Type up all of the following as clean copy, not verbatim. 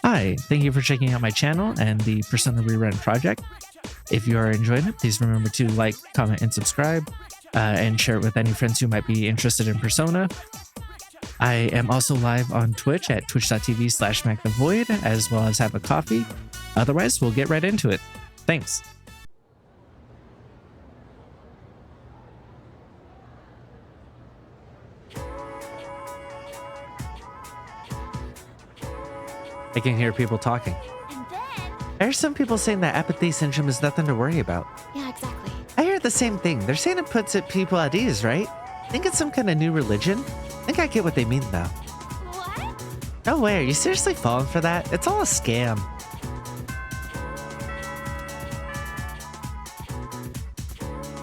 Hi, thank you for checking out my channel and the Persona Rerun project. If you are enjoying it, please remember to like, comment, and subscribe, and share it with any friends who might be interested in Persona. I am also live on Twitch at twitch.tv/MacTheVoid, as well as have a coffee. Otherwise, we'll get right into it. Thanks. I can hear people talking. And then... There's some people saying that apathy syndrome is nothing to worry about. Yeah, exactly. I hear the same thing. They're saying it puts people at ease, right? Think it's some kind of new religion? I think I get what they mean, though. What? No way, are you seriously falling for that? It's all a scam.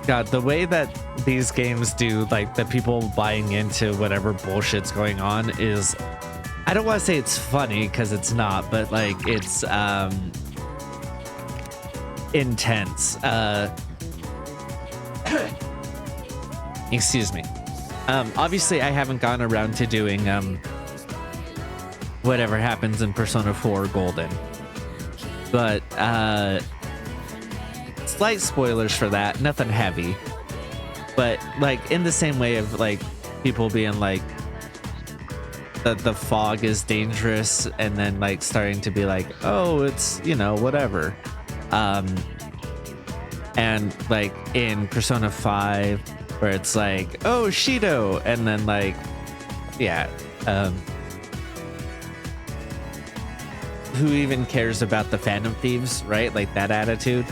God, the way that these games do, like, the people buying into whatever bullshit's going on is... I don't want to say it's funny, because it's not, but, like, it's, intense. Excuse me. Obviously, I haven't gone around to doing, whatever happens in Persona 4 Golden. But, slight spoilers for that, nothing heavy. But, like, in the same way of, like, people being like, that the fog is dangerous, and then, like, starting to be like, oh, it's, you know, whatever. And, like, in Persona 5, where it's like, oh, Shido, and then, like, yeah, who even cares about the Phantom Thieves, right? Like, that attitude.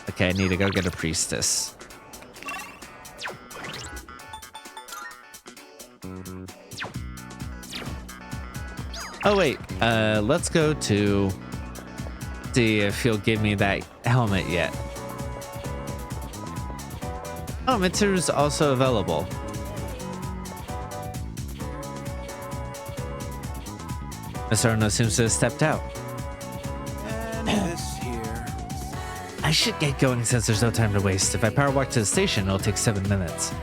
Okay, I need to go get a priestess. Oh wait, let's go to see if he'll give me that helmet yet. Oh, Mitsuru's also available. Mr. Ono seems to have stepped out. And this here. I should get going since there's no time to waste. If I power walk to the station, it'll take 7 minutes.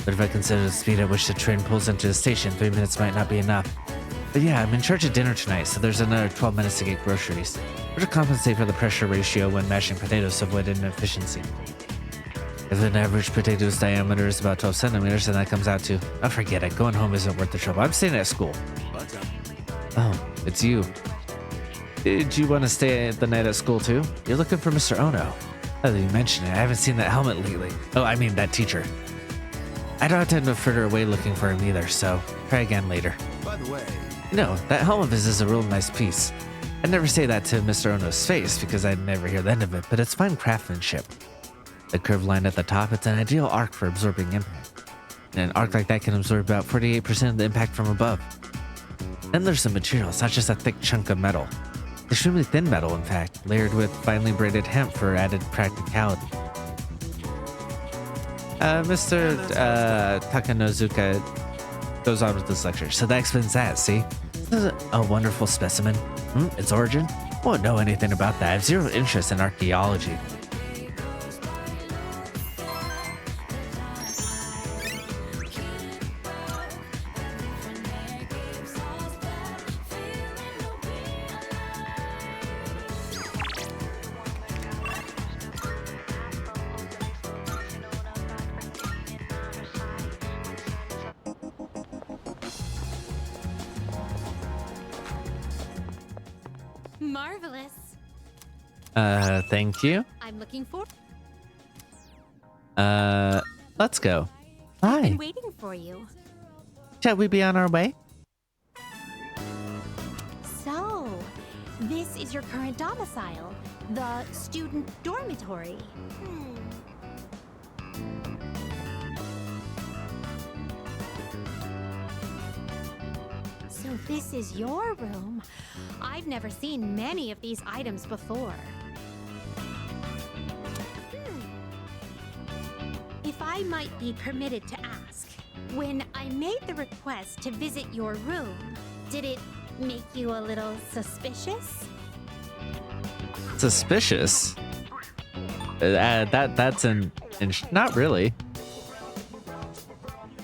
But if I consider the speed at which the train pulls into the station, 3 minutes might not be enough. But yeah, I'm in charge of dinner tonight, so there's another 12 minutes to get groceries. Or to compensate for the pressure ratio when mashing potatoes to avoid inefficiency. If an average potato's diameter is about 12 centimeters, then that comes out to... Oh, forget it. Going home isn't worth the trouble. I'm staying at school. What's up? Oh, it's you. Did you want to stay the night at school too? You're looking for Mr. Ono. Oh, you mentioned it. I haven't seen that helmet lately. Oh, I mean that teacher. I don't intend to further away looking for him either, so try again later. By the way, No, that helm of his is a real nice piece. I'd never say that to Mr. Ono's face because I'd never hear the end of it, but it's fine craftsmanship. The curved line at the top, it's an ideal arc for absorbing impact. And an arc like that can absorb about 48% of the impact from above. Then there's the material, it's not just a thick chunk of metal. Extremely thin metal, in fact, layered with finely braided hemp for added practicality. Mr. Takanozuka goes on with this lecture. So that explains that, see? This is a wonderful specimen. Its origin? Won't know anything about that. I have zero interest in archaeology. Marvelous. Thank you. I'm looking for... Let's go. I've been Hi. waiting for you. Shall we be on our way? So, this is your current domicile, the student dormitory. So this is your room. I've never seen many of these items before. If I might be permitted to ask, when I made the request to visit your room, did it make you a little suspicious? Suspicious? That's not really.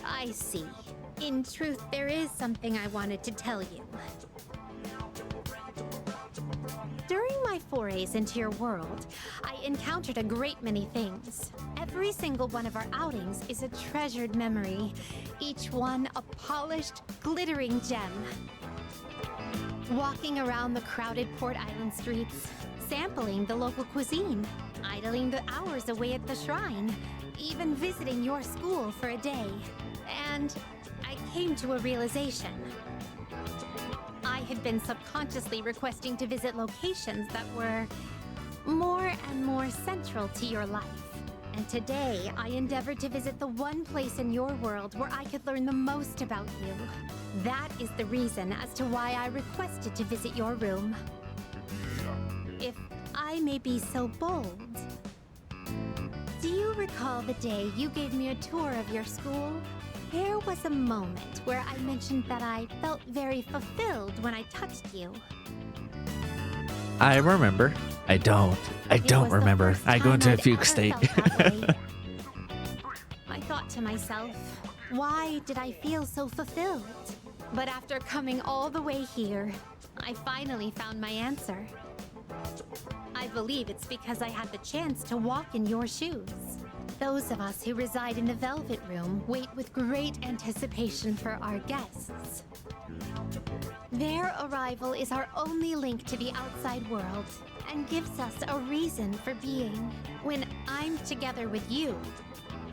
I see. In truth, there is something I wanted to tell you. During my forays into your world, I encountered a great many things. Every single one of our outings is a treasured memory, each one a polished, glittering gem. Walking around the crowded Port Island streets, sampling the local cuisine, idling the hours away at the shrine, even visiting your school for a day. And I came to a realization. I had been subconsciously requesting to visit locations that were more and more central to your life. And today, I endeavored to visit the one place in your world where I could learn the most about you. That is the reason as to why I requested to visit your room. If I may be so bold, do you recall the day you gave me a tour of your school? There was a moment where I mentioned that I felt very fulfilled when I touched you. I remember. I don't remember. I go into a fugue state. I thought to myself, why did I feel so fulfilled? But after coming all the way here, I finally found my answer. I believe it's because I had the chance to walk in your shoes. Those of us who reside in the Velvet Room wait with great anticipation for our guests. Their arrival is our only link to the outside world and gives us a reason for being. When I'm together with you,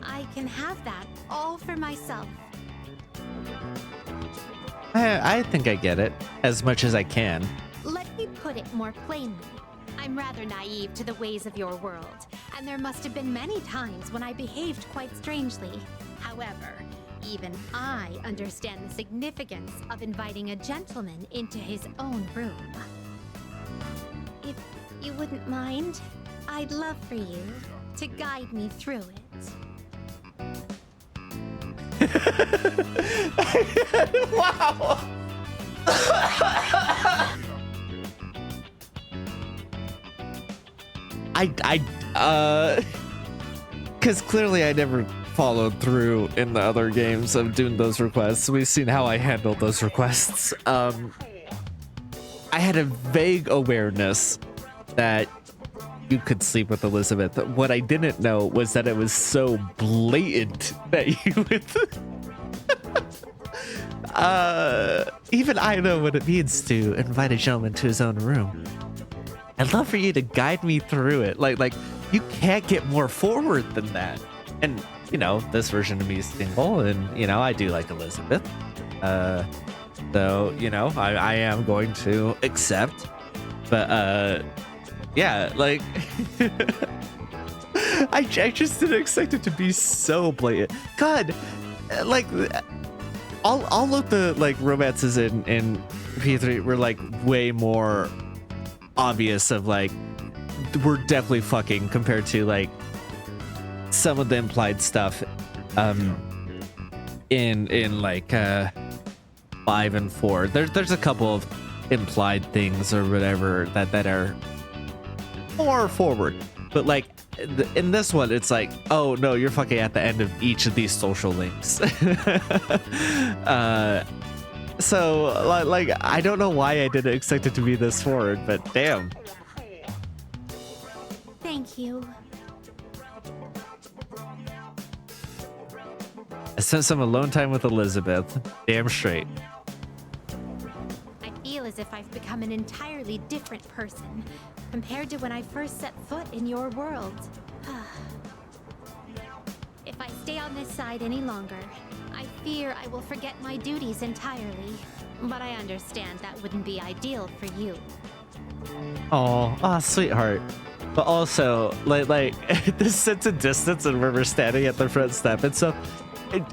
I can have that all for myself. I think I get it as much as I can. Let me put it more plainly. I'm rather naive to the ways of your world, and there must have been many times when I behaved quite strangely. However, even I understand the significance of inviting a gentleman into his own room. If you wouldn't mind, I'd love for you to guide me through it. Wow. Because clearly I never followed through in the other games of doing those requests. We've seen how I handled those requests. I had a vague awareness that you could sleep with Elizabeth. What I didn't know was that it was so blatant that you would... even I know what it means to invite a gentleman to his own room. I'd love for you to guide me through it. Like you can't get more forward than that. And, you know, this version of me is single, and, you know, I do like Elizabeth. So, you know, I am going to accept. But, yeah, like... I just didn't expect it to be so blatant. God, like... all of the, like, romances in P3 were, like, way more obvious of, like, we're definitely fucking compared to, like, some of the implied stuff in like 5 and 4. There's a couple of implied things or whatever that are more forward, but like in this one it's like, oh no, you're fucking at the end of each of these social links. So like I don't know why I didn't expect it to be this forward, but damn. Thank you. I spent some alone time with Elizabeth. Damn straight. I feel as if I've become an entirely different person compared to when I first set foot in your world. If I stay on this side any longer, I fear I will forget my duties entirely. But I understand that wouldn't be ideal for you. Oh, sweetheart. But also, like this sense of distance and where we're standing at the front step and stuff, it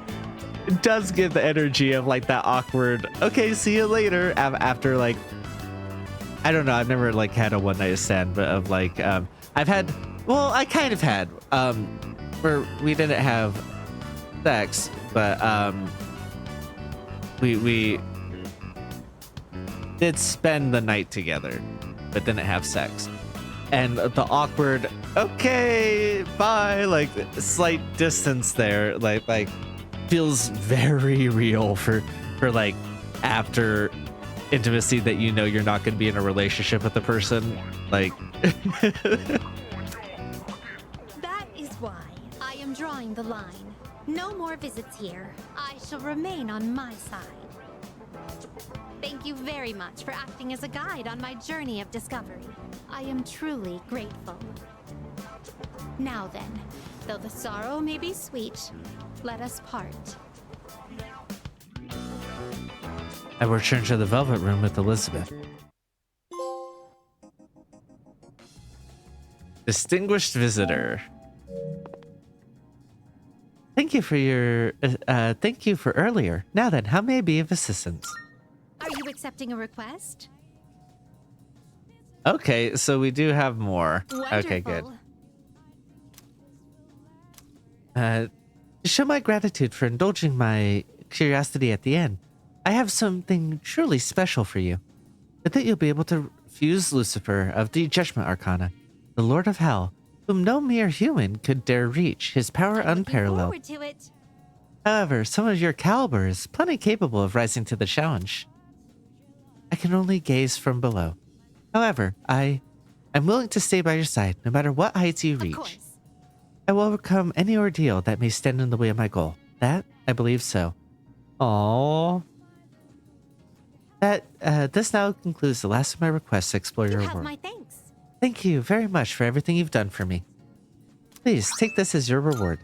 does give the energy of like that awkward, okay, see you later, after like, I don't know, I've never like had a one night stand, but of like, I've had, well, I kind of had, where we didn't have sex, but we did spend the night together, but didn't have sex. And the awkward, okay, bye, like slight distance there, like feels very real for like after intimacy that you know you're not going to be in a relationship with the person. Like That is why I am drawing the line. No more visits here. I shall remain on my side. Thank you very much for acting as a guide on my journey of discovery. I am truly grateful. Now then, though the sorrow may be sweet, let us part. I return to the Velvet Room with Elizabeth. Distinguished visitor. Thank you for earlier. Now then, how may I be of assistance? Are you accepting a request? Okay, so we do have more. Wonderful. Okay, good. To show my gratitude for indulging my curiosity at the end, I have something truly special for you. I think you'll be able to fuse Lucifer of the Judgment Arcana, the Lord of Hell, whom no mere human could dare reach, his power unparalleled. Looking forward to it. However, some of your caliber is plenty capable of rising to the challenge. I can only gaze from below. However, I'm willing to stay by your side, no matter what heights you Of reach. course. I will overcome any ordeal that may stand in the way of my goal. That, I believe so. Aww. This now concludes the last of my requests to explore You your have world. my thanks. Thank you very much for everything you've done for me. Please, take this as your reward.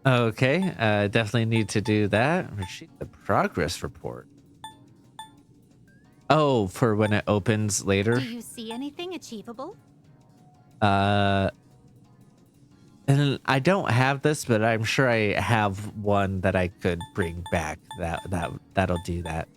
Okay, definitely need to do that. Retrieve the progress report. Oh, for when it opens later? Do you see anything achievable? And I don't have this, but I'm sure I have one that I could bring back. That'll do that.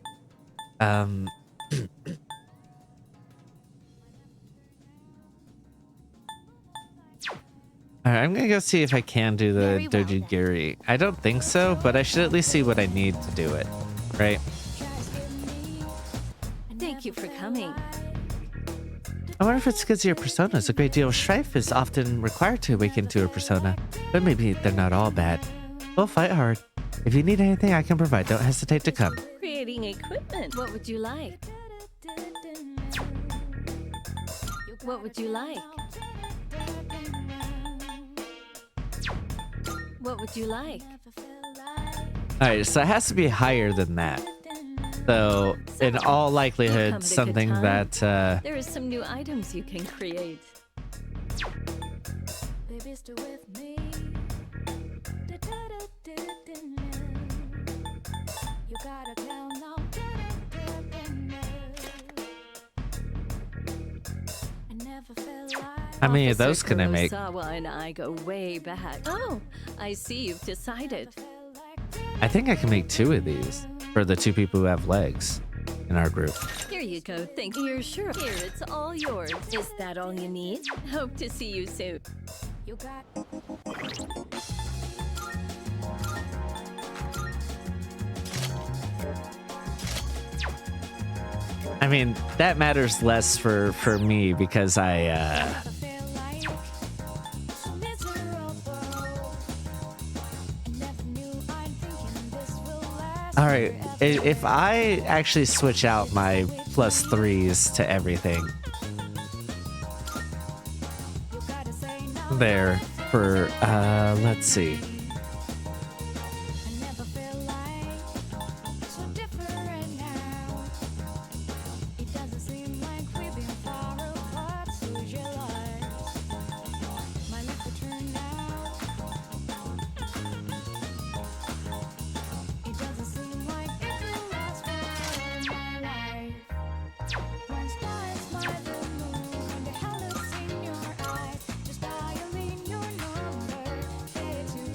All right, I'm gonna go see if I can do the Very well, Doji then. Giri. I don't think so, but I should at least see what I need to do it, right? Thank you for coming. I wonder if it's because your personas. A great deal of strife is often required to awaken to a persona, but maybe they're not all bad. We'll fight hard. If you need anything I can provide, don't hesitate to come. Creating equipment. What would you like? What would you like? What would you like? All right, so it has to be higher than that. So, in all likelihood, Come at a good something time. that There are some new items you can create. how many of those Officer can I make? Kurosawa and I go way back. Oh, I see you've decided. I think I can make 2 of these for the 2 people who have legs in our group. Here you go. Thank you. You're sure. Here, it's all yours. Is that all you need? Hope to see you soon. I mean, that matters less for me because all right, if I actually switch out my +3s to everything there for let's see.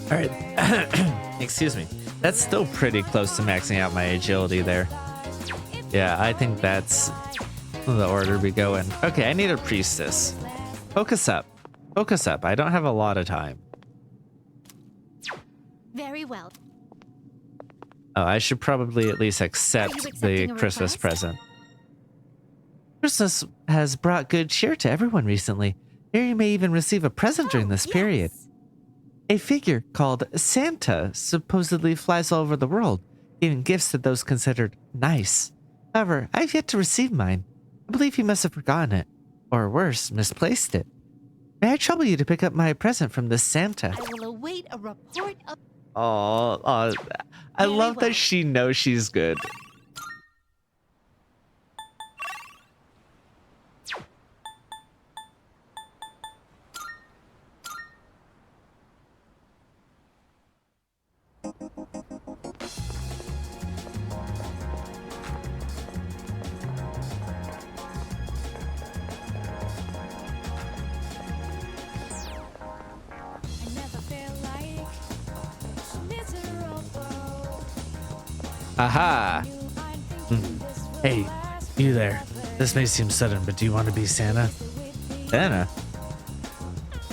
All right. Excuse me. That's still pretty close to maxing out my agility there. Yeah, I think that's the order we go in. Okay, I need a priestess. Focus up. Focus up. I don't have a lot of time. Very well. Oh, I should probably at least Are accept you the accepting a Christmas request? present. has brought good cheer to everyone recently. Here you may even receive a present during this period. Yes. A figure called Santa supposedly flies all over the world, giving gifts to those considered nice. However, I've yet to receive mine. I believe he must have forgotten it, or worse, misplaced it. May I trouble you to pick up my present from this Santa? I will await a report of. Oh, I Very love well. that she knows she's good. Aha! Hey, you there. This may seem sudden, but do you want to be Santa? Santa?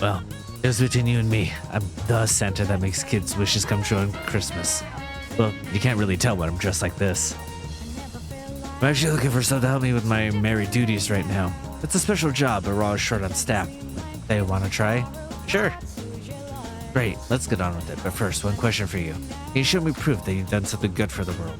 Well, it was between you and me. I'm the Santa that makes kids' wishes come true on Christmas. Well, you can't really tell when I'm dressed like this. I'm actually looking for someone to help me with my merry duties right now. It's a special job, but we're all short on staff. Hey, want to try? Sure. Great, let's get on with it. But first, one question for you. Can you show me proof that you've done something good for the world?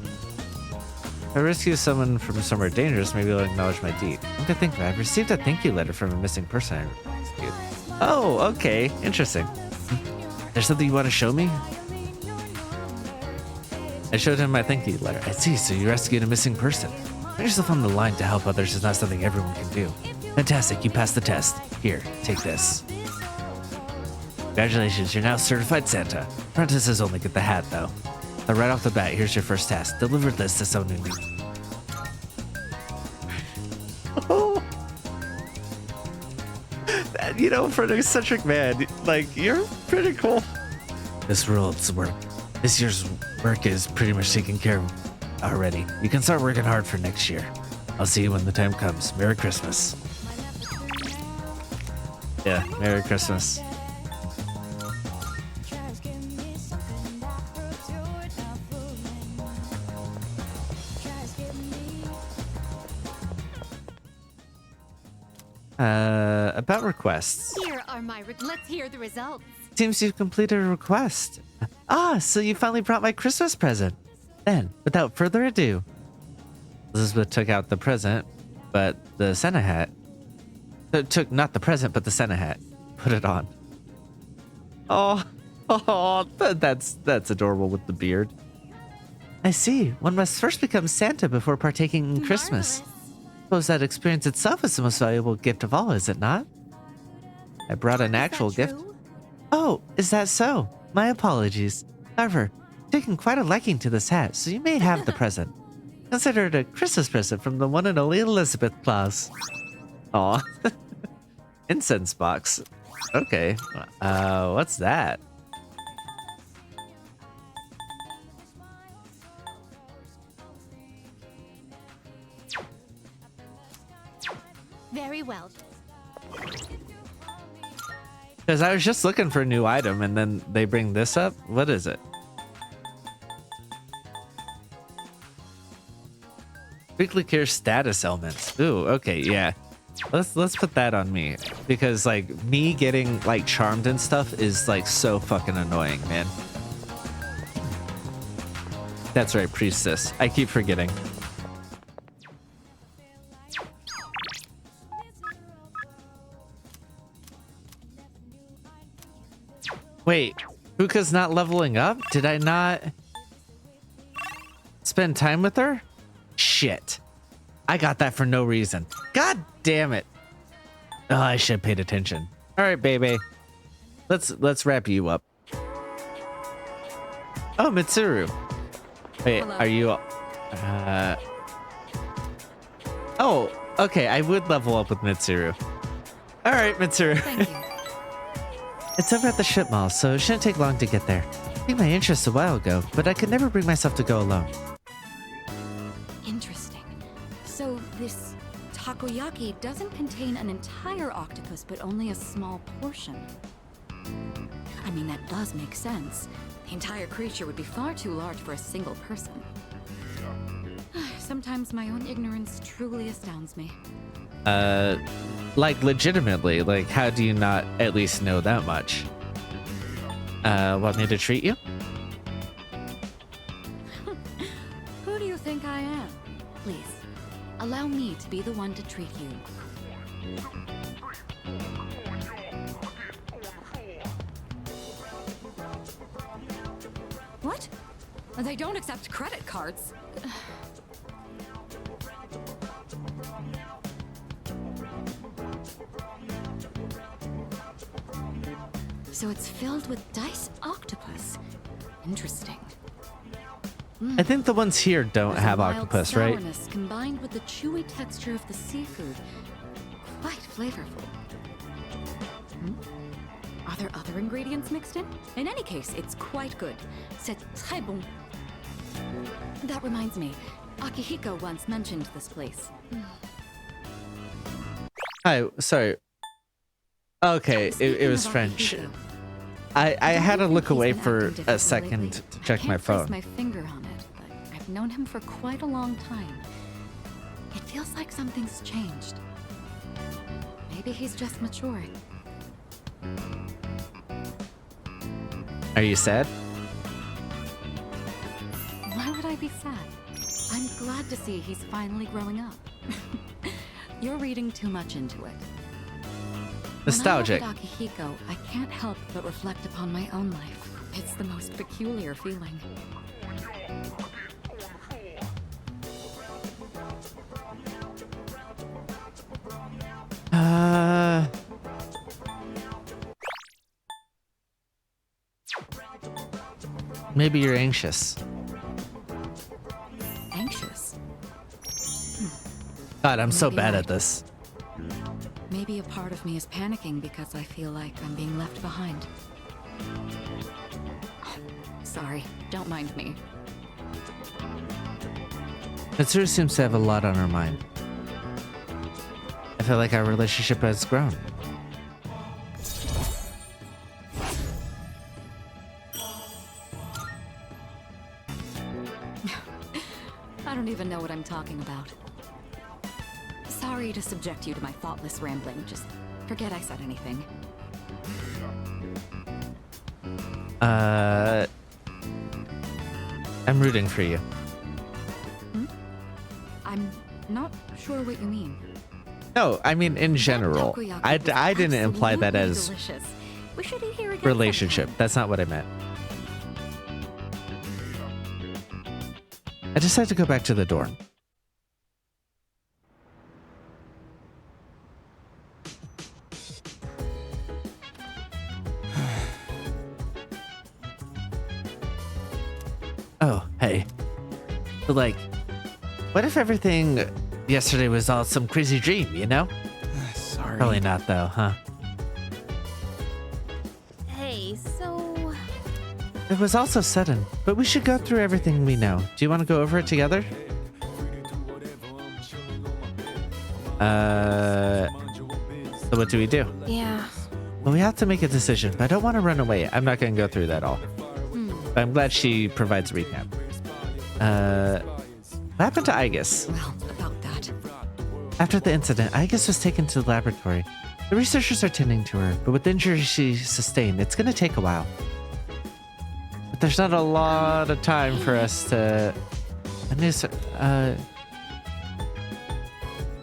If I rescue someone from somewhere dangerous, maybe I'll acknowledge my deed. Come to think of it, I've received a thank you letter from a missing person I rescued. Oh, okay. Interesting. There's something you want to show me? I showed him my thank you letter. I see, so you rescued a missing person. Put yourself on the line to help others is not something everyone can do. Fantastic, you passed the test. Here, take this. Congratulations, you're now certified Santa. Apprentices only get the hat, though. Now, right off the bat, here's your first task. Deliver this to someone who needs. Oh. You know, for an eccentric man, like, you're pretty cool. This year's work is pretty much taken care of already. You can start working hard for next year. I'll see you when the time comes. Merry Christmas. Yeah, Merry Christmas. About requests. Here are my. Let's hear the results. Seems you've completed a request. Ah, so you finally brought my Christmas present. Then, without further ado, Elizabeth took out the present, but the Santa hat. Took not the present, but the Santa hat. Put it on. Oh, that's adorable with the beard. I see. One must first become Santa before partaking in Christmas. Marvelous. Suppose that experience itself is the most valuable gift of all, is it not? I brought an Is that actual gift. true? Oh, is that so? My apologies. However, I've taken quite a liking to this hat, so you may have the present. Consider it a Christmas present from the one and only Elizabeth Claus. Aw. Incense box. Okay. What's that? Very well. Because I was just looking for a new item and then they bring this up. What is it? Quickly cure status elements. Ooh, okay, yeah. Let's put that on me. Because like me getting like charmed and stuff is like so fucking annoying, man. That's right, priestess. I keep forgetting. Wait, Puka's not leveling up? Did I not spend time with her? Shit. I got that for no reason. God damn it. Oh, I should have paid attention. All right, baby. Let's wrap you up. Oh, Mitsuru. Wait, Hello. are you Oh, okay, I would level up with Mitsuru. All right, Mitsuru. Thank you. It's over at the ship mall, so it shouldn't take long to get there. I piqued my interest a while ago, but I could never bring myself to go alone. Interesting. So this takoyaki doesn't contain an entire octopus, but only a small portion. I mean, that does make sense. The entire creature would be far too large for a single person. Sometimes my own ignorance truly astounds me. Like legitimately, like how do you not at least know that much? Want me to treat you? Who do you think I am? Please, allow me to be the one to treat you. What? They don't accept credit cards. So it's filled with dice octopus. Interesting. I think the ones here don't There's have a mild octopus, right? sourness combined with the chewy texture of the seafood. Quite flavorful. Are there other ingredients mixed in? In any case, it's quite good. C'est très bon. That reminds me, Akihiko once mentioned this place. Hi, sorry. Okay, it Speaking was of French. Akihiko, I had to don't look think he's away been for acting a differently second lately. to check my Can't place phone. my finger on it, but I've known him for quite a long time. It feels like something's changed. Maybe he's just maturing. Are you sad? Why would I be sad? I'm glad to see he's finally growing up. You're reading too much into it. Nostalgic. When I look at Akihiko, I can't help but reflect upon my own life. It's the most peculiar feeling. Maybe you're anxious. Anxious. God, I'm so Maybe bad not. at this. Maybe a part of me is panicking because I feel like I'm being left behind. Sorry, don't mind me. Mitsuru seems to have a lot on her mind. I feel like our relationship has grown. I don't even know what I'm talking about. Sorry to subject you to my thoughtless rambling. Just forget I said anything. I'm rooting for you. I'm not sure what you mean. No, I mean in general. That takoyaki I was didn't imply that absolutely as delicious. We should eat here again relationship. sometime. That's not what I meant. I decided to go back to the dorm. Oh, hey. But like, what if everything yesterday was all some crazy dream, you know? Sorry. Probably not though, huh? Hey, so It was also sudden, but we should go through everything we know. Do you want to go over it together? So what do we do? yeah. Well, we have to make a decision, but I don't want to run away. I'm not going to go through that all. But I'm glad she provides a recap. What happened to Aigis? Well, about that. After the incident, Aigis was taken to the laboratory. The researchers are tending to her, but with the injury she sustained, it's going to take a while. But there's not a lot of time for us to...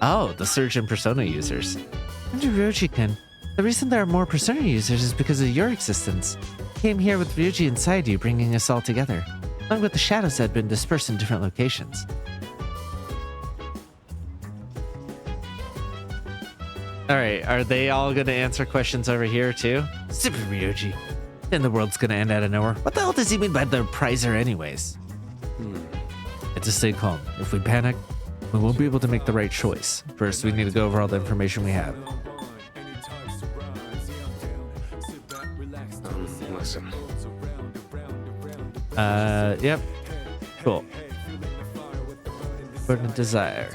Oh, the surge in Persona users. Under Ryoji-kun, the reason there are more Persona users is because of your existence. You came here with Ryuji inside you, bringing us all together, along with the shadows that had been dispersed in different locations. Alright, are they all gonna answer questions over here too? Stupid Ryuji. Then the world's gonna end out of nowhere. What the hell does he mean by the prizer anyways? And to stay calm. If we panic, we won't be able to make the right choice. First, we need to go over all the information we have. Listen. Yep. Cool. Burden desire.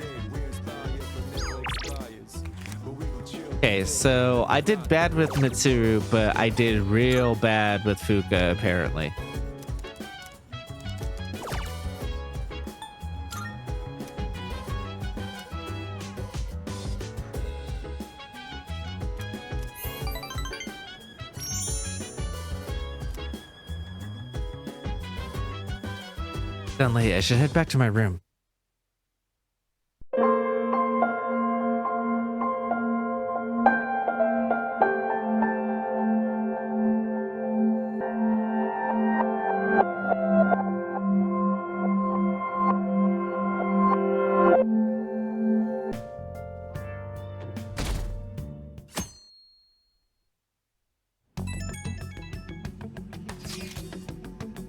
Okay, so I did bad with Mitsuru, but I did real bad with Fuka, apparently. Done late. I should head back to my room.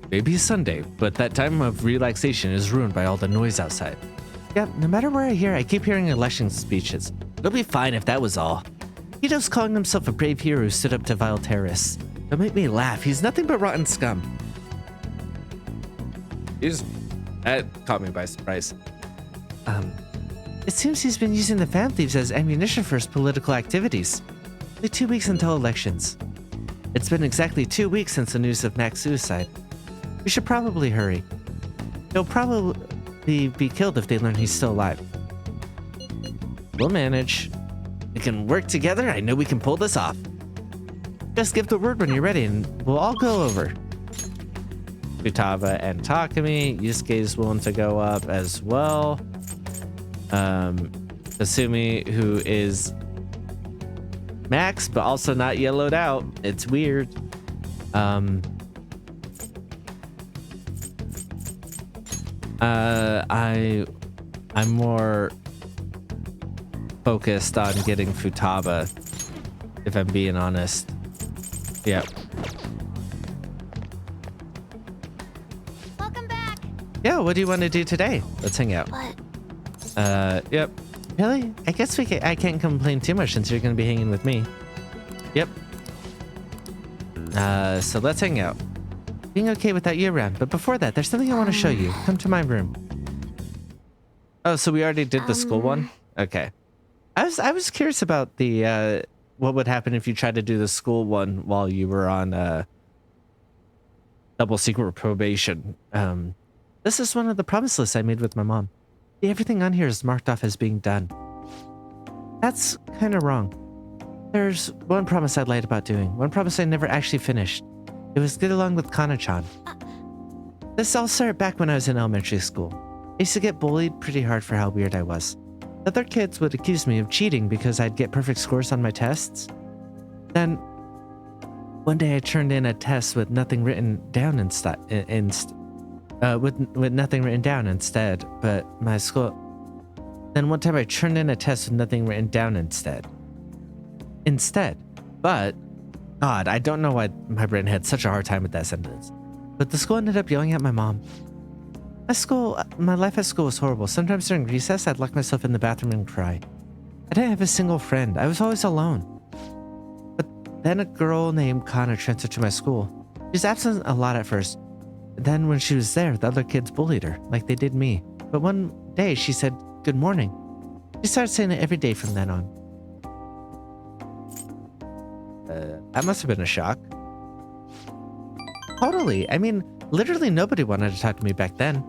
Maybe it's Sunday, but that time of relaxation is ruined by all the noise outside. Yep, no matter where I hear, I keep hearing election speeches. It'll be fine if that was all. Ito's calling himself a brave hero who stood up to vile terrorists. Don't make me laugh. He's nothing but rotten scum. That caught me by surprise. It seems he's been using the fan thieves as ammunition for his political activities. Only 2 weeks until elections. It's been exactly 2 weeks since the news of Mac's suicide. We should probably hurry. He'll probably be killed if they learn he's still alive. We'll manage. We can work together. I know we can pull this off. Just give the word when you're ready and we'll all go over. Futaba and Takumi. Yusuke is willing to go up as well. Asumi, who is Max, but also not yellowed out. It's weird. I'm more focused on getting Futaba, if I'm being honest. Yep. Welcome back. Yeah, what do you want to do today? Let's hang out. What? Yep. Really? I guess I can't complain too much since you're gonna be hanging with me. Yep. So let's hang out. Being okay without you around, but before that, there's something I want to show you. Come to my room. Oh, so we already did the school one? Okay. I was curious about the what would happen if you tried to do the school one while you were on double secret probation. This is one of the promise lists I made with my mom. See, everything on here is marked off as being done. That's kind of wrong. There's one promise I'd lied about doing. One promise I never actually finished. It was get along with Kana-chan. This all started back when I was in elementary school. I used to get bullied pretty hard for how weird I was. Other kids would accuse me of cheating because I'd get perfect scores on my tests. Then, one day I turned in a test with nothing written down instead. With nothing written down instead, but my school... Then one time I turned in a test with nothing written down instead. But... God, I don't know why my brain had such a hard time with that sentence. But the school ended up yelling at my mom. My life at school was horrible. Sometimes during recess, I'd lock myself in the bathroom and cry. I didn't have a single friend. I was always alone. But then a girl named Kana transferred to my school. She was absent a lot at first. Then when she was there, the other kids bullied her, like they did me. But one day she said, "Good morning." She started saying it every day from then on. That must have been a shock. Totally. I mean, literally nobody wanted to talk to me back then.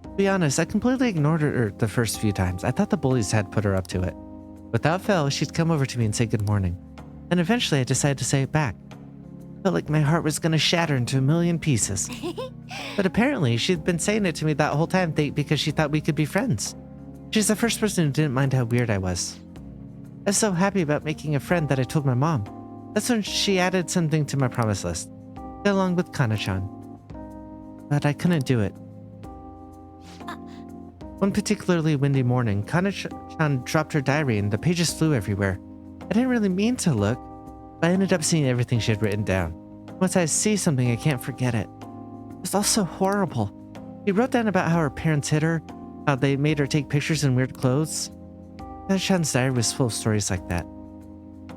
To be honest, I completely ignored her the first few times. I thought the bullies had put her up to it. Without fail, she'd come over to me and say good morning. And eventually I decided to say it back. I felt like my heart was going to shatter into a million pieces. But apparently she'd been saying it to me that whole time because she thought we could be friends. She's the first person who didn't mind how weird I was. I was so happy about making a friend that I told my mom. That's when she added something to my promise list. Get along with Kana-chan. But I couldn't do it. One particularly windy morning, Kana-chan dropped her diary and the pages flew everywhere. I didn't really mean to look, but I ended up seeing everything she had written down. Once I see something, I can't forget it. It was all so horrible. She wrote down about how her parents hit her, how they made her take pictures in weird clothes. Kana-chan's diary was full of stories like that.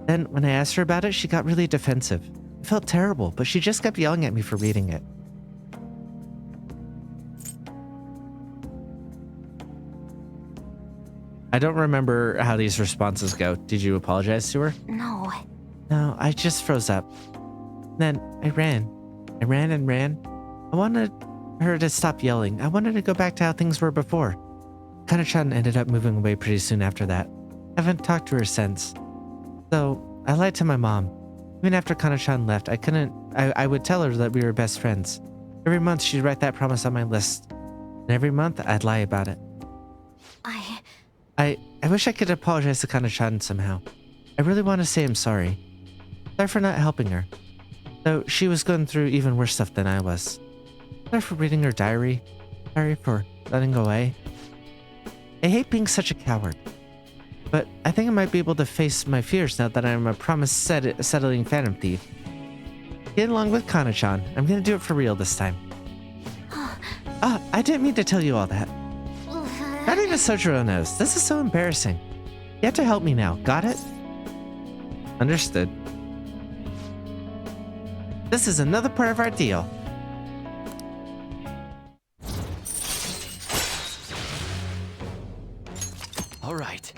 Then, when I asked her about it, she got really defensive. It felt terrible, but she just kept yelling at me for reading it. I don't remember how these responses go. Did you apologize to her? No. No, I just froze up. Then I ran. I ran and ran. I wanted her to stop yelling. I wanted to go back to how things were before. Kana-chan ended up moving away pretty soon after that. I haven't talked to her since. So, I lied to my mom. Even after Kana-chan left, I would tell her that we were best friends. Every month she'd write that promise on my list. And every month, I'd lie about it. I wish I could apologize to Kana-chan somehow. I really want to say I'm sorry. Sorry for not helping her. Though she was going through even worse stuff than I was. Sorry for reading her diary. Sorry for running away. I hate being such a coward. But I think I might be able to face my fears now that I'm a promised settling Phantom Thief. Get along with Kana-chan. I'm gonna do it for real this time. I didn't mean to tell you all that. Not even Sojiro knows. This is so embarrassing. You have to help me now. Got it? Understood. This is another part of our deal. All right.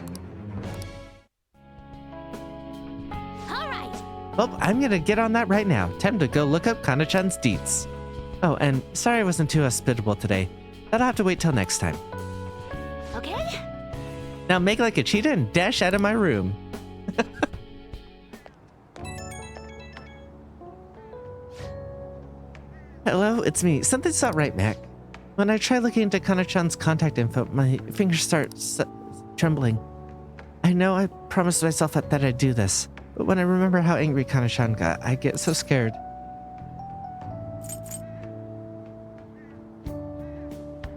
Well, I'm gonna get on that right now. Time to go look up Kana-chan's deets. Oh, and sorry I wasn't too hospitable today. That'll have to wait till next time. Okay. Now make like a cheetah and dash out of my room. Hello, it's me. Something's not right, Mac. When I try looking into Kana-chan's contact info, my fingers start trembling. I know I promised myself that I'd do this, but when I remember how angry Kana-chan got, I get so scared.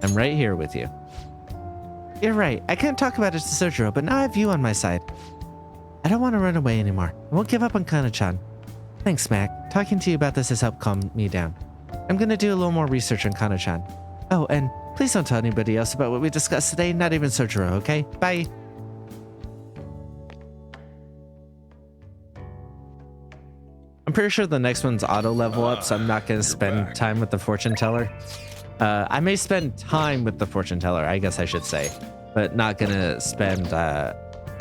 I'm right here with you. You're right. I can't talk about it to Sojiro, but now I have you on my side. I don't want to run away anymore. I won't give up on Kana-chan. Thanks, Mac. Talking to you about this has helped calm me down. I'm gonna do a little more research on Kana-chan. Oh, and please don't tell anybody else about what we discussed today, not even Sojiro, okay? Bye. I'm pretty sure the next one's auto level up, so I'm not gonna spend time with the fortune teller. I may spend time with the fortune teller, I guess I should say, but not gonna spend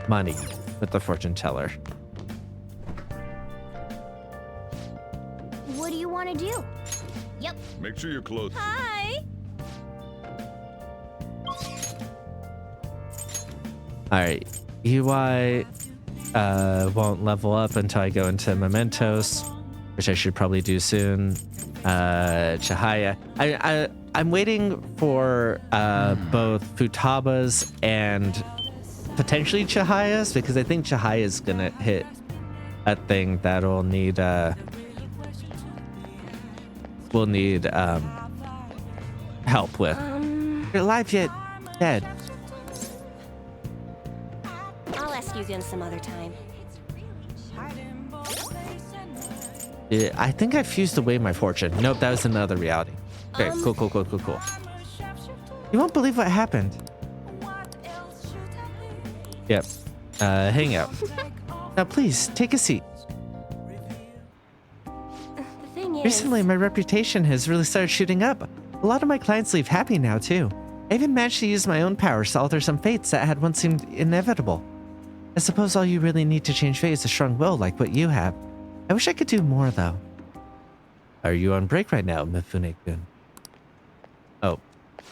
money with the fortune teller. What do you want to do? Yep. Make sure you're close. Hi. Alright, UI won't level up until I go into Mementos, which I should probably do soon. Chihaya. I'm waiting for both Futaba's and potentially Chihaya's, because I think Chihaya's gonna hit a thing that'll need will need help with. You're alive yet? Dead. I'll ask you again some other time. Yeah, I think I fused away my fortune. Nope, that was another reality. Okay, cool. You won't believe what happened. Yep. Hang out. Now please, take a seat. The thing is, Recently, my reputation has really started shooting up. A lot of my clients leave happy now, too. I even managed to use my own powers to alter some fates that had once seemed inevitable. I suppose all you really need to change fate is a strong will like what you have. I wish I could do more, though. Are you on break right now, Mifune-kun? Oh,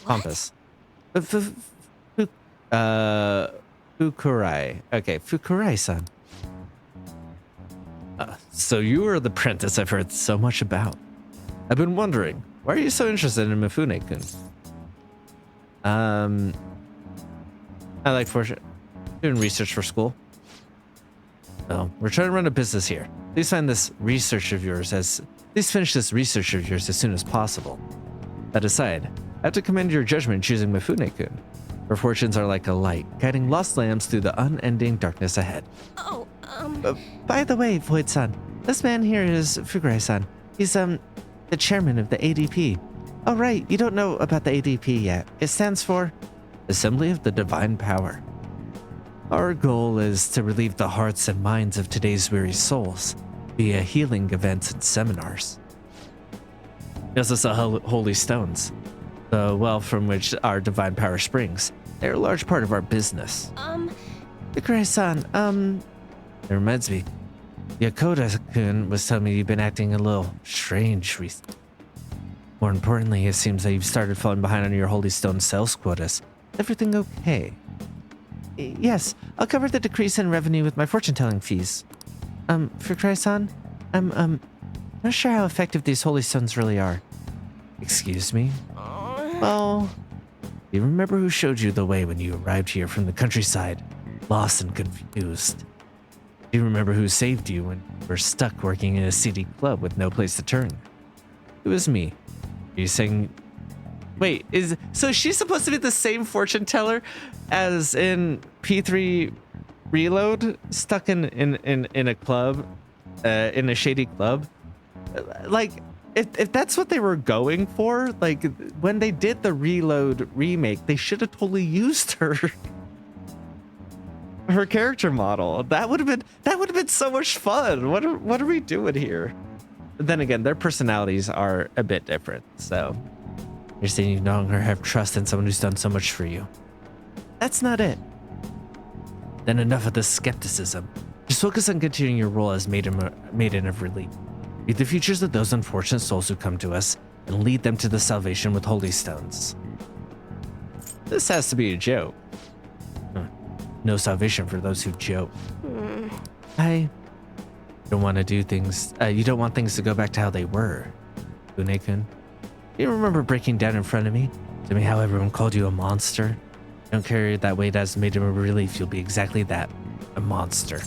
Pompous. Fukurai. Okay, Fukurai-san. So you are the apprentice I've heard so much about. I've been wondering, why are you so interested in Mifune-kun? I like doing research for school. Oh, we're trying to run a business here. Please finish this research of yours as soon as possible. That aside, I have to commend your judgment in choosing Mifune-kun. Her fortunes are like a light, guiding lost lambs through the unending darkness ahead. oh, By the way, Void-san, this man here is Fukurai-san. He's, the chairman of the ADP. Oh, right, you don't know about the ADP yet. It stands for Assembly of the Divine Power. Our goal is to relieve the hearts and minds of today's weary souls via healing events and seminars. We also sell holy stones, the well from which our divine power springs. They're a large part of our business. Fukurai-san, it reminds me, Yakoda-kun was telling me you've been acting a little strange recently. More importantly, it seems that you've started falling behind on your holy stone sales quotas. Is everything okay? Yes, I'll cover the decrease in revenue with my fortune-telling fees. Fukurai-san, I'm not sure how effective these holy stones really are. Excuse me? Well, Do you remember who showed you the way when you arrived here from the countryside, lost and confused? Do you remember who saved you when you were stuck working in a seedy club with no place to turn? It was me. Are you saying... Wait, so she's supposed to be the same fortune teller as in P3 Reload, stuck in a club, in a shady club? Like, if that's what they were going for, like when they did the Reload remake, they should have totally used her character model. That would have been so much fun. What are we doing here? But then again, their personalities are a bit different. So you're saying you no longer have trust in someone who's done so much for you. That's not it. Then enough of this skepticism. Just focus on continuing your role as Maiden of Relief. Read the futures of those unfortunate souls who come to us and lead them to the salvation with holy stones. This has to be a joke. No salvation for those who joke. I don't want to do things. You don't want things to go back to how they were, Une-kun. You remember breaking down in front of me? Tell me how everyone called you a monster? Don't carry that weight as Maiden of Relief. You'll be exactly that, a monster.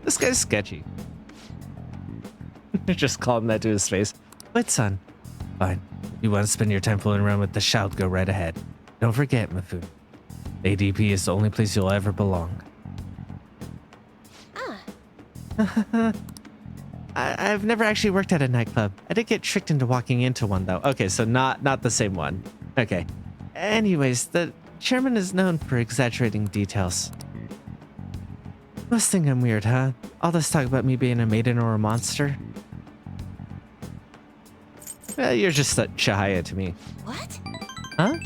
This guy's sketchy. Just call him that to his face. Wait, son. Fine. You want to spend your time fooling around with the shout? Go right ahead. Don't forget, Mifune. ADP is the only place you'll ever belong. I've never actually worked at a nightclub. I did get tricked into walking into one, though. Okay, so not the same one. Okay. Anyways, the chairman is known for exaggerating details. Must think I'm weird, huh? All this talk about me being a maiden or a monster? Well, you're just a Chihaya to me. What? Huh?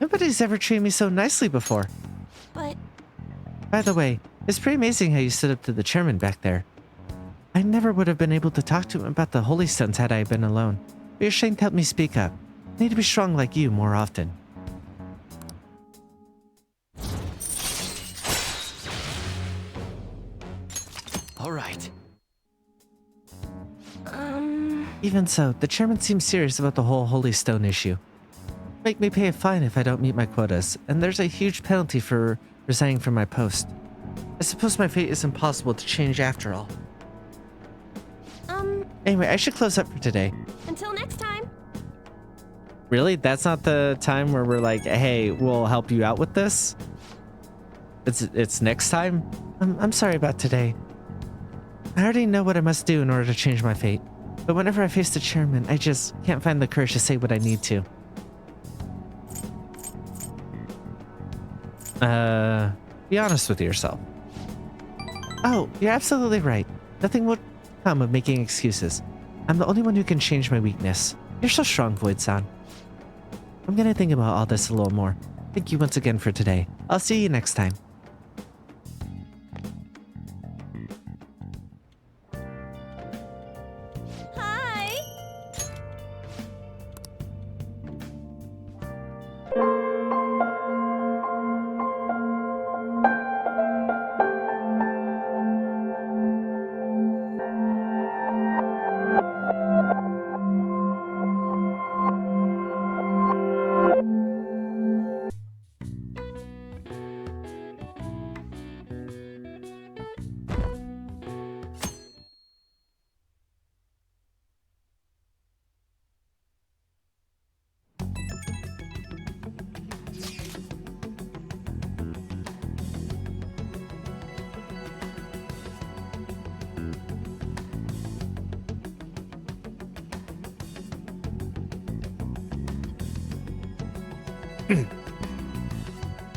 Nobody's ever treated me so nicely before. But By the way, it's pretty amazing how you stood up to the chairman back there. I never would have been able to talk to him about the holy stones had I been alone. But your strength helped me speak up. I need to be strong like you more often. All right. Even so, the chairman seems serious about the whole holy stone issue. Make me pay a fine if I don't meet my quotas, and there's a huge penalty for resigning from my post. I suppose my fate is impossible to change after all. Anyway, I should close up for today. Until next time. Really? That's not the time where we're like, hey, we'll help you out with this? It's next time? I'm sorry about today. I already know what I must do in order to change my fate. But whenever I face the chairman, I just can't find the courage to say what I need to. Be honest with yourself. Oh, you're absolutely right. Nothing will come of making excuses. I'm the only one who can change my weakness. You're so strong, Void-san. I'm gonna think about all this a little more. Thank you once again for today. I'll see you next time. Hi.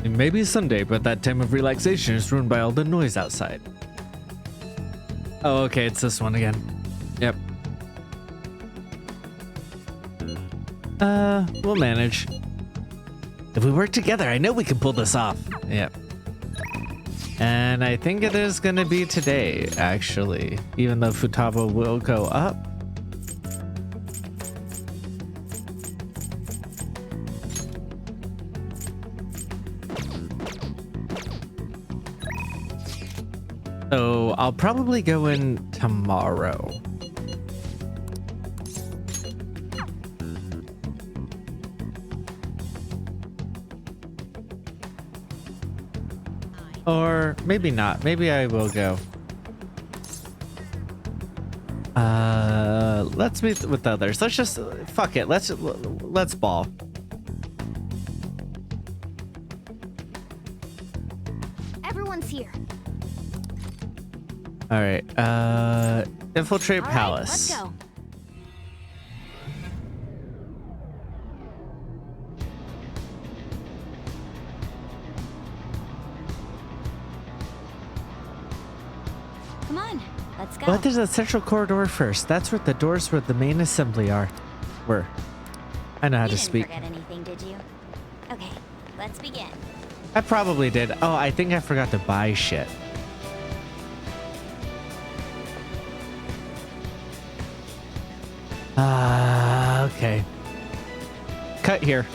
It may be Sunday, but that time of relaxation is ruined by all the noise outside. Oh, okay, it's this one again. Yep. We'll manage. If we work together, I know we can pull this off. Yep. And I think it is gonna be today, actually. Even though Futaba will go up. So I'll probably go in tomorrow. Or maybe not. Maybe I will go. Let's meet with the others. Let's just fuck it. Let's ball. Everyone's here. All right. Infiltrate All right, palace. let's go. Come on, let's go. But there's a central corridor first. That's where the doors for the main assembly were. I know how You to didn't speak. forget anything, did you? Okay, let's begin. I probably did. Oh, I think I forgot to buy shit. Okay. Cut here.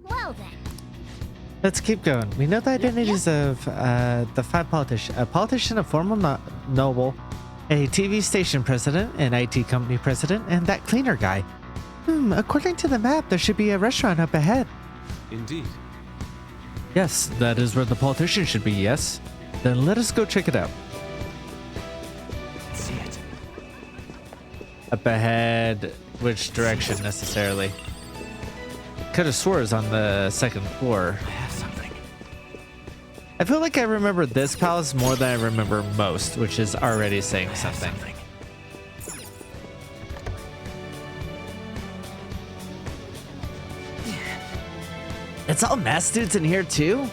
Well then, Let's keep going. We know the identities of the five politicians. A politician, a former noble, a TV station president, an IT company president, and that cleaner guy. According to the map, there should be a restaurant up ahead. Indeed. Yes, that is where the politician should be, yes. Then let us go check it out. See it. Up ahead, which direction necessarily? Could have swore it was on the second floor. I have something. I feel like I remember this palace more than I remember most, which is already saying something. It's all mass dudes in here too?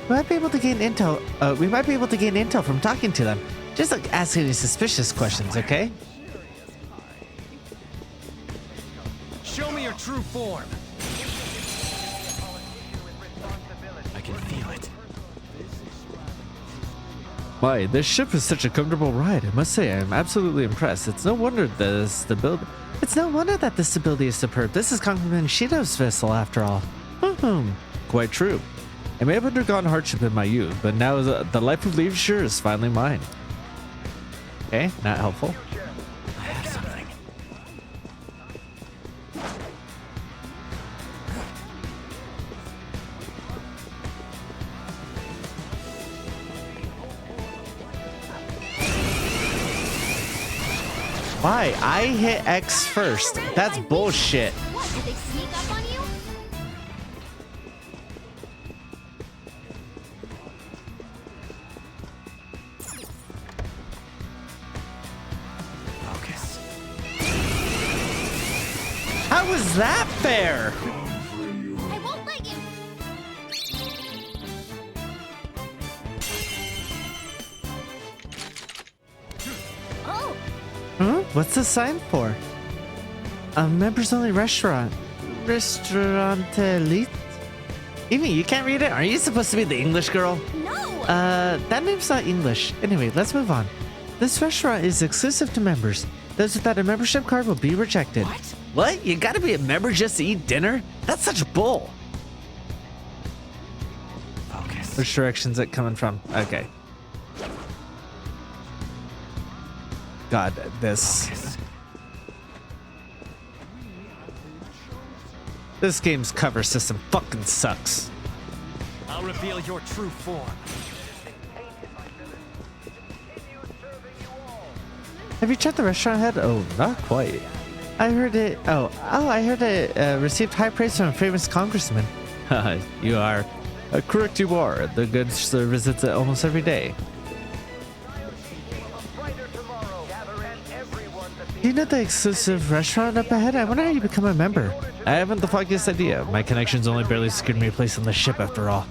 We might be able to gain intel from talking to them. Just like ask any suspicious questions, okay? Show me your true form. I can feel it. Why, this ship is such a comfortable ride. I must say, I am absolutely impressed. It's no wonder that the stability is superb. This is Congressman Shido's vessel, after all. Quite true. I may have undergone hardship in my youth, but now the life of leisure is finally mine. Okay, not helpful. I have something. Why? I hit X first. That's bullshit. what, did they sneak up on you? Focus. How was that fair? I won't let you. Oh, Huh? What's the sign for? A members only restaurant. Restaurant Elite? Evie, you can't read it? Are you supposed to be the English girl? no! That name's not English. Anyway, let's move on. This restaurant is exclusive to members. Those without a membership card will be rejected. What? What? You gotta be a member just to eat dinner? That's such bull. Focus. Which direction's it coming from? Okay. God, this Focus. this game's cover system fucking sucks. I'll reveal your true form. Have you checked the restaurant ahead? Oh, not quite. I heard it. I heard it received high praise from a famous congressman. You are correct. You are. The good sir visits it almost every day. Do you know the exclusive restaurant up ahead? I wonder how you become a member. I haven't the foggiest idea. My connections only barely secured me a place on the ship after all.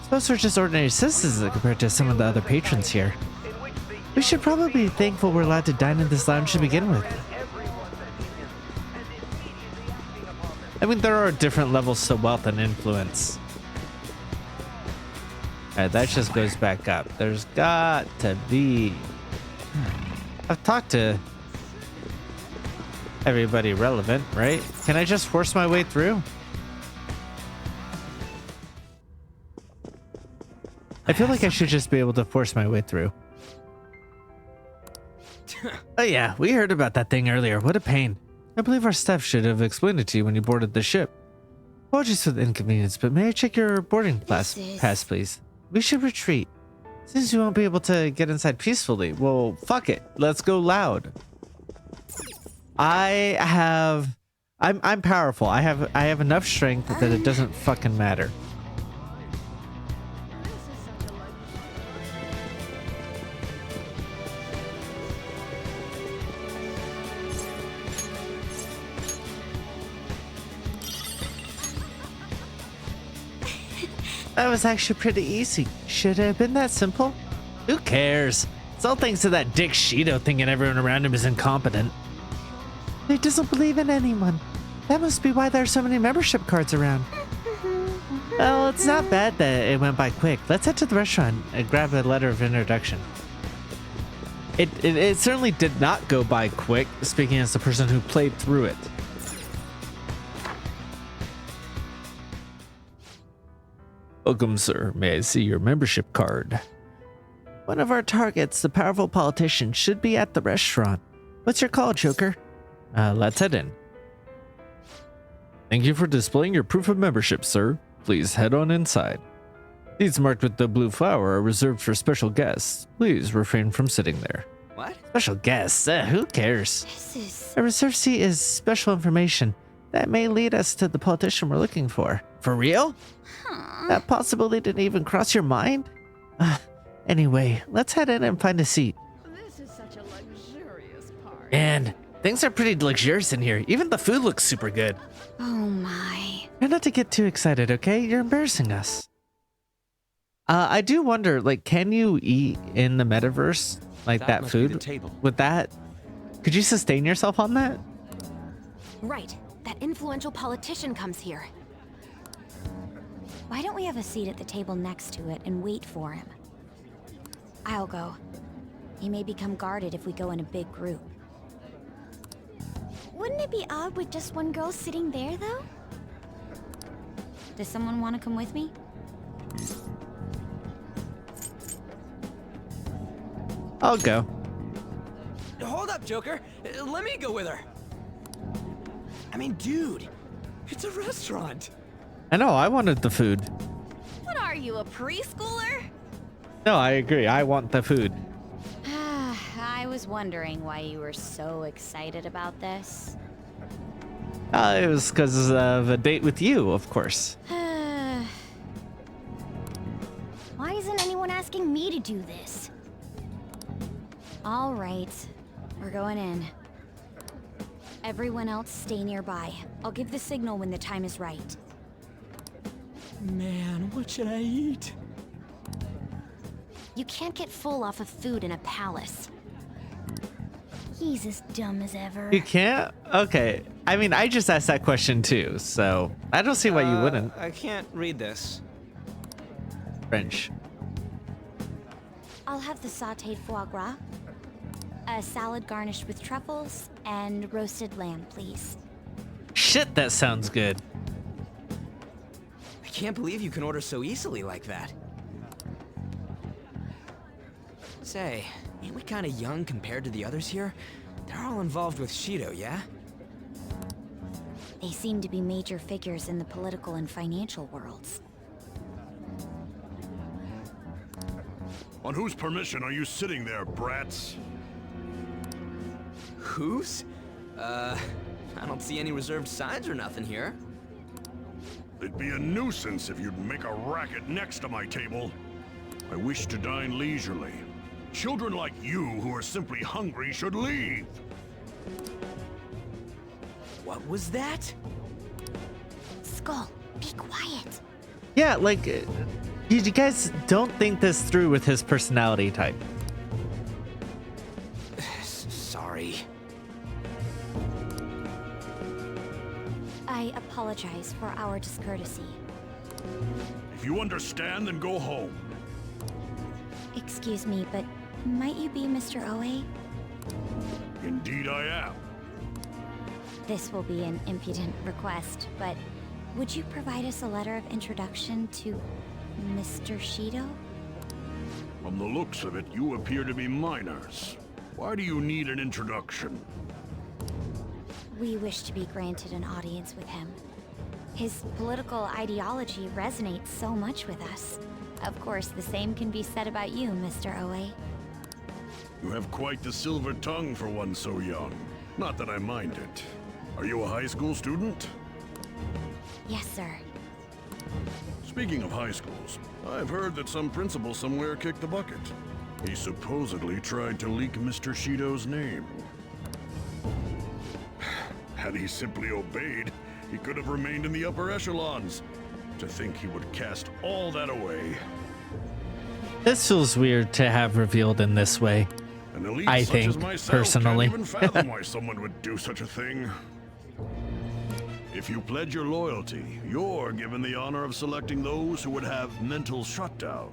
Suppose we're just ordinary citizens compared to some of the other patrons here. We should probably be thankful we're allowed to dine in this lounge to begin with. I mean, there are different levels to wealth and influence. Alright, that just goes back up. There's got to be... I've talked to everybody relevant, right? Can I just force my way through? I feel like I should just be able to force my way through. Oh yeah, we heard about that thing earlier. What a pain. I believe our staff should have explained it to you when you boarded the ship. Apologies for the inconvenience, but may I check your boarding is- pass, please? We should retreat. Since you won't be able to get inside peacefully, well, fuck it. Let's go loud. I'm powerful. I have enough strength that it doesn't fucking matter. That was actually pretty easy. Should it have been that simple? Who cares? It's all thanks to that Dick Shido thinking everyone around him is incompetent. He doesn't believe in anyone. That must be why there are so many membership cards around. Well, it's not bad that it went by quick. Let's head to the restaurant and grab a letter of introduction. It certainly did not go by quick, speaking as the person who played through it. Welcome, sir. May I see your membership card? One of our targets, the powerful politician, should be at the restaurant. What's your call, Joker? Let's head in. Thank you for displaying your proof of membership, sir. Please head on inside. Seats marked with the blue flower are reserved for special guests. Please refrain from sitting there. What? Special guests? Who cares? This is... A reserved seat is special information that may lead us to the politician we're looking for. For real? That possibility didn't even cross your mind? Anyway, let's head in and find a seat. This is such a luxurious party. And things are pretty luxurious in here. Even the food looks super good. Oh my. Try not to get too excited, okay? You're embarrassing us. I do wonder, like, can you eat in the metaverse like that must be the food? table. With that, could you sustain yourself on that? Right. That influential politician comes here. Why don't we have a seat at the table next to it and wait for him? I'll go. He may become guarded if we go in a big group. Wouldn't it be odd with just one girl sitting there, though? Does someone want to come with me? I'll go. Hold up, Joker. Let me go with her. I mean, dude, it's a restaurant. I know, I wanted the food. What are you, a preschooler? No, I agree. I want the food. I was wondering why you were so excited about this. It was because of a date with you, of course. Why isn't anyone asking me to do this? All right, we're going in. Everyone else stay nearby. I'll give the signal when the time is right. Man, what should I eat? You can't get full off of food in a palace. He's as dumb as ever. You can't? Okay. I mean, I just asked that question too, so I don't see why you wouldn't. I can't read this. French. I'll have the sautéed foie gras, a salad garnished with truffles, and roasted lamb, please. Shit, that sounds good. I can't believe you can order so easily like that. Say, ain't we kinda young compared to the others here? They're all involved with Shido, yeah? They seem to be major figures in the political and financial worlds. On whose permission are you sitting there, brats? Whose? I don't see any reserved signs or nothing here. It'd be a nuisance if you'd make a racket next to my table. I wish to dine leisurely. Children like you who are simply hungry should leave. What was that? Skull, be quiet. Yeah, like, you guys don't think this through with his personality type. Sorry. I apologize for our discourtesy. If you understand, then go home. Excuse me, but might you be Mr. Oe? Indeed I am. This will be an impudent request, but would you provide us a letter of introduction to Mr. Shido? From the looks of it, you appear to be minors. Why do you need an introduction? We wish to be granted an audience with him. His political ideology resonates so much with us. Of course, the same can be said about you, Mr. Oe. You have quite the silver tongue for one so young. Not that I mind it. Are you a high school student? Yes, sir. Speaking of high schools, I've heard that some principal somewhere kicked the bucket. He supposedly tried to leak Mr. Shido's name. Had he simply obeyed, he could have remained in the upper echelons. To think he would cast all that away. This feels weird to have revealed in this way. An elite I such think, as myself personally. can't even fathom why someone would do such a thing. If you pledge your loyalty, you're given the honor of selecting those who would have mental shutdowns.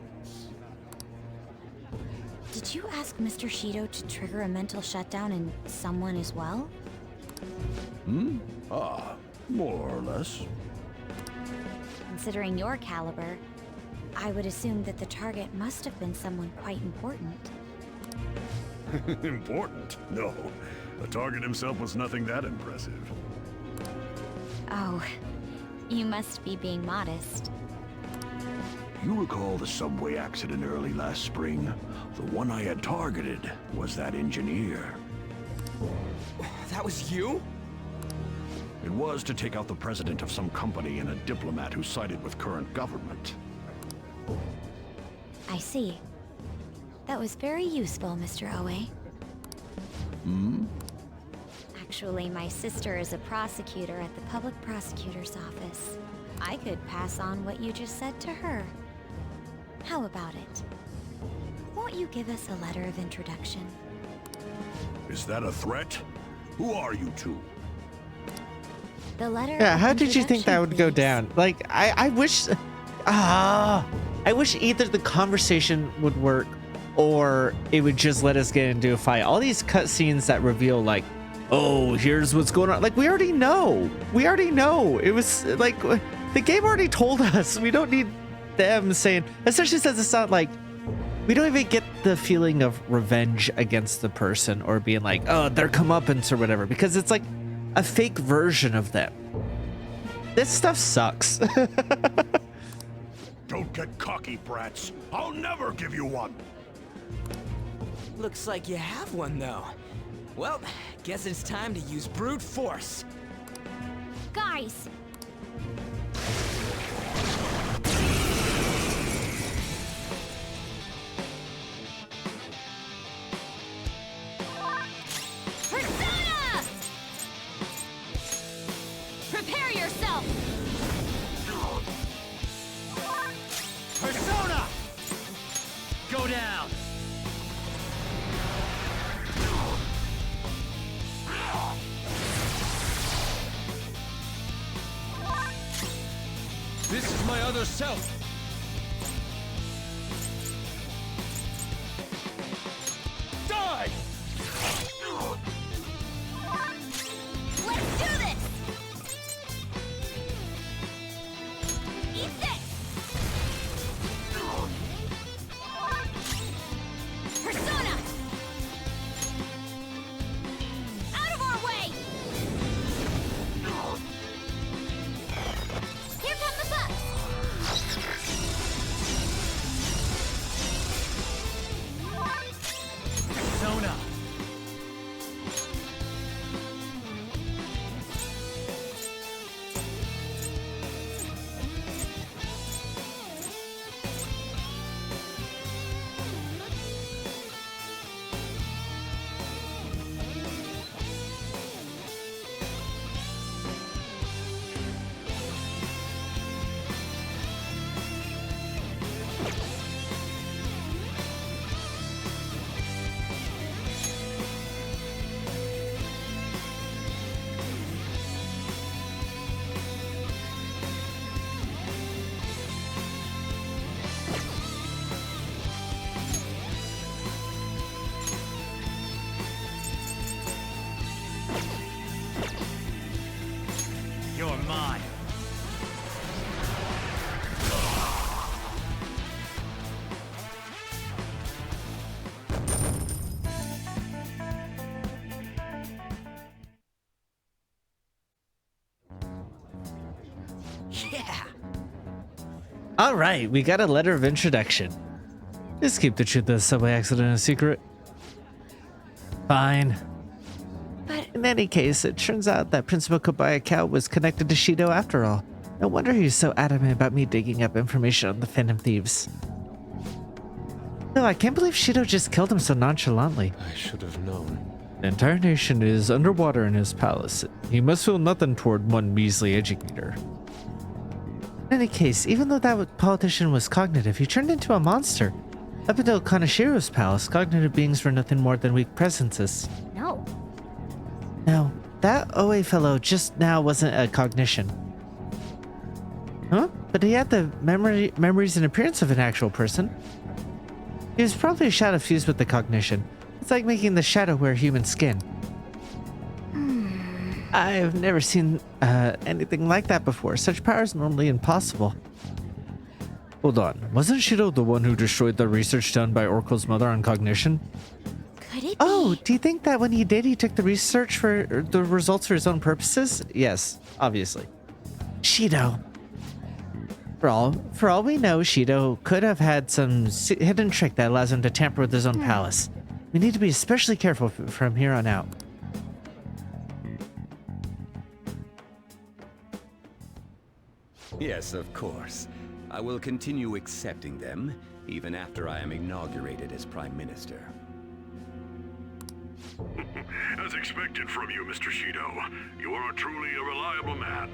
Did you ask Mr. Shido to trigger a mental shutdown in someone as well? More or less. Considering your caliber, I would assume that the target must have been someone quite important. Important? No. The target himself was nothing that impressive. Oh, you must be being modest. You recall the subway accident early last spring? The one I had targeted was that engineer. That was you? It was to take out the president of some company and a diplomat who sided with current government. I see. That was very useful, Mr. Oe. Actually, my sister is a prosecutor at the public prosecutor's office. I could pass on what you just said to her. How about it? Won't you give us a letter of introduction? Is that a threat? Who are you two? The letter. Yeah, of how did you think that would go introduction, down? Like, I wish either the conversation would work or it would just let us get into a fight. All these cutscenes that reveal, like, oh, here's what's going on. Like, we already know. We already know. It was like the game already told us. We don't need them saying, especially since it's not like we don't even get the feeling of revenge against the person or being like, oh, they're comeuppance or whatever, because it's like a fake version of them. This stuff sucks. Don't get cocky, brats. I'll never give you one. Looks like you have one, though. Well, guess it's time to use brute force. Guys! Persona! Prepare yourself! Persona! Go down! This is my other self. Die! Let's do this! Eat this! Persona! Out of our way! Here come the bugs! Yeah. All right, we got a letter of introduction. Just keep the truth of the subway accident a secret. Fine. But in any case, it turns out that Principal Kobayakawa was connected to Shido after all. No wonder he was so adamant about me digging up information on the Phantom Thieves. No, I can't believe Shido just killed him so nonchalantly. I should have known. The entire nation is underwater in his palace. He must feel nothing toward one measly educator. In any case, even though that politician was cognitive, he turned into a monster. Up until Kanashiro's palace, cognitive beings were nothing more than weak presences. No. No, that OA fellow just now wasn't a cognition. Huh? But he had the memories and appearance of an actual person. He was probably a shadow fused with the cognition. It's like making the shadow wear human skin. I've never seen anything like that before. Such power is normally impossible. Hold on, wasn't Shido the one who destroyed the research done by Oracle's mother on cognition? Could it Oh, be? do you think that when he did, he took the research for the results for his own purposes? Yes, obviously. Shido. For all we know, Shido could have had some hidden trick that allows him to tamper with his own palace. We need to be especially careful from here on out. Yes, of course. I will continue accepting them, even after I am inaugurated as Prime Minister. As expected from you, Mr. Shido. You are truly a reliable man.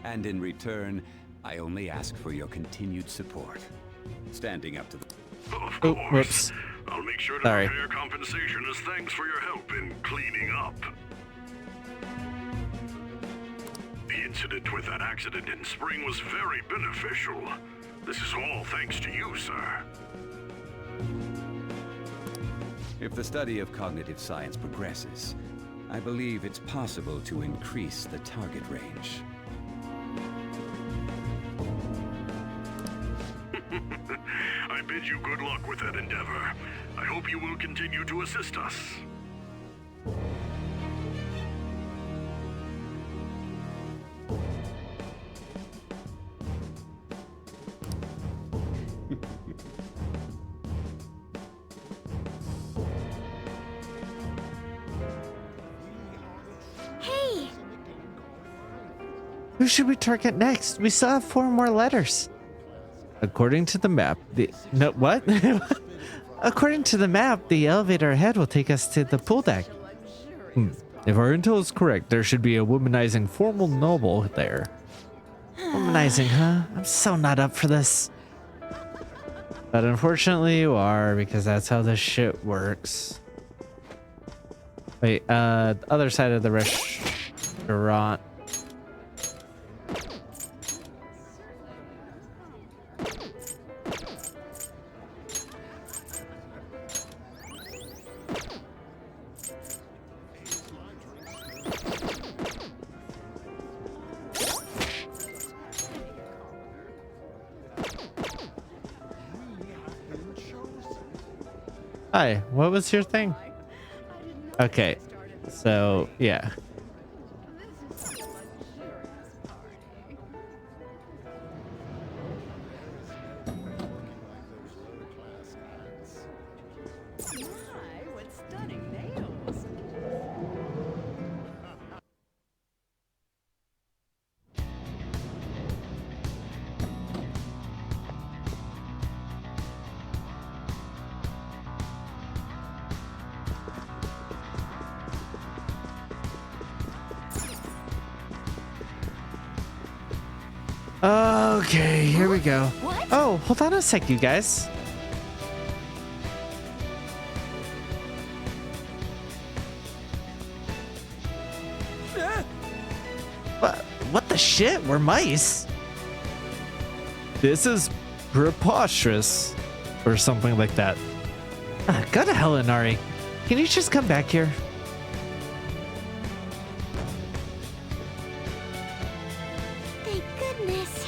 And in return, I only ask for your continued support. Standing up to the... Of Oh, course. whoops. I'll make sure to Sorry. prepare compensation as thanks for your help in cleaning up. The incident with that accident in spring was very beneficial. This is all thanks to you, sir. If the study of cognitive science progresses, I believe it's possible to increase the target range. I bid you good luck with that endeavor. I hope you will continue to assist us. Hey! Who should we target next? We still have 4 more letters. According to the map, what? According to the map, the elevator ahead will take us to the pool deck. If our intel is correct, there should be a womanizing formal noble there. Womanizing, huh? I'm so not up for this. But unfortunately you are, because that's how this shit works. Wait, other side of the restaurant. Hi, what was your thing? Okay, so yeah. Okay, here we go. What? Oh, hold on a sec, you guys. What the shit? We're mice. This is preposterous. Or something like that. Go to hell, Inari. Can you just come back here? Thank goodness.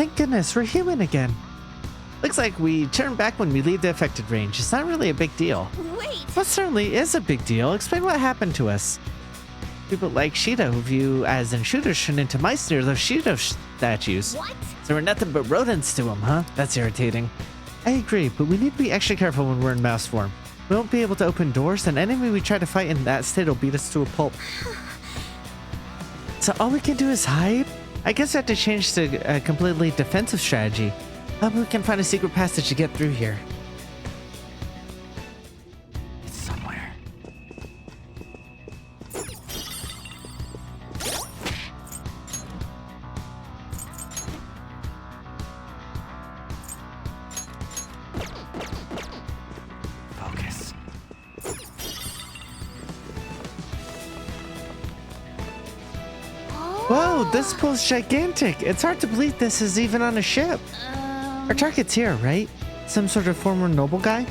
Thank goodness, we're human again. Looks like we turn back when we leave the affected range. It's not really a big deal. Wait! Well, certainly is a big deal. Explain what happened to us. People like Shido who view as intruders turn into mice near those Shido statues. What? So we're nothing but rodents to them, huh? That's irritating. I agree, but we need to be extra careful when we're in mouse form. We won't be able to open doors, and enemy we try to fight in that state will beat us to a pulp. So all we can do is hide? I guess we have to change to a completely defensive strategy. Hope we can find a secret passage to get through here. It's somewhere. Focus. Whoa, this pool's gigantic. It's hard to believe this is even on a ship. Our target's here, right? Some sort of former noble guy?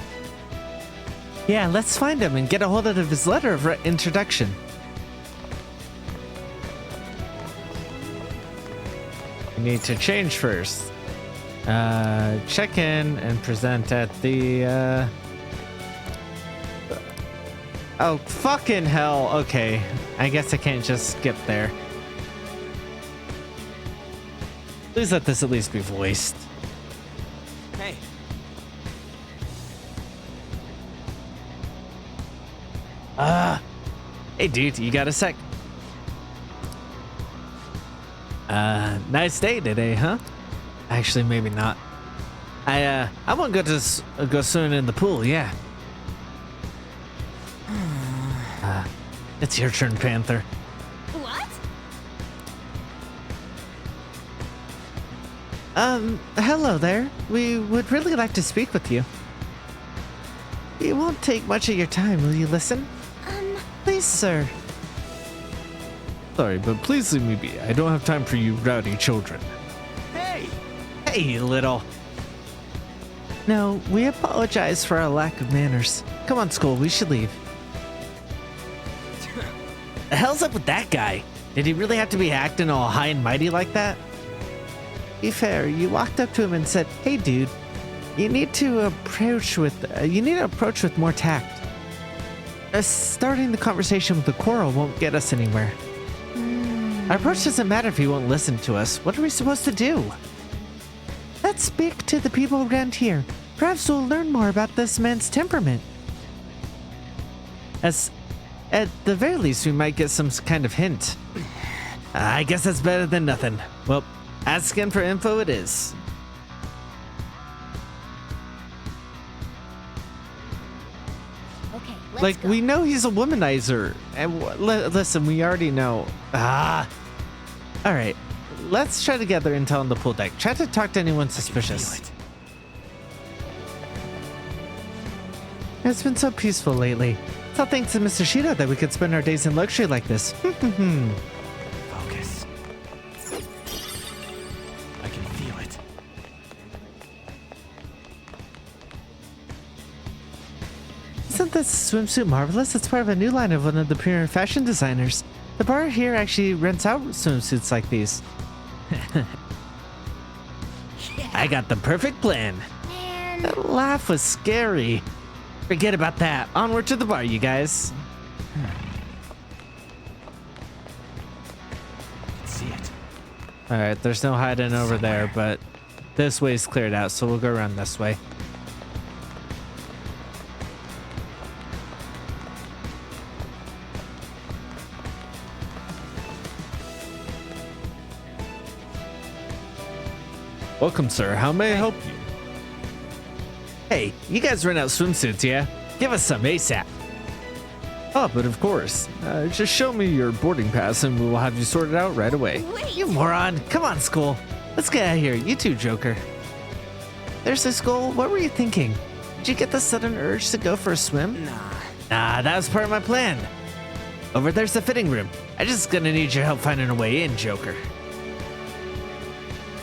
Yeah, let's find him and get a hold of his letter of introduction. We need to change first. Check in and present at the, Oh, fucking hell. Okay. I guess I can't just skip there. Please let this at least be voiced. Hey, Hey dude, you got a sec? Nice day today, huh? Actually, maybe not. I won't go swimming in the pool, yeah. It's your turn, Panther. What? Hello there. We would really like to speak with you. It won't take much of your time, will you listen? Please, sir. Sorry, but please leave me be. I don't have time for you rowdy children. hey! Hey, you little. No, we apologize for our lack of manners. Come on, school, we should leave. The hell's up with that guy? Did he really have to be acting all high and mighty like that? Be fair, you walked up to him and said, "Hey, dude, you need to approach with more tact." Starting the conversation with a quarrel won't get us anywhere. Our approach doesn't matter if he won't listen to us. What are we supposed to do? Let's speak to the people around here. Perhaps we'll learn more about this man's temperament. At the very least, we might get some kind of hint. I guess that's better than nothing. Well, asking for info it is. Okay, let's Like, go. we know he's a womanizer. And listen, we already know. Alright, let's try to gather intel on the pool deck. Try to talk to anyone suspicious. Feel it. It's been so peaceful lately. It's all thanks to Mr. Shido that we could spend our days in luxury like this. Focus. I can feel it. Isn't this swimsuit marvelous? It's part of a new line of one of the premier fashion designers. The bar here actually rents out swimsuits like these. I got the perfect plan. Man, That laugh was scary. Forget about that. Onward to the bar, you guys. I can see it. Alright, there's no hiding over there, but this way's cleared out, so we'll go around this way. Welcome, sir. How may I help you? Hey, you guys rent out swimsuits, yeah? Give us some ASAP. Oh, but of course. Just show me your boarding pass and we will have you sorted out right away. Wait. You moron. Come on, school. Let's get out of here. You too, Joker. There's this school. What were you thinking? Did you get the sudden urge to go for a swim? Nah. Nah, that was part of my plan. Over there's the fitting room. I just gonna need your help finding a way in, Joker.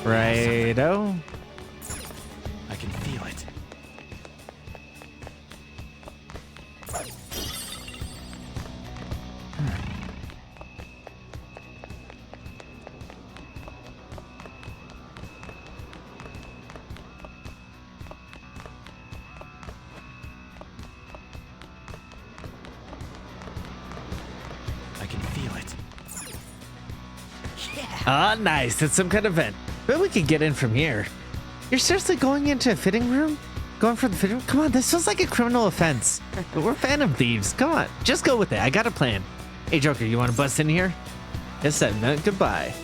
Righto. I can feel it. Ah, nice. It's some kind of vent. But we could get in from here. You're seriously going into a fitting room? Going for the fitting room? Come on, this feels like a criminal offense. But we're phantom thieves. Come on, just go with it. I got a plan. Hey, Joker, you want to bust in here? Yes, that meant goodbye.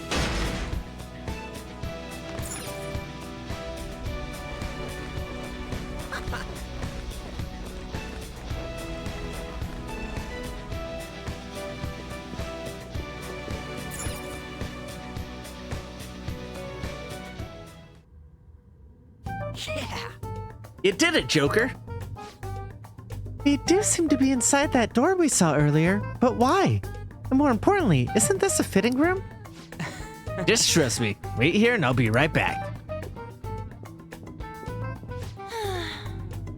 Yeah. You did it, Joker. They do seem to be inside that door we saw earlier, but why? And more importantly, isn't this a fitting room? Just trust me. Wait here and I'll be right back.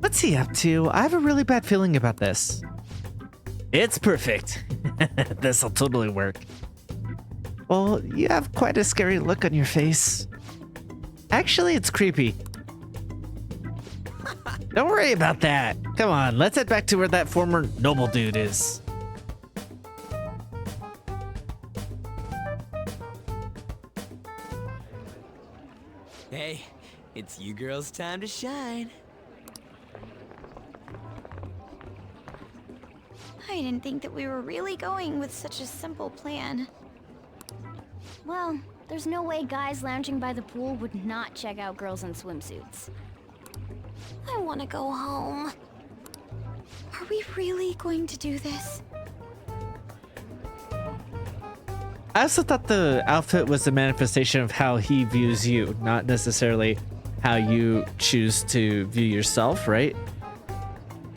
What's he up to? I have a really bad feeling about this. It's perfect. This'll totally work. Well, you have quite a scary look on your face. Actually, it's creepy. Don't worry about that. Come on, let's head back to where that former noble dude is. Hey, it's you girls' time to shine. I didn't think that we were really going with such a simple plan. Well, there's no way guys lounging by the pool would not check out girls in swimsuits. I want to go home. Are we really going to do this? I also thought the outfit was a manifestation of how he views you, not necessarily how you choose to view yourself, right?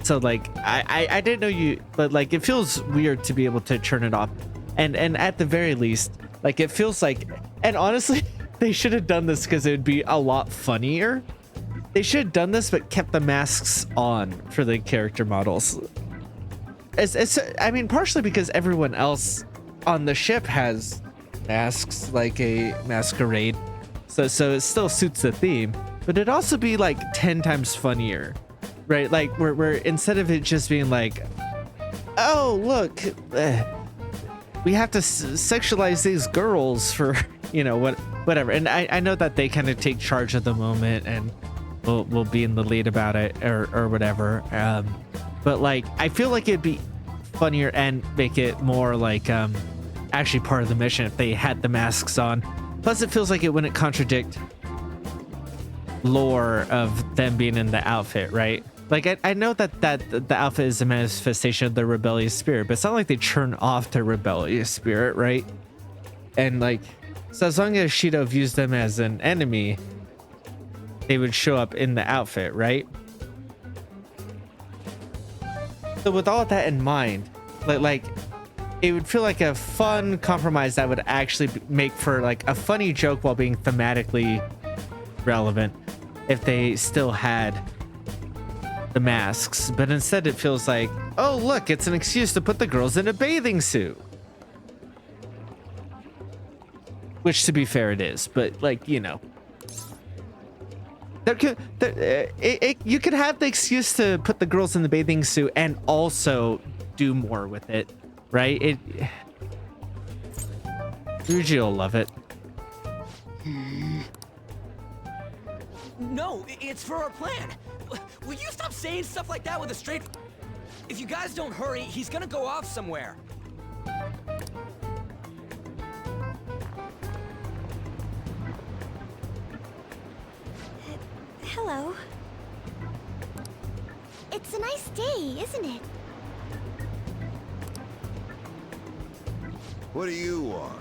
So like, I didn't know you, but like, it feels weird to be able to turn it off. And at the very least, like, it feels like, and honestly, they should have done this because it would be a lot funnier. They should have done this, but kept the masks on for the character models. I mean, partially because everyone else on the ship has masks, like a masquerade. So it still suits the theme, but it'd also be like 10 times funnier, right? Like where instead of it just being like, oh, look, we have to sexualize these girls for, you know, whatever. And I know that they kind of take charge of the moment and will be in the lead about it or whatever. But like, I feel like it'd be funnier and make it more like actually part of the mission if they had the masks on. Plus, it feels like it wouldn't contradict lore of them being in the outfit, right? Like, I know that the outfit is a manifestation of their rebellious spirit, but it's not like they turn off their rebellious spirit, right? And like, so as long as Shido views them as an enemy, they would show up in the outfit, right? So with all of that in mind, like it would feel like a fun compromise that would actually make for like a funny joke while being thematically relevant if they still had the masks. But instead it feels like, oh look, it's an excuse to put the girls in a bathing suit. Which, to be fair, it is, but like, you know, you could have the excuse to put the girls in the bathing suit and also do more with it, right? Ryuji will love it. No, it's for our plan. Will you stop saying stuff like that with a straight... If you guys don't hurry, he's gonna go off somewhere. Hello. It's a nice day, isn't it? What do you want?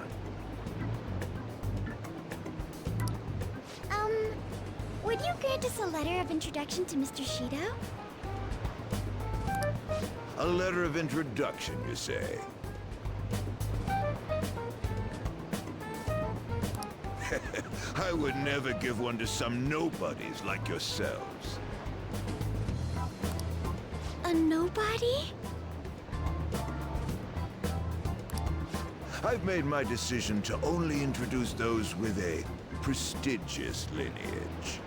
Would you grant us a letter of introduction to Mr. Shido? A letter of introduction, you say? I would never give one to some nobodies like yourselves. A nobody? I've made my decision to only introduce those with a prestigious lineage.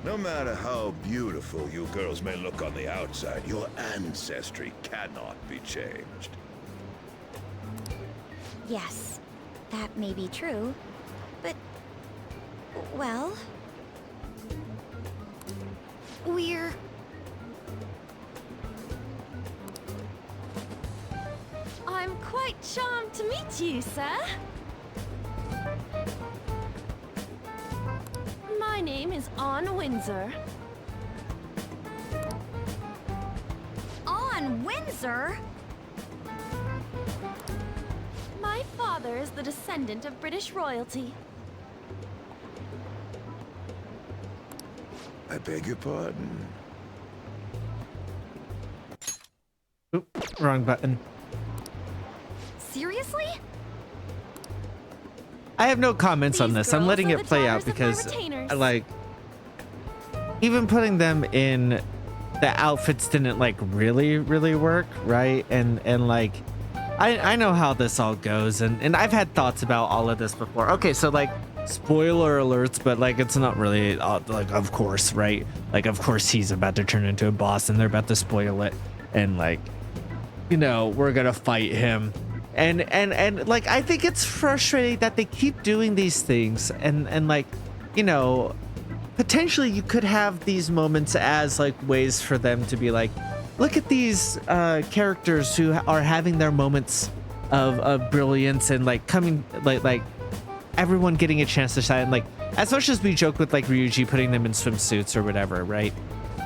No matter how beautiful you girls may look on the outside, your ancestry cannot be changed. Yes. That may be true, but... well... we're... I'm quite charmed to meet you, sir. My name is Anne Windsor. On Windsor? My father is the descendant of British royalty. I beg your pardon. Oop, wrong button. Seriously? I have no comments on These this. I'm girls letting are it the play out daughters of my because, retainers. like, even putting them in the outfits didn't like really work, right? And like, I know how this all goes, and I've had thoughts about all of this before. Okay, so like, spoiler alerts, but like, it's not really like, of course, right? Like, of course he's about to turn into a boss, and they're about to spoil it, and like, you know, we're gonna fight him. And like, I think it's frustrating that they keep doing these things, and like, you know, potentially you could have these moments as like ways for them to be like, look at these characters who are having their moments of brilliance, and like coming like everyone getting a chance to shine. Like, as much as we joke with like Ryuji putting them in swimsuits or whatever, right?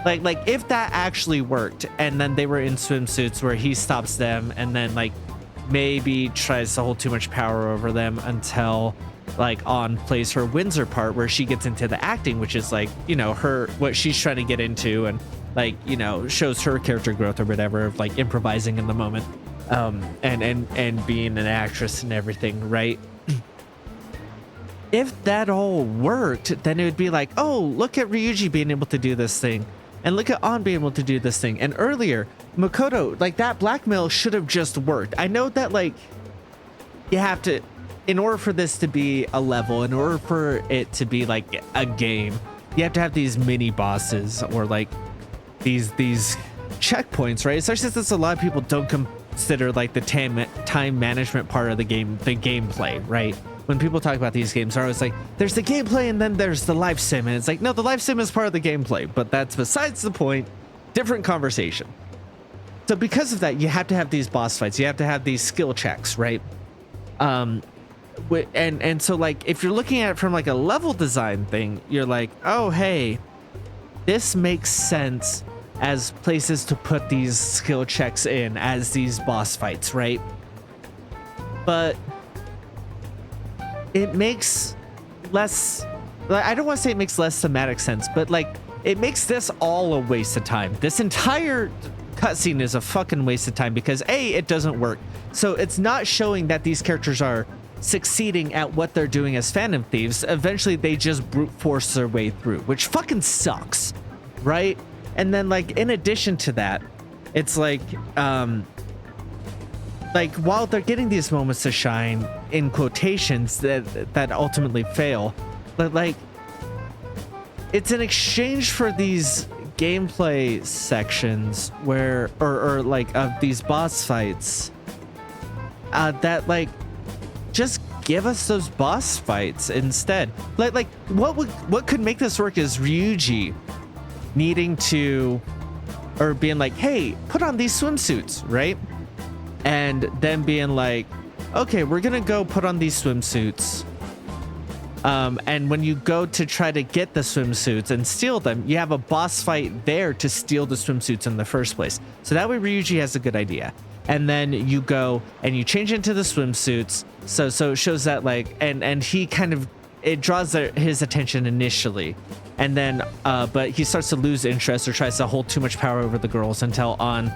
Like if that actually worked, and then they were in swimsuits where he stops them, and then like maybe tries to hold too much power over them until like Anne plays her Windsor part, where she gets into the acting, which is like, you know, her, what she's trying to get into, and like, you know, shows her character growth or whatever, of like improvising in the moment, and being an actress and everything, right? If that all worked, then it would be like, oh, look at Ryuji being able to do this thing, and look at Anne being able to do this thing. And earlier, Makoto, like, that blackmail should have just worked. I know that, like, you have to, in order for this to be a level, in order for it to be like a game, you have to have these mini bosses, or like these checkpoints, right? Especially since a lot of people don't consider like the time management part of the game, the gameplay, right? When people talk about these games, they're always like, there's the gameplay and then there's the life sim, and it's like, no, the life sim is part of the gameplay, but that's besides the point. Different conversation. So because of that, you have to have these boss fights, you have to have these skill checks, right? And so like, if you're looking at it from like a level design thing, you're like, oh hey, this makes sense as places to put these skill checks in as these boss fights, right? But it makes less, I don't want to say it makes less thematic sense, but like, it makes this all a waste of time. This entire cutscene is a fucking waste of time because A, it doesn't work. So it's not showing that these characters are succeeding at what they're doing as Phantom Thieves. Eventually they just brute force their way through, which fucking sucks, right? And then like, in addition to that, it's like while they're getting these moments to shine, in quotations, that ultimately fail, but like, it's in exchange for these gameplay sections where, or like of these boss fights, that like, just give us those boss fights instead. Like what could make this work is Ryuji needing to, or being like, hey, put on these swimsuits, right? And then being like, okay, we're gonna go put on these swimsuits. And when you go to try to get the swimsuits and steal them, you have a boss fight there to steal the swimsuits in the first place. So that way Ryuji has a good idea. And then you go and you change into the swimsuits. So it shows that like, and he kind of, it draws his attention initially. And then, but he starts to lose interest or tries to hold too much power over the girls until Anne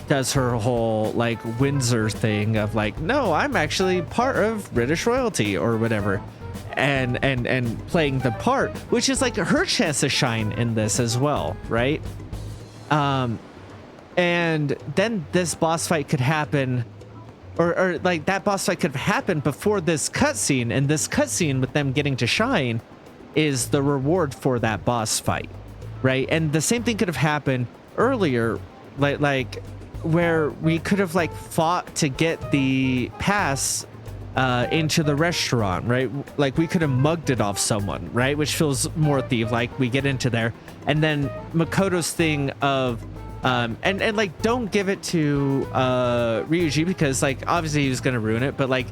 does her whole like Windsor thing of like, no, I'm actually part of British royalty or whatever. And playing the part, which is like her chance to shine in this as well, right? And then this boss fight could happen, or like that boss fight could happen before this cutscene, and this cutscene with them getting to shine is the reward for that boss fight, right? And the same thing could have happened earlier, like where we could have like fought to get the pass into the restaurant, right? Like we could have mugged it off someone, right? Which feels more thief-like. We get into there, and then Makoto's thing of and like don't give it to Ryuji, because like obviously he was gonna ruin it, but like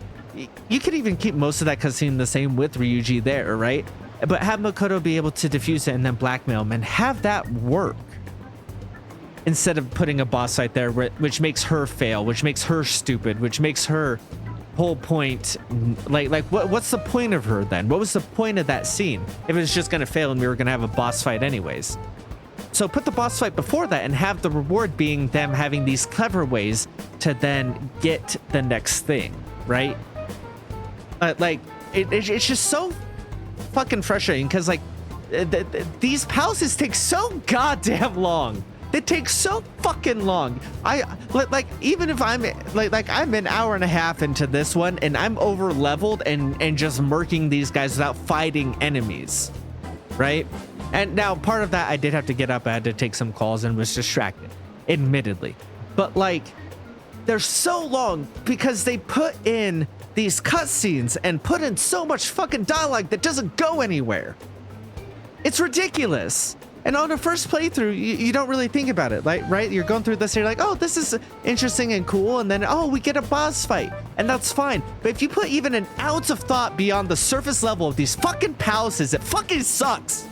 you could even keep most of that cutscene the same with Ryuji there, right? But have Makoto be able to defuse it and then blackmail him and have that work, instead of putting a boss fight there which makes her fail, which makes her stupid, which makes her whole point like what's the point of her then? What was the point of that scene if it was just gonna fail and we were gonna have a boss fight anyways? So put the boss fight before that and have the reward being them having these clever ways to then get the next thing, right? Like it's just so fucking frustrating, because like these palaces take so goddamn long. It takes so fucking long. I like even if I'm like I'm an hour and a half into this one and I'm over leveled and just murking these guys without fighting enemies, right? And now part of that I did have to get up. I had to take some calls and was distracted, admittedly. But like they're so long because they put in these cutscenes and put in so much fucking dialogue that doesn't go anywhere. It's ridiculous. And on a first playthrough, you don't really think about it, like, right? You're going through this, and you're like, oh, this is interesting and cool, and then, oh, we get a boss fight, and that's fine. But if you put even an ounce of thought beyond the surface level of these fucking palaces, it fucking sucks.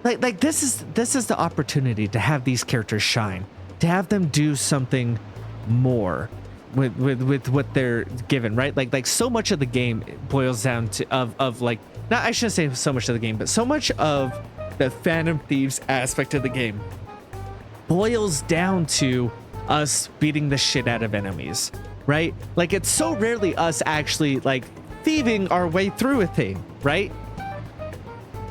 Like this is the opportunity to have these characters shine, to have them do something more with what they're given, right? Like so much of the game boils down to of like, not, I shouldn't say so much of the game, but so much of the Phantom Thieves aspect of the game boils down to us beating the shit out of enemies, right? Like it's so rarely us actually like thieving our way through a thing, right?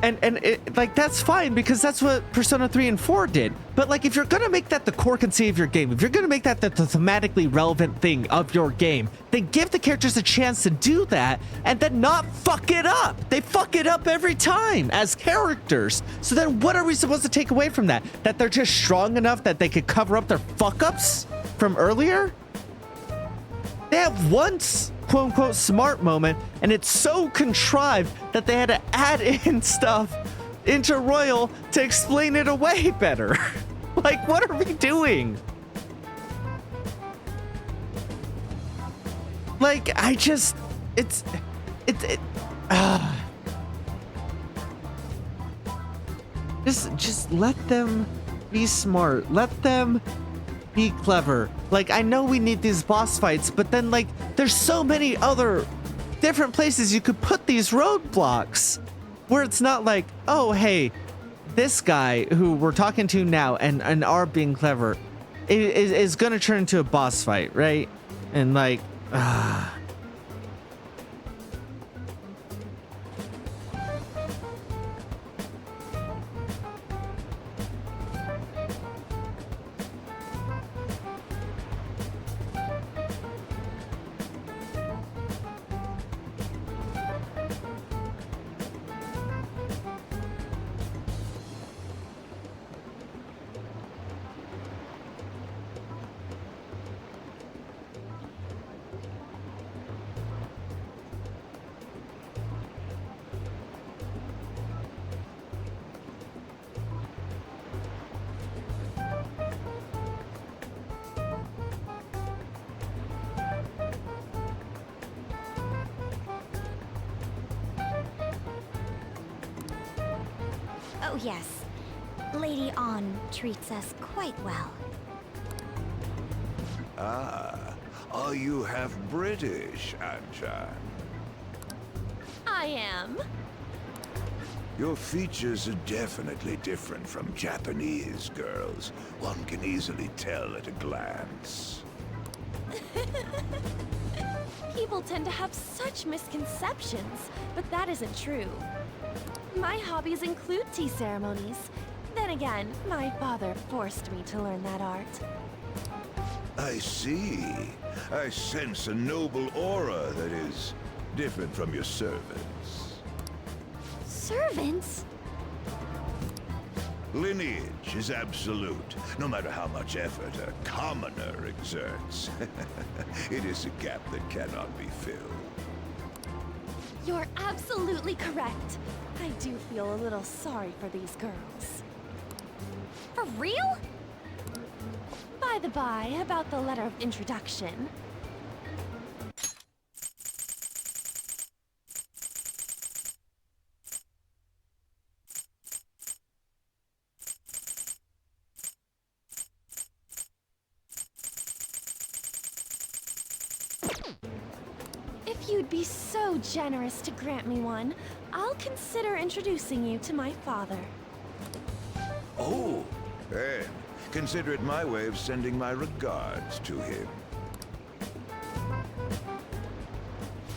And it, like that's fine, because that's what Persona 3 and 4 did. But like if you're gonna make that the core conceit of your game, if you're gonna make that the thematically relevant thing of your game, then give the characters a chance to do that and then not fuck it up. They fuck it up every time as characters. So then what are we supposed to take away from that? That they're just strong enough that they could cover up their fuck ups from earlier? They have once quote unquote smart moment, and it's so contrived that they had to add in stuff into Royal to explain it away better. Like, what are we doing? Like, I just, just let them be smart. Let them be clever. Like, I know we need these boss fights, but then like there's so many other different places you could put these roadblocks where it's not like, oh hey, this guy who we're talking to now and are being clever is gonna turn into a boss fight, right? And like Oh yes, Lady On treats us quite well. Ah, are you half British, Anjan? I am. Your features are definitely different from Japanese girls. One can easily tell at a glance. People tend to have such misconceptions, but that isn't true. My hobbies include tea ceremonies. Then again, my father forced me to learn that art. I see. I sense a noble aura that is different from your servants. Servants? Lineage is absolute, no matter how much effort a commoner exerts. It is a gap that cannot be filled. You're absolutely correct. I do feel a little sorry for these girls. For real? By the by, about the letter of introduction. If you'd be so generous to grant me one, I'll consider introducing you to my father. Oh, then consider it my way of sending my regards to him.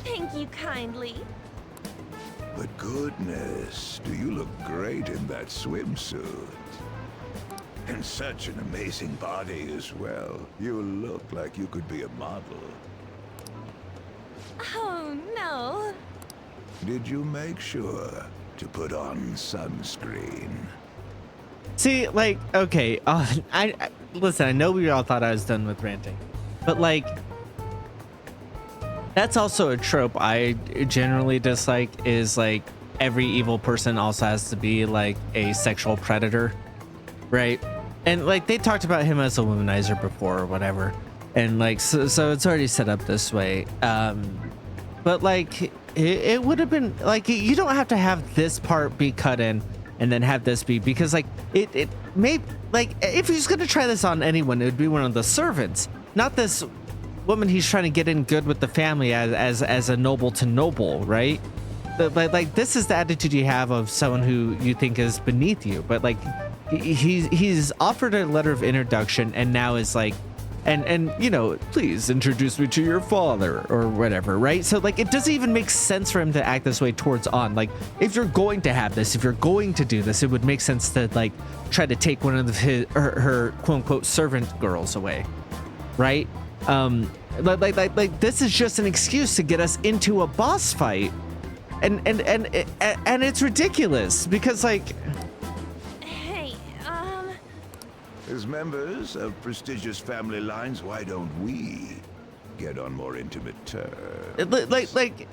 Thank you kindly. But goodness, do you look great in that swimsuit. And such an amazing body as well. You look like you could be a model. Oh, no. Did you make sure to put on sunscreen? See, like, okay, I listen, I know we all thought I was done with ranting, but like, that's also a trope I generally dislike, is like every evil person also has to be like a sexual predator, right? And like they talked about him as a womanizer before or whatever, and like so it's already set up this way. But like it would have been like, you don't have to have this part be cut in and then have this be, because like it may, like if he's gonna try this on anyone, it would be one of the servants, not this woman he's trying to get in good with the family as a noble to noble, right? But like this is the attitude you have of someone who you think is beneath you, but like he's offered a letter of introduction and now is like, and you know, please introduce me to your father or whatever, right? So like it doesn't even make sense for him to act this way towards An. Like if you're going to have this, if you're going to do this, it would make sense to like try to take one of her quote unquote servant girls away, right? Like this is just an excuse to get us into a boss fight, and it's ridiculous because like, As members of prestigious family lines, why don't we get on more intimate terms? Like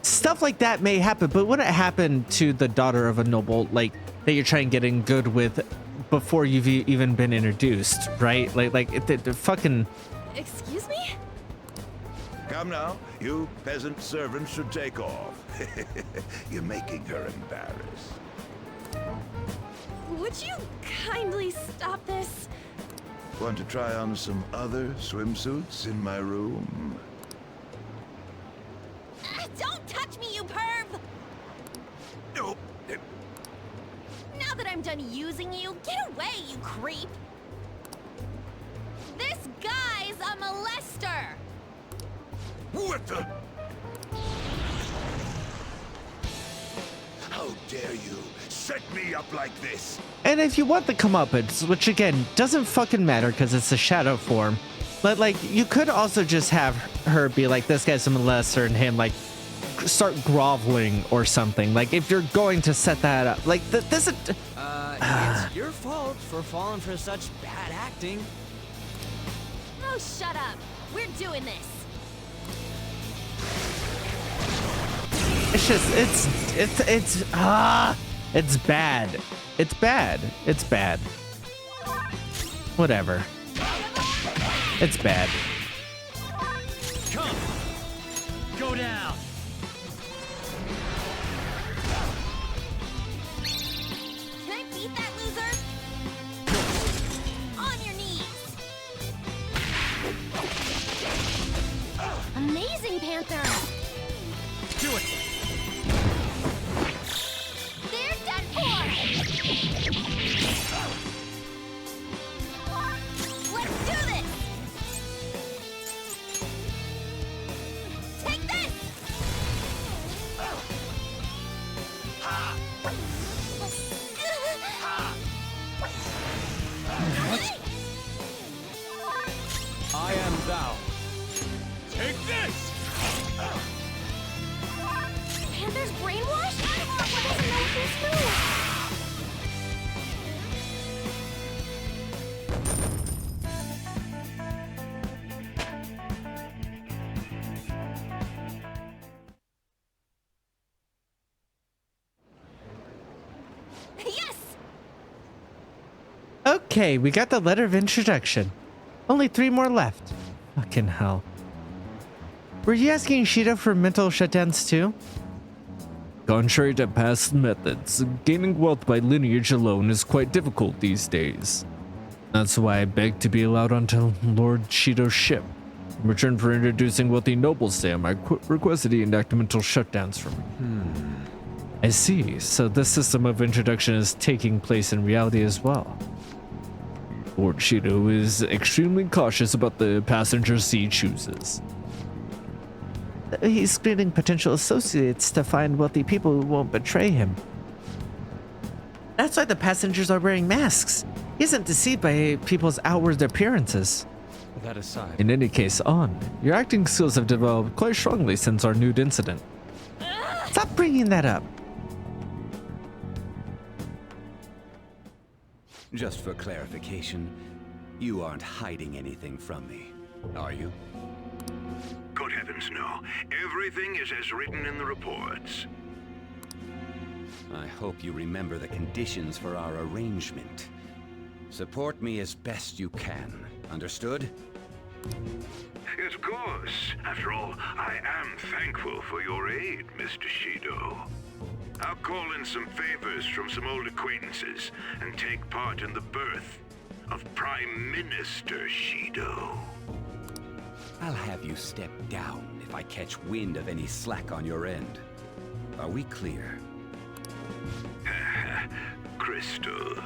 stuff like that may happen, but wouldn't it happen to the daughter of a noble, like that you're trying to get in good with before you've even been introduced, right? Like the fucking. Excuse me? Come now, you peasant servants should take off. You're making her embarrassed. Would you kindly stop this? Want to try on some other swimsuits in my room? Don't touch me, you perv! No. Now that I'm done using you, get away, you creep! This guy's a molester! What the? How dare you set me up like this? And if you want the comeuppance, which again doesn't fucking matter because it's a shadow form, but like you could also just have her be like, this guy's a molester, and him like start groveling or something. Like if you're going to set that up, like this. It's your fault for falling for such bad acting. Oh, shut up! We're doing this. It's just it's bad. It's bad. It's bad. Whatever. It's bad. Come, go down. Can I beat that loser? On your knees. Amazing, Panther! Do it. They're done for! Let's do this! Take this! I am thou. Take this! Panther's brainwashed? He doesn't know this move! Yes! Okay, we got the letter of introduction. Only 3 more left. Fucking hell. Were you asking Shido for mental shutdowns too? Contrary to past methods, gaining wealth by lineage alone is quite difficult these days. That's why I begged to be allowed onto Lord Shido's ship. In return for introducing wealthy nobles to him, I requested he enact mental shutdowns for me. I see, so this system of introduction is taking place in reality as well. Lord Shido is extremely cautious about the passengers he chooses. He's screening potential associates to find wealthy people who won't betray him. That's why the passengers are wearing masks. He isn't deceived by people's outward appearances. That aside. In any case, your acting skills have developed quite strongly since our nude incident. Stop bringing that up. Just for clarification, you aren't hiding anything from me, are you? Good heavens, no. Everything is as written in the reports. I hope you remember the conditions for our arrangement. Support me as best you can. Understood? Yes, of course. After all, I am thankful for your aid, Mr. Shido. I'll call in some favors from some old acquaintances and take part in the birth of Prime Minister Shido. I'll have you step down if I catch wind of any slack on your end. Are we clear? Crystal.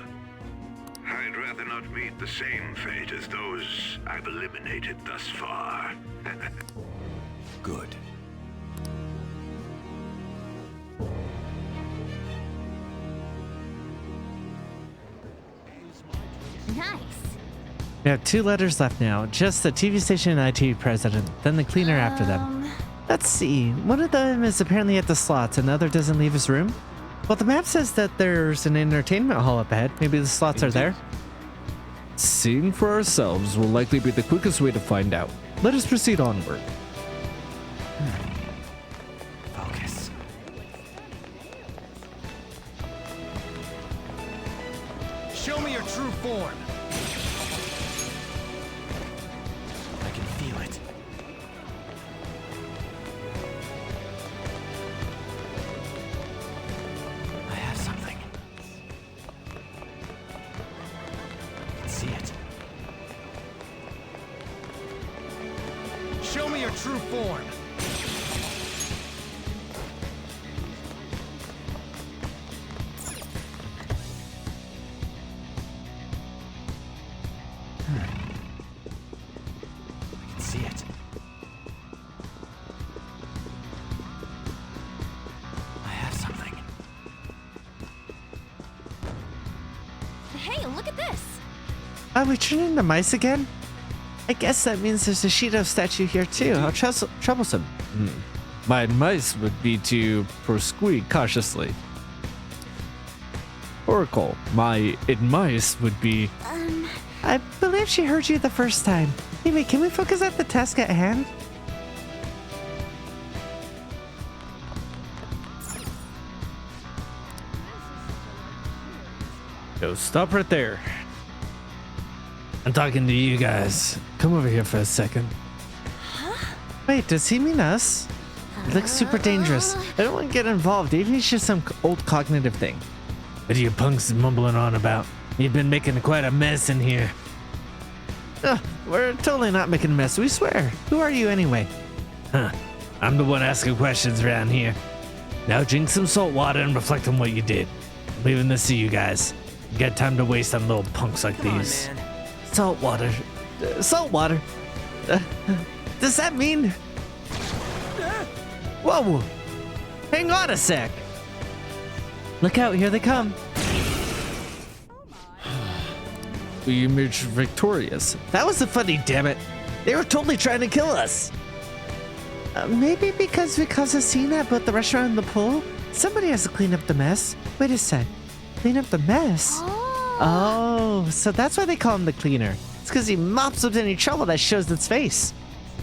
I'd rather not meet the same fate as those I've eliminated thus far. Good. Nice. We have 2 letters left now, just the TV station and IT president, then the cleaner after them. Let's see, one of them is apparently at the slots and the other doesn't leave his room. Well, the map says that there's an entertainment hall up ahead. Maybe the slots are there. Seeing for ourselves will likely be the quickest way to find out. Let us proceed onward. Focus. Show me your true form. I can feel it. I have something. I can see it. Show me your true form. I can see it. I have something. Hey, look at this! Are we turning the mice again? I guess that means there's a Shido statue here too. How troublesome. My advice would be to proceed cautiously. Oracle, my advice would be... I believe she heard you the first time. Anyway, can we focus at the task at hand? Yo, stop right there. I'm talking to you guys. Come over here for a second. Huh? Wait, does he mean us? It looks super dangerous. I don't want to get involved, even if it's just some old cognitive thing. What are you punks mumbling on about? You've been making quite a mess in here. We're totally not making a mess, we swear. Who are you anyway? Huh. I'm the one asking questions around here. Now drink some salt water and reflect on what you did. I'm leaving this to you guys. You got time to waste on little punks like these. On, man. Salt water. Salt water. Does that mean... Whoa! Hang on a sec. Look out, here they come. We emerged victorious. That was the funny, damn it. They were totally trying to kill us. Maybe because we caused a scene at both the restaurant and the pool? Somebody has to clean up the mess. Wait a sec. Clean up the mess? Oh, so that's why they call him the cleaner. It's because he mops up any trouble that shows its face.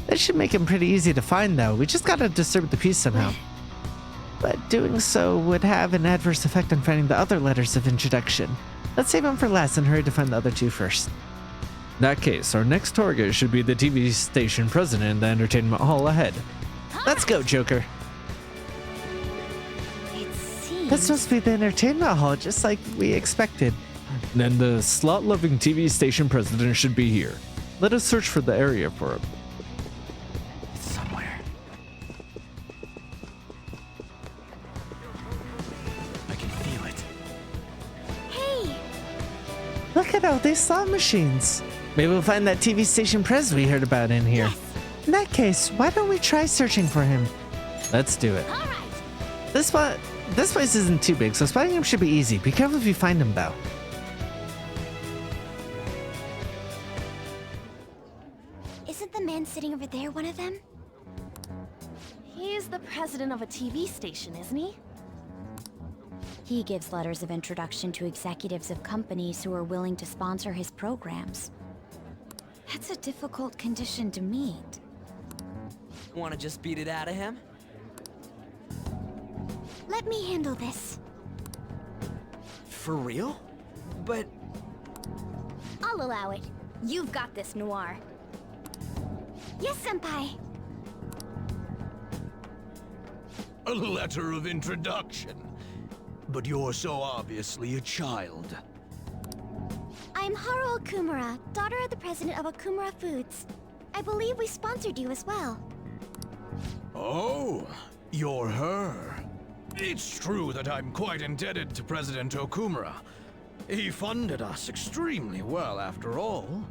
That should make him pretty easy to find, though. We just gotta disturb the peace somehow. but doing so would have an adverse effect on finding the other letters of introduction. Let's save them for last and hurry to find the other two first. In that case, our next target should be the TV station president in the entertainment hall ahead. Let's go, Joker. It seems... That's supposed to be the entertainment hall, just like we expected. Then the slot-loving TV station president should be here. Let us search for the area for him. It's somewhere. I can feel it. Hey! Look at all these slot machines. Maybe we'll find that TV station pres we heard about in here. Yes. In that case, why don't we try searching for him? Let's do it. All right. This place isn't too big, so spotting him should be easy. Be careful if you find him, though. Isn't the man sitting over there one of them? He's the president of a TV station, isn't he? He gives letters of introduction to executives of companies who are willing to sponsor his programs. That's a difficult condition to meet. Want to just beat it out of him? Let me handle this. For real? But I'll allow it. You've got this, Noir. Yes, Senpai. A letter of introduction. But you're so obviously a child. I'm Haru Okumura, daughter of the president of Okumura Foods. I believe we sponsored you as well. Oh, you're her. It's true that I'm quite indebted to President Okumura. He funded us extremely well, after all.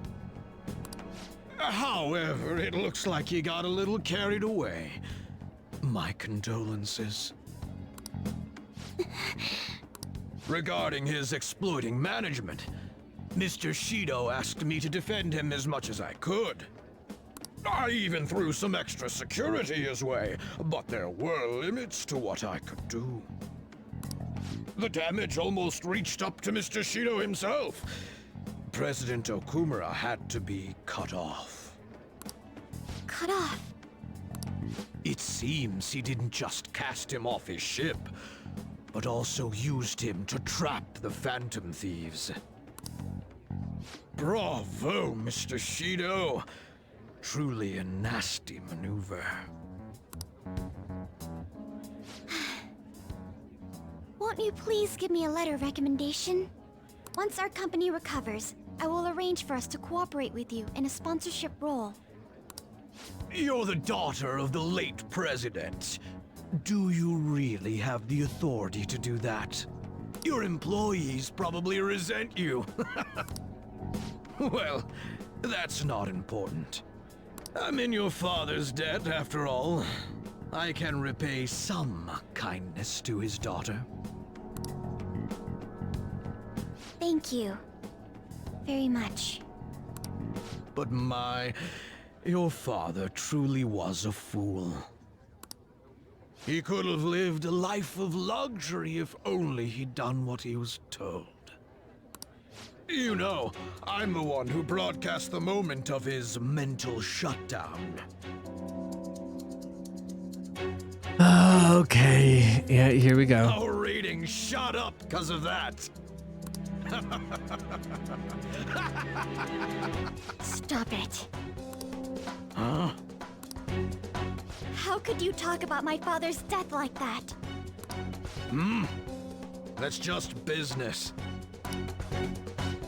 However, it looks like he got a little carried away. My condolences. Regarding his exploiting management, Mr. Shido asked me to defend him as much as I could. I even threw some extra security his way, but there were limits to what I could do. The damage almost reached up to Mr. Shido himself. President Okumura had to be cut off. Cut off? It seems he didn't just cast him off his ship, but also used him to trap the Phantom Thieves. Bravo, Mr. Shido. Truly a nasty maneuver. Won't you please give me a letter of recommendation? Once our company recovers, I will arrange for us to cooperate with you in a sponsorship role. You're the daughter of the late president. Do you really have the authority to do that? Your employees probably resent you. Well, that's not important. I'm in your father's debt, after all. I can repay some kindness to his daughter. Thank you. Very much. But your father truly was a fool. He could have lived a life of luxury if only he'd done what he was told. You know, I'm the one who broadcast the moment of his mental shutdown. Okay. Yeah, here we go. Our ratings shot up because of that. Stop it. Huh? How could you talk about my father's death like that? That's just business.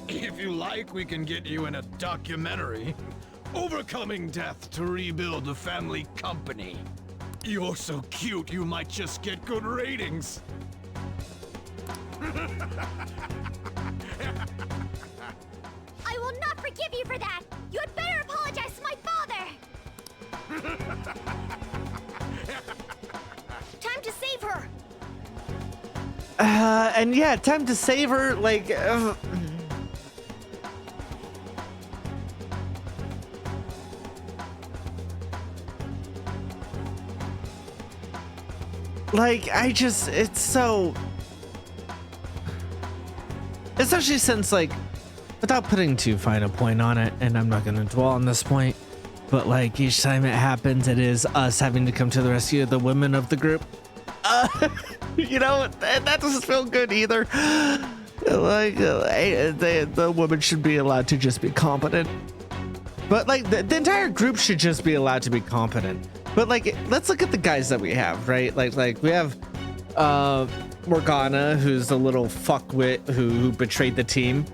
If you like, we can get you in a documentary. Overcoming death to rebuild the family company. You're so cute, you might just get good ratings. I will not forgive you for that! You had better apologize to my father! Time to save her! And yeah, time to save her, like... Like, it's so... Especially since, like, without putting too fine a point on it, and I'm not gonna dwell on this point, but like, each time it happens, it is us having to come to the rescue of the women of the group. You know, that doesn't feel good either. Like, the woman should be allowed to just be competent. But like, the entire group should just be allowed to be competent. But like, let's look at the guys that we have, right? Like we have Morgana, who's a little fuckwit who betrayed the team.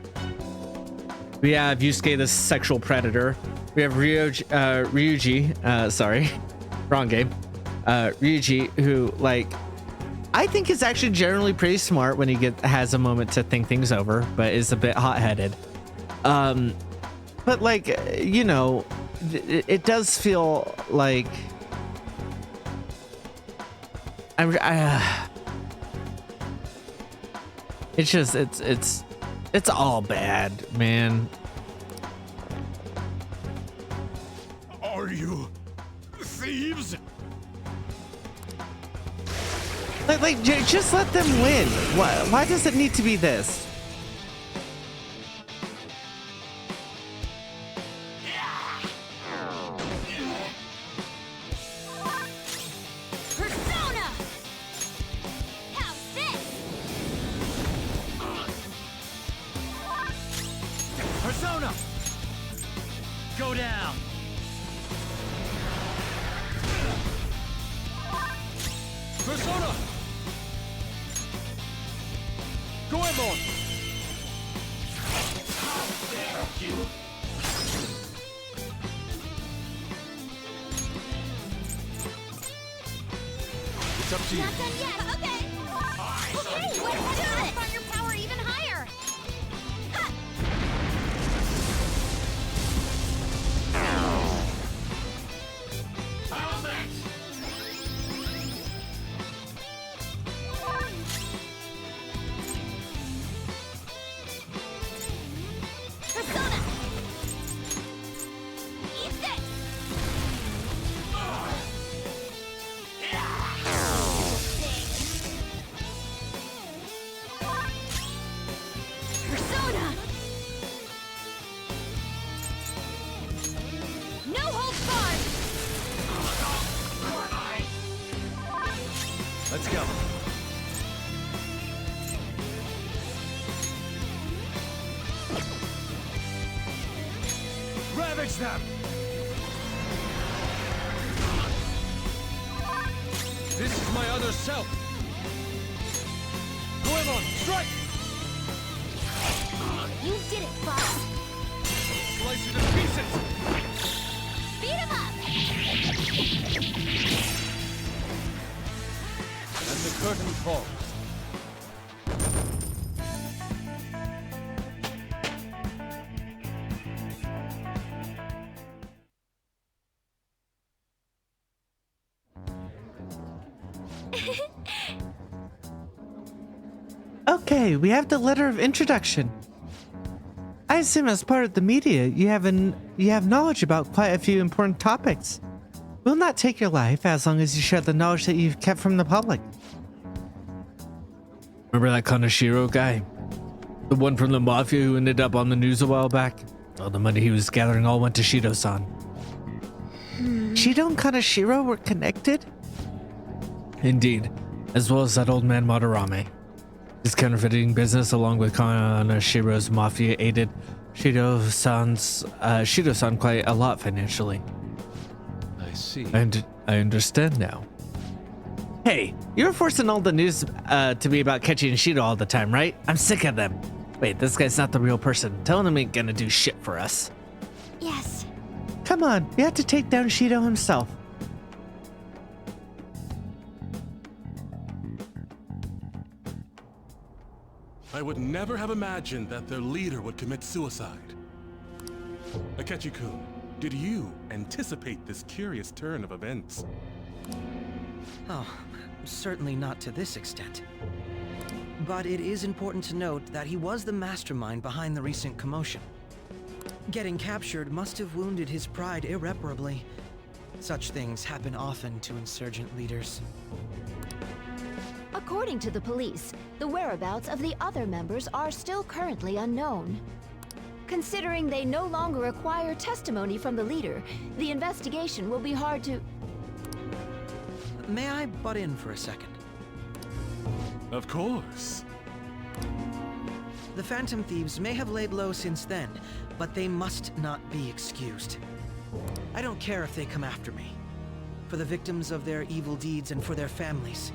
We have Yusuke, the sexual predator. We have Ryuji, sorry, wrong game. Ryuji, who like, I think is actually generally pretty smart when he has a moment to think things over, but is a bit hot-headed. But like, you know, it does feel like it's just it's all bad, man. Are you thieves? Like just let them win. Why does it need to be this? Persona! How's this? Persona! Go down! Persona! Goemon! It's up to you. Not done yet. Okay. Okay, let's do it. Find your power even higher. Ha! Persona! Eat this! Persona! No holds barred! Let's go. Ravage them! This is my other self! Goemon, strike! You did it, boss! Slice you to pieces! Beat him up! And the curtain falls. Okay, we have the letter of introduction. I assume as part of the media, you have knowledge about quite a few important topics. We'll not take your life as long as you share the knowledge that you've kept from the public. Remember that Kaneshiro guy? The one from the Mafia who ended up on the news a while back? All the money he was gathering all went to Shido-san. Shido and Kaneshiro were connected? Indeed, as well as that old man Madarame. His counterfeiting business, along with Kaneshiro's mafia, aided Shido-san quite a lot financially. I see. And I understand now. Hey, you're forcing all the news to be about catching Shido all the time, right? I'm sick of them. Wait, this guy's not the real person. Telling him ain't gonna do shit for us. Yes. Come on, we have to take down Shido himself. I would never have imagined that their leader would commit suicide. Akechi-kun, did you anticipate this curious turn of events? Oh, certainly not to this extent. But it is important to note that he was the mastermind behind the recent commotion. Getting captured must have wounded his pride irreparably. Such things happen often to insurgent leaders. According to the police, the whereabouts of the other members are still currently unknown. Considering they no longer require testimony from the leader, the investigation will be hard to... May I butt in for a second? Of course. The Phantom Thieves may have laid low since then, but they must not be excused. I don't care if they come after me. For the victims of their evil deeds and for their families.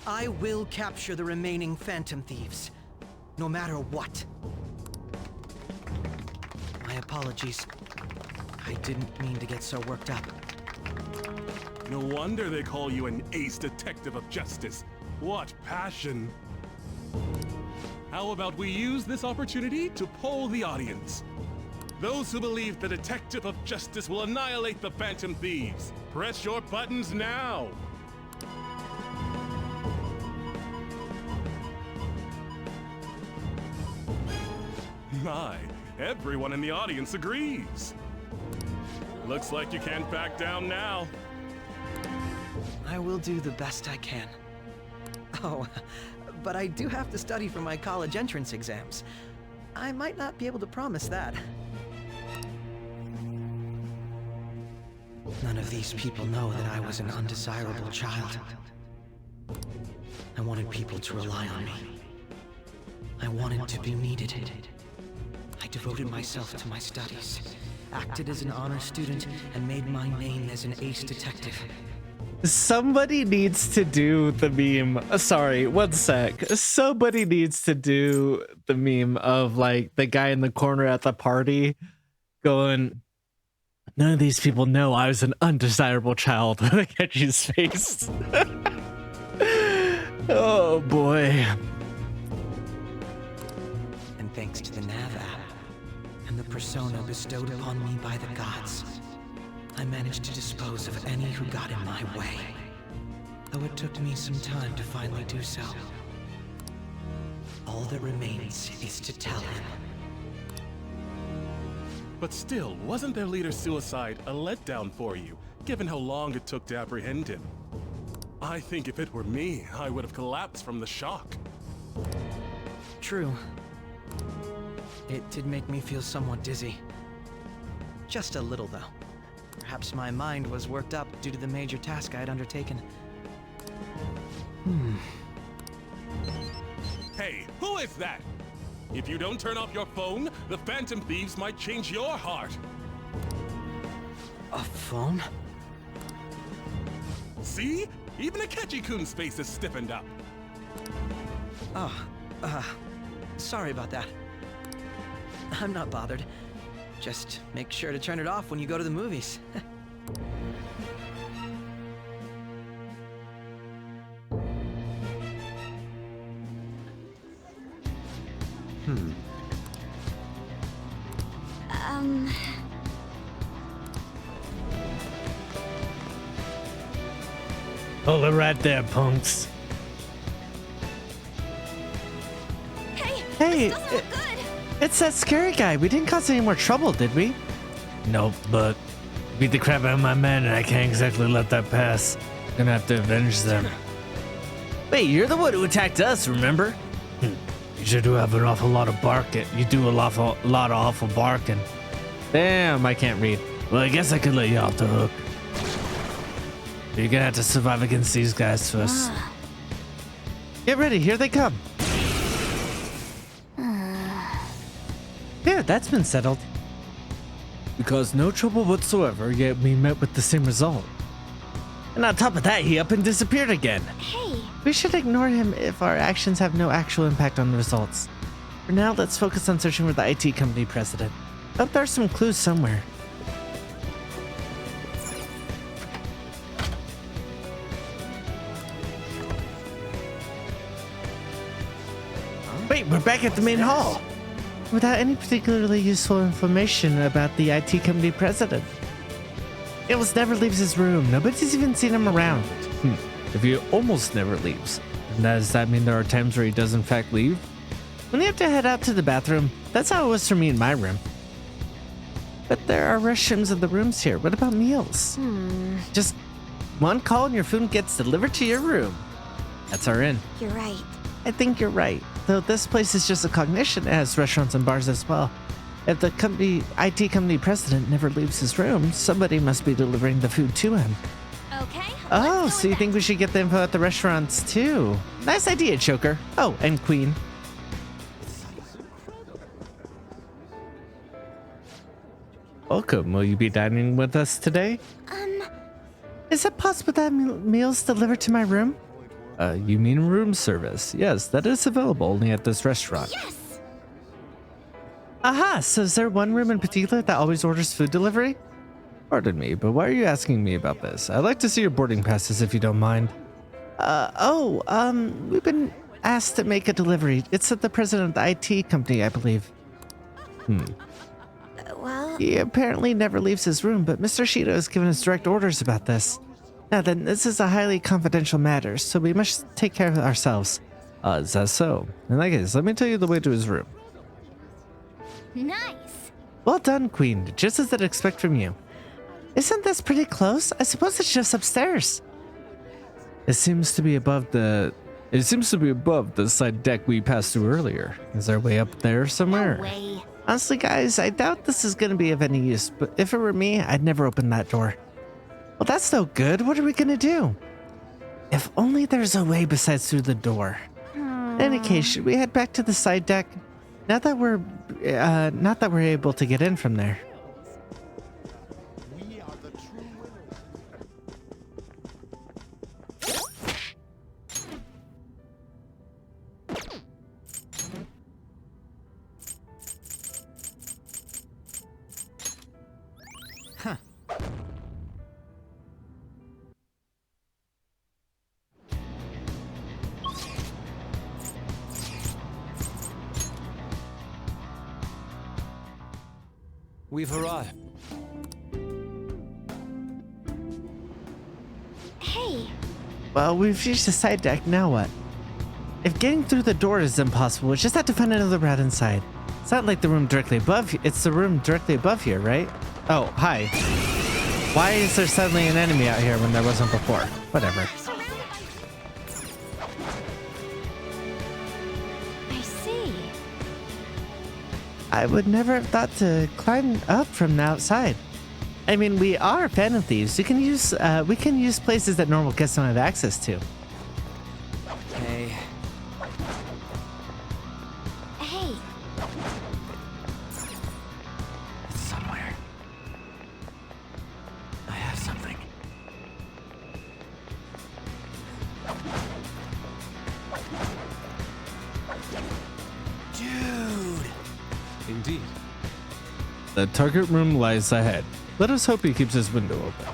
I will capture the remaining Phantom Thieves, no matter what. My apologies. I didn't mean to get so worked up. No wonder they call you an ace detective of justice. What passion! How about we use this opportunity to poll the audience? Those who believe the detective of justice will annihilate the Phantom Thieves, press your buttons now! My, everyone in the audience agrees. Looks like you can't back down now. I will do the best I can. Oh, but I do have to study for my college entrance exams. I might not be able to promise that. None of these people know that I was an undesirable child. I wanted people to rely on me. I wanted to be needed. I devoted myself to my studies, acted as an honor student, and made my name as an ace detective. Somebody needs to do the meme. Sorry, one sec. Somebody needs to do the meme of like the guy in the corner at the party going, none of these people know I was an undesirable child. Look at his face. Oh boy. And thanks to the Nav app and the persona bestowed upon me by the gods, I managed to dispose of any who got in my way. Though it took me some time to finally do so. All that remains is to tell him. But still, wasn't their leader's suicide a letdown for you, given how long it took to apprehend him? I think if it were me, I would have collapsed from the shock. True. It did make me feel somewhat dizzy. Just a little, though. Perhaps my mind was worked up due to the major task I had undertaken. Hey, who is that? If you don't turn off your phone, the Phantom Thieves might change your heart. A phone? See? Even Akechi-kun's face is stiffened up. Oh, sorry about that. I'm not bothered. Just make sure to turn it off when you go to the movies. Hold it right there, punks. Hey, it's that scary guy. We didn't cause any more trouble, did we? Nope, but beat the crap out of my men, and I can't exactly let that pass. Gonna have to avenge them. Wait, you're the one who attacked us, remember? You sure do have an awful lot of barking. You do a lot of awful barking. Damn, I can't read. Well, I guess I could let you off the hook. You're gonna have to survive against these guys first. Get ready, here they come. There, that's been settled. We caused no trouble whatsoever, yet we met with the same result. And on top of that, he up and disappeared again. Hey. We should ignore him if our actions have no actual impact on the results. For now, let's focus on searching for the IT company president. I bet there's some clues somewhere. Wait, we're back at the main hall. Without any particularly useful information about the IT company president. Niels never leaves his room. Nobody's even seen him around. If he almost never leaves, does that mean there are times where he does in fact leave? When you have to head out to the bathroom, that's how it was for me in my room. But there are restrooms in the rooms here. What about meals? Just one call and your food gets delivered to your room. That's our inn. You're right. I think you're right. Though this place is just a cognition, it has restaurants and bars as well. If the IT company president never leaves his room, somebody must be delivering the food to him. Okay. Oh, so you think we should get the info at the restaurants too? Nice idea, Joker. Oh, and Queen. Welcome. Will you be dining with us today? Is it possible that meals delivered to my room? You mean room service? Yes, that is available only at this restaurant. Yes! Aha, so is there one room in particular that always orders food delivery? Pardon me, but why are you asking me about this? I'd like to see your boarding passes if you don't mind. We've been asked to make a delivery. It's at the president of the IT company, I believe. Well... He apparently never leaves his room, but Mr. Shido has given us direct orders about this. Now then, this is a highly confidential matter, so we must take care of ourselves. Is that so? In that case, let me tell you the way to his room. Nice. Well done, Queen. Just as I'd expect from you. Isn't this pretty close? I suppose it's just upstairs. It seems to be above the side deck we passed through earlier. Is there a way up there somewhere? No way. Honestly, guys, I doubt this is going to be of any use, but if it were me, I'd never open that door. Well, that's no good. What are we going to do? If only there's a way besides through the door. In any case, should we head back to the side deck? Not that we're able to get in from there. We've arrived. Hey, Well, we've reached the side deck, now what? If getting through the door is impossible, we just have to find another route inside. It's not like the room directly above, it's the room directly above here, right? Oh, hi. Why is there suddenly an enemy out here when there wasn't before? Whatever. I see. I would never have thought to climb up from the outside. I mean, we are Phantom Thieves. We can use places that normal guests don't have access to. Hey. Hey, It's somewhere. I have something. Dude! Indeed. The target room lies ahead. Let us hope he keeps his window open.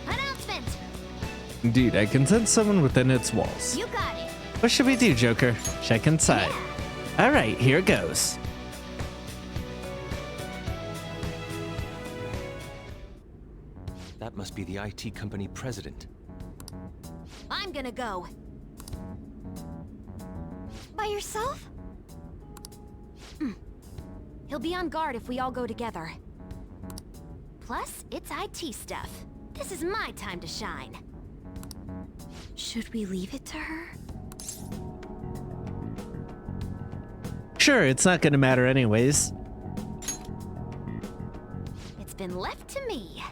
Announcement! Indeed, I can sense someone within its walls. You got it. What should we do, Joker? Check inside. All right, here goes. That must be the IT company president. I'm gonna go. by yourself? He'll be on guard if we all go together. Plus, it's IT stuff. This is my time to shine. Should we leave it to her? Sure, it's not gonna matter anyways. It's been left to me.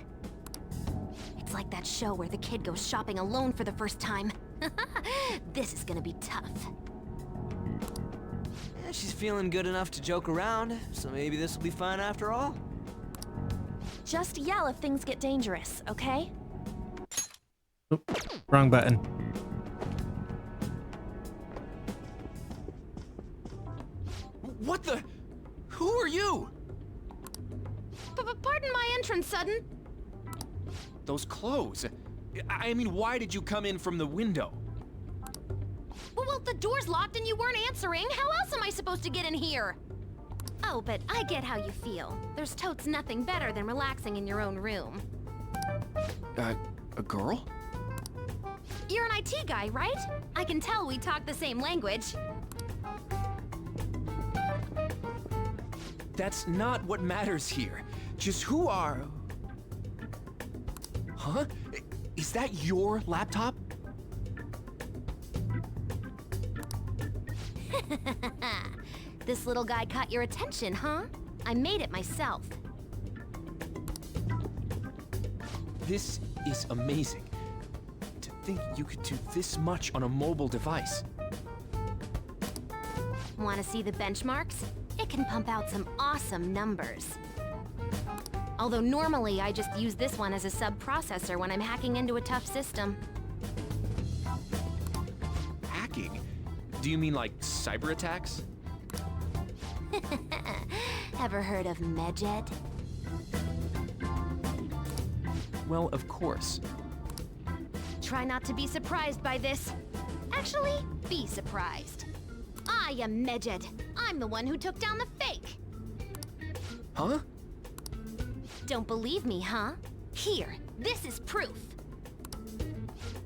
It's like that show where the kid goes shopping alone for the first time. This is gonna be tough. Yeah, she's feeling good enough to joke around, so maybe this will be fun after all. Just yell if things get dangerous, okay? Oop, wrong button. What the? Who are you? Pardon my entrance, Sudden. Those clothes. I mean, why did you come in from the window? Well, the door's locked and you weren't answering. How else am I supposed to get in here? Oh, but I get how you feel. There's totes nothing better than relaxing in your own room. A girl? You're an IT guy, right? I can tell we talk the same language. That's not what matters here. Just who are... Huh? Is that your laptop? This little guy caught your attention, huh? I made it myself. This is amazing. To think you could do this much on a mobile device. Want to see the benchmarks? It can pump out some awesome numbers. Although normally I just use this one as a sub-processor when I'm hacking into a tough system. Hacking? Do you mean like cyber attacks? Ever heard of Medjed? Well, of course. Try not to be surprised by this. Actually, be surprised. I am Medjed. I'm the one who took down the fake. Huh? Don't believe me, huh? Here, this is proof.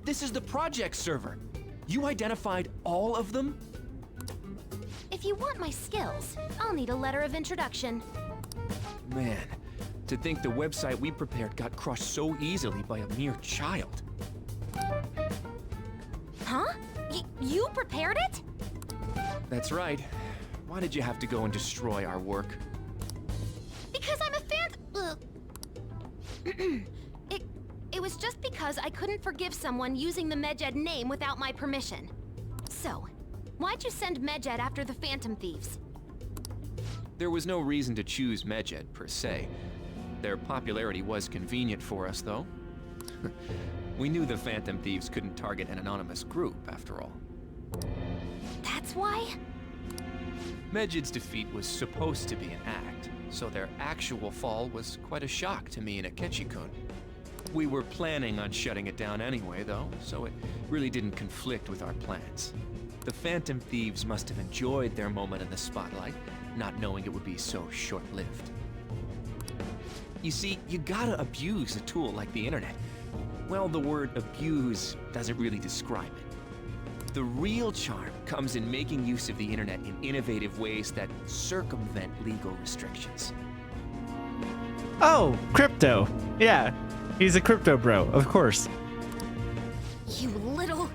This is the project server. You identified all of them? If you want my skills, I'll need a letter of introduction. Man, to think the website we prepared got crushed so easily by a mere child. Huh? You prepared it? That's right. Why did you have to go and destroy our work? Because I'm a fan. It was just because I couldn't forgive someone using the Medjed name without my permission. So, why'd you send Medjed after the Phantom Thieves? There was no reason to choose Medjed, per se. Their popularity was convenient for us, though. We knew the Phantom Thieves couldn't target an anonymous group, after all. That's why? Medjed's defeat was supposed to be an act, so their actual fall was quite a shock to me and Akechi-kun. We were planning on shutting it down anyway, though, so it really didn't conflict with our plans. The Phantom Thieves must have enjoyed their moment in the spotlight, not knowing it would be so short-lived. You see, you gotta abuse a tool like the internet. Well, the word abuse doesn't really describe it. The real charm comes in making use of the internet in innovative ways that circumvent legal restrictions. Oh, crypto. Yeah, he's a crypto bro, of course. You little...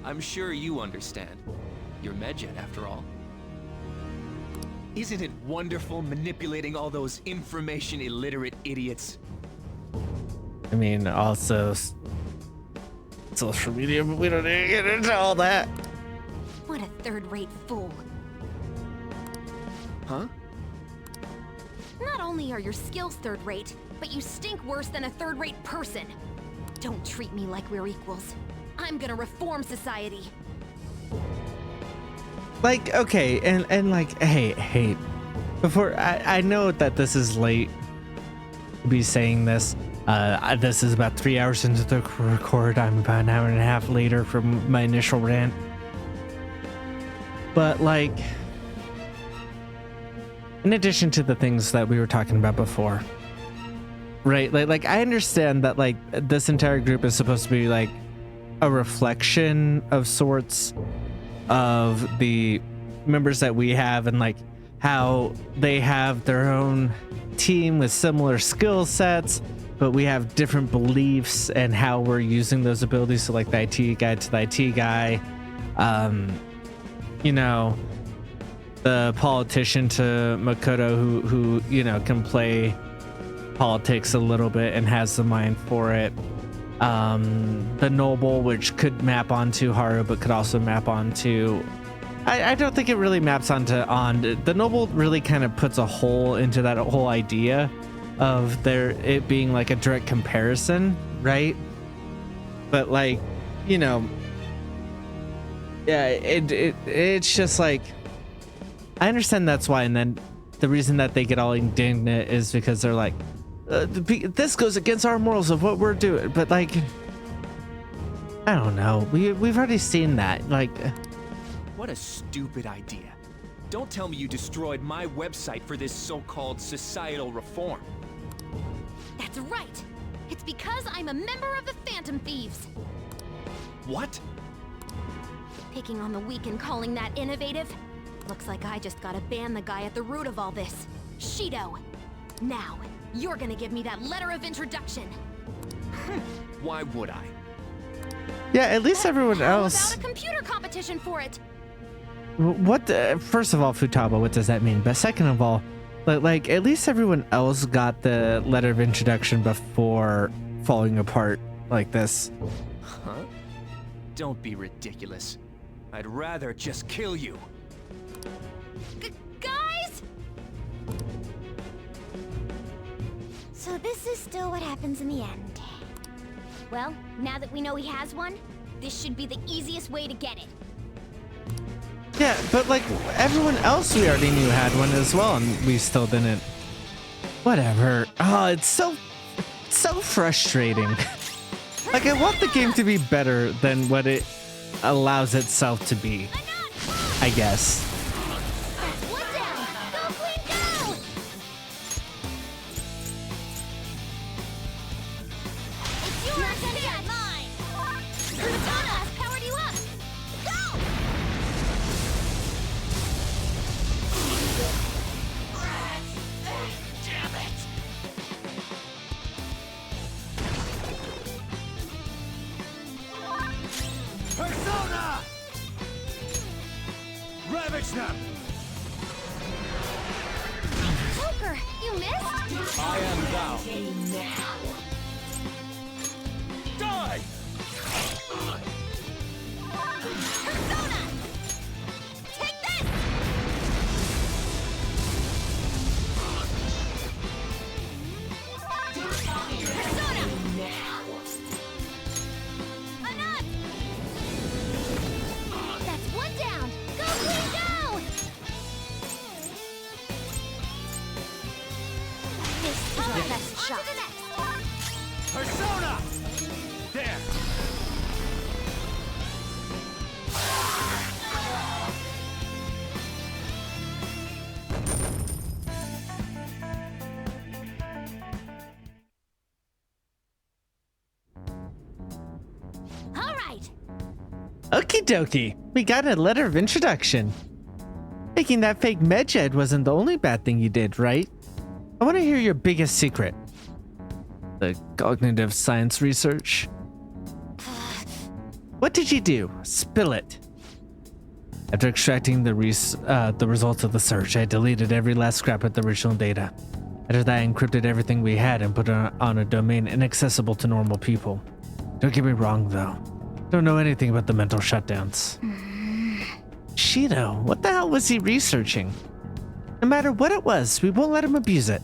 I'm sure you understand. You're Medjed, after all. Isn't it wonderful manipulating all those information-illiterate idiots? I mean, also social media, but we don't need to get into all that. What a third-rate fool. Huh? Not only are your skills third-rate, but you stink worse than a third-rate person. Don't treat me like we're equals. I'm gonna reform society. Like, okay, and like, hey, before, I know that this is late to be saying this. This is about 3 hours into the record. I'm about an hour and a half later from my initial rant. But like, in addition to the things that we were talking about before, right? Like I understand that like this entire group is supposed to be like a reflection of sorts of the members that we have, and like how they have their own team with similar skill sets, but we have different beliefs and how we're using those abilities. So like the IT guy to the IT guy, you know, the politician to Makoto who you know can play politics a little bit and has the mind for it. The noble, which could map onto Haru, but could also map onto... I don't think it really maps onto the noble really kind of puts a hole into that whole idea of it being like a direct comparison, right? But like, you know, yeah, it's just like, I understand that's why, and then the reason that they get all indignant is because they're like, this goes against our morals of what we're doing. But like, I don't know, we've already seen that. Like, what a stupid idea. Don't tell me you destroyed my website for this so-called societal reform. That's right. It's because I'm a member of the Phantom Thieves. What? Picking on the weak and calling that innovative? Looks like I just gotta ban the guy at the root of all this. Shido. Now, you're gonna give me that letter of introduction. Why would I? Yeah, at least everyone How else. about a computer competition for it? What? First of all, Futaba, what does that mean? But second of all, like at least everyone else got the letter of introduction before falling apart like this. Huh? Don't be ridiculous. I'd rather just kill you. Guys! So this is still what happens in the end. Well, now that we know he has one, this should be the easiest way to get it. Yeah, but like everyone else we already knew had one as well, and we still didn't. Whatever. Oh, it's so frustrating. Like, I want the game to be better than what it allows itself to be, I guess. One down! Go, Queen, go! It's yours, not gonna get mine! Kuratana has powered you up! Go! Damn it! Persona! Ravage them! Joker, you missed? I am thou. Die! Persona! Take this! Persona! Enough! That's one down! Go, Queen, go! This is our best shot. Persona! There! All right. Okie dokie, we got a letter of introduction. Making that fake Medjed wasn't the only bad thing you did, right? I want to hear your biggest secret. The cognitive science research. What did you do? Spill it. After extracting the results of the search, I deleted every last scrap of the original data. After that, I encrypted everything we had and put it on a domain inaccessible to normal people. Don't get me wrong, though. Don't know anything about the mental shutdowns. Shido, what the hell was he researching? No matter what it was, we won't let him abuse it.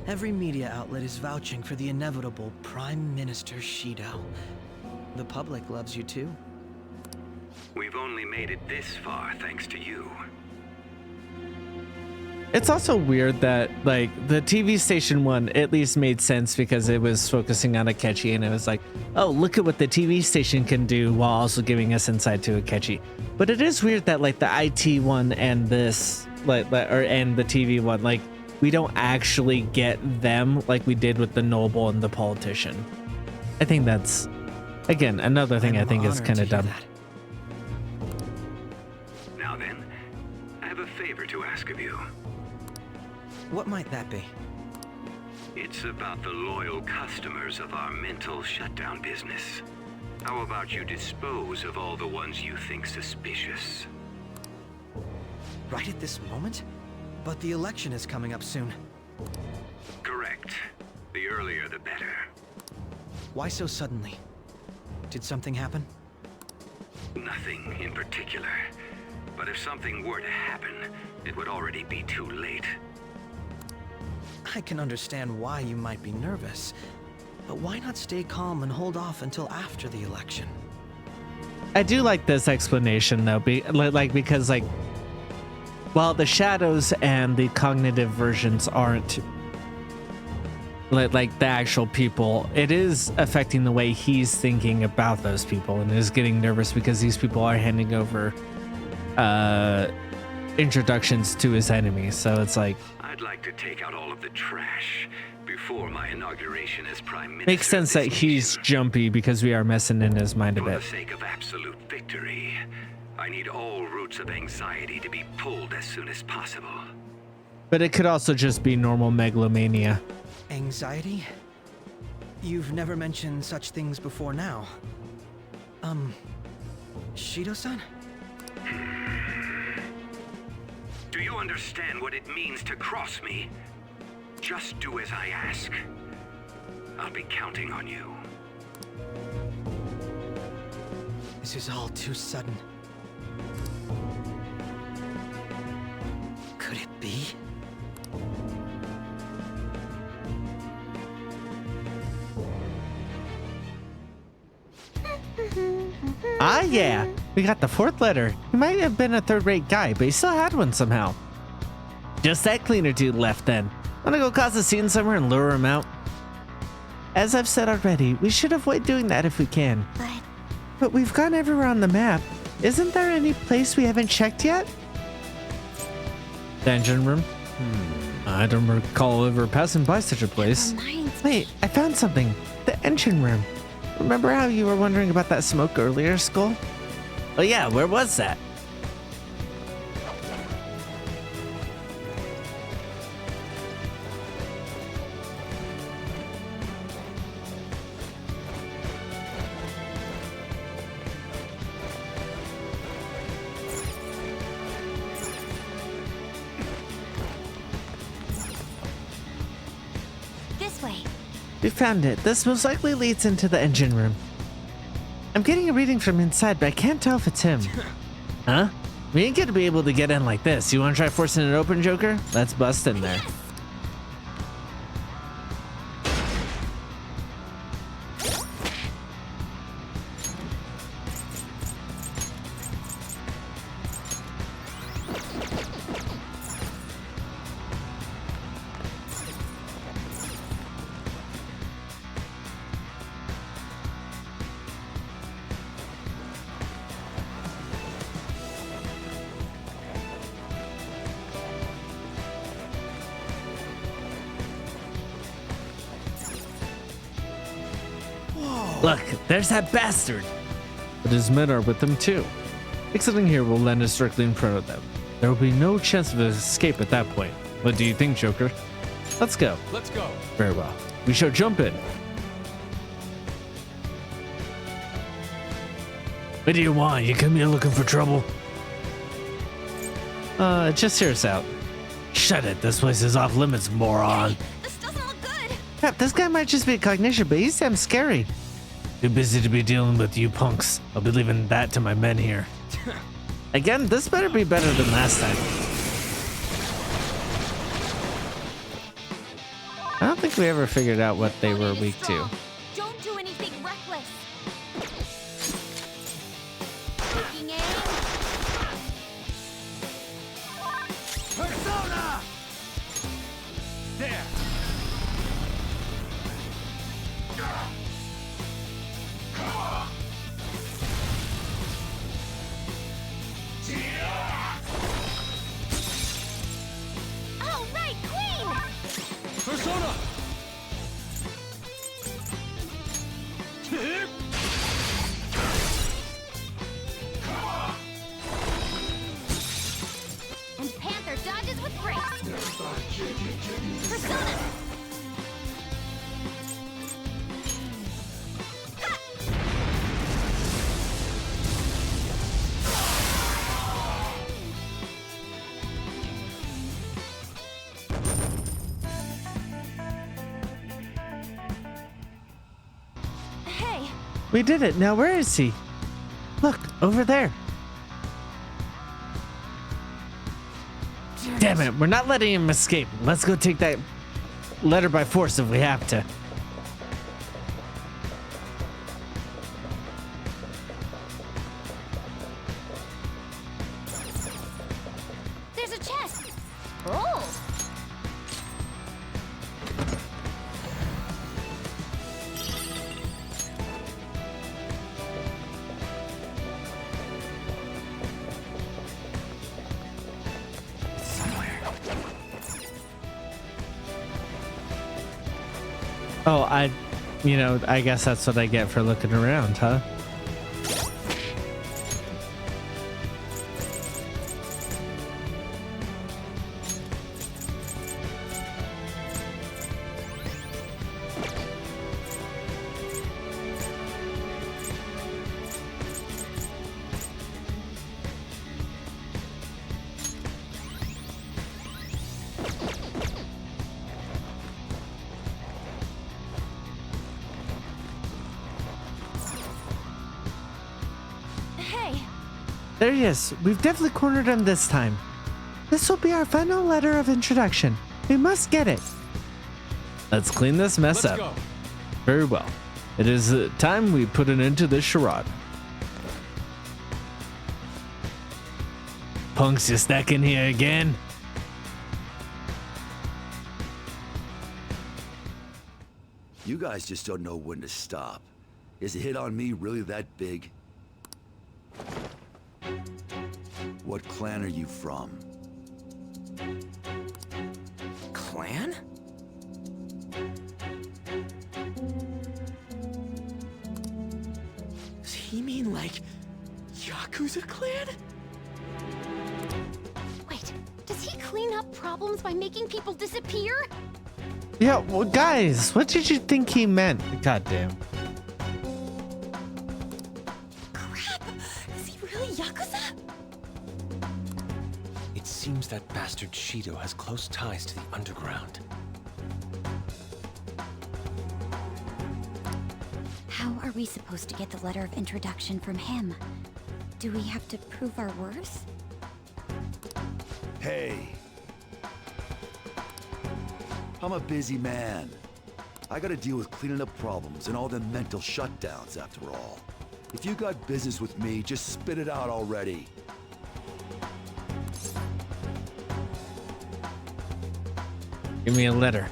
Every media outlet is vouching for the inevitable Prime Minister Shido. The public loves you too. We've only made it this far thanks to you. It's also weird that, like, the TV station one at least made sense because it was focusing on Akechi, and it was like, oh, look at what the TV station can do while also giving us insight to Akechi. But it is weird that, like, the IT one and this, and the TV one, like, we don't actually get them like we did with the noble and the politician. I think that's, again, another thing I think is kind of dumb. Now then, I have a favor to ask of you. What might that be? It's about the loyal customers of our mental shutdown business. How about you dispose of all the ones you think suspicious? Right at this moment? But the election is coming up soon. Correct. The earlier the better. Why so suddenly? Did something happen? Nothing in particular. But if something were to happen, it would already be too late. I can understand why you might be nervous, but why not stay calm and hold off until after the election? I do like this explanation though, because while the shadows and the cognitive versions aren't like the actual people, it is affecting the way he's thinking about those people and is getting nervous because these people are handing over introductions to his enemies. So it's like, I'd like to take out all of the trash before my inauguration as Prime Minister. Makes sense that he's jumpy because we are messing in his mind a bit. For the sake of absolute victory, I need all roots of anxiety to be pulled as soon as possible. But it could also just be normal megalomania. Anxiety? You've never mentioned such things before now. Shido-san? Do you understand what it means to cross me? Just do as I ask. I'll be counting on you. This is all too sudden. Could it be? Ah, yeah. We got the 4th letter. He might have been a 3rd-rate guy, but he still had one somehow. Just that cleaner dude left then. Wanna go cause a scene somewhere and lure him out? As I've said already, we should avoid doing that if we can. But we've gone everywhere on the map. Isn't there any place we haven't checked yet? The engine room? I don't recall ever passing by such a place. Wait, I found something. The engine room. Remember how you were wondering about that smoke earlier, Skull? Oh yeah, where was that? This way. We found it. This most likely leads into the engine room. I'm getting a reading from inside, but I can't tell if it's him. Huh? We ain't gonna be able to get in like this. You wanna try forcing it open, Joker? Let's bust in there. Look, there's that bastard! But his men are with him too. Exiting here will land us directly in front of them. There will be no chance of escape at that point. What do you think, Joker? Let's go. Let's go. Very well. We shall jump in. What do you want? You come here looking for trouble? Just hear us out. Shut it. This place is off limits, moron. Hey, this doesn't look good. Crap, this guy might just be a cognition, but he's damn scary. Too busy to be dealing with you punks. I'll be leaving that to my men here. Again, this better be better than last time. I don't think we ever figured out what they were weak to. Don't do anything reckless. Taking aim. Persona! There. All right, Queen. Persona! And Panther dodges with grace. Persona. Hey, We did it. Now where is he? Look, over there. Damn it, we're not letting him escape. Let's go take that letter by force if we have to. There's a chest. Oh. Oh, I guess that's what I get for looking around, huh? There he is. We've definitely cornered him this time. This will be our final letter of introduction. We must get it. Let's clean this mess up. Go. Very well. It is time we put an end to this charade. Punks just back in here again. You guys just don't know when to stop. Is a hit on me really that big? What clan are you from? Clan? Does he mean like Yakuza clan? Wait, does he clean up problems by making people disappear? Yeah, well, guys, what did you think he meant? Goddamn. Crap! Is he really Yakuza? It seems that bastard Shido has close ties to the underground. How are we supposed to get the letter of introduction from him? Do we have to prove our worth? Hey. I'm a busy man. I gotta deal with cleaning up problems and all the mental shutdowns after all. If you got business with me, just spit it out already. Give me a letter.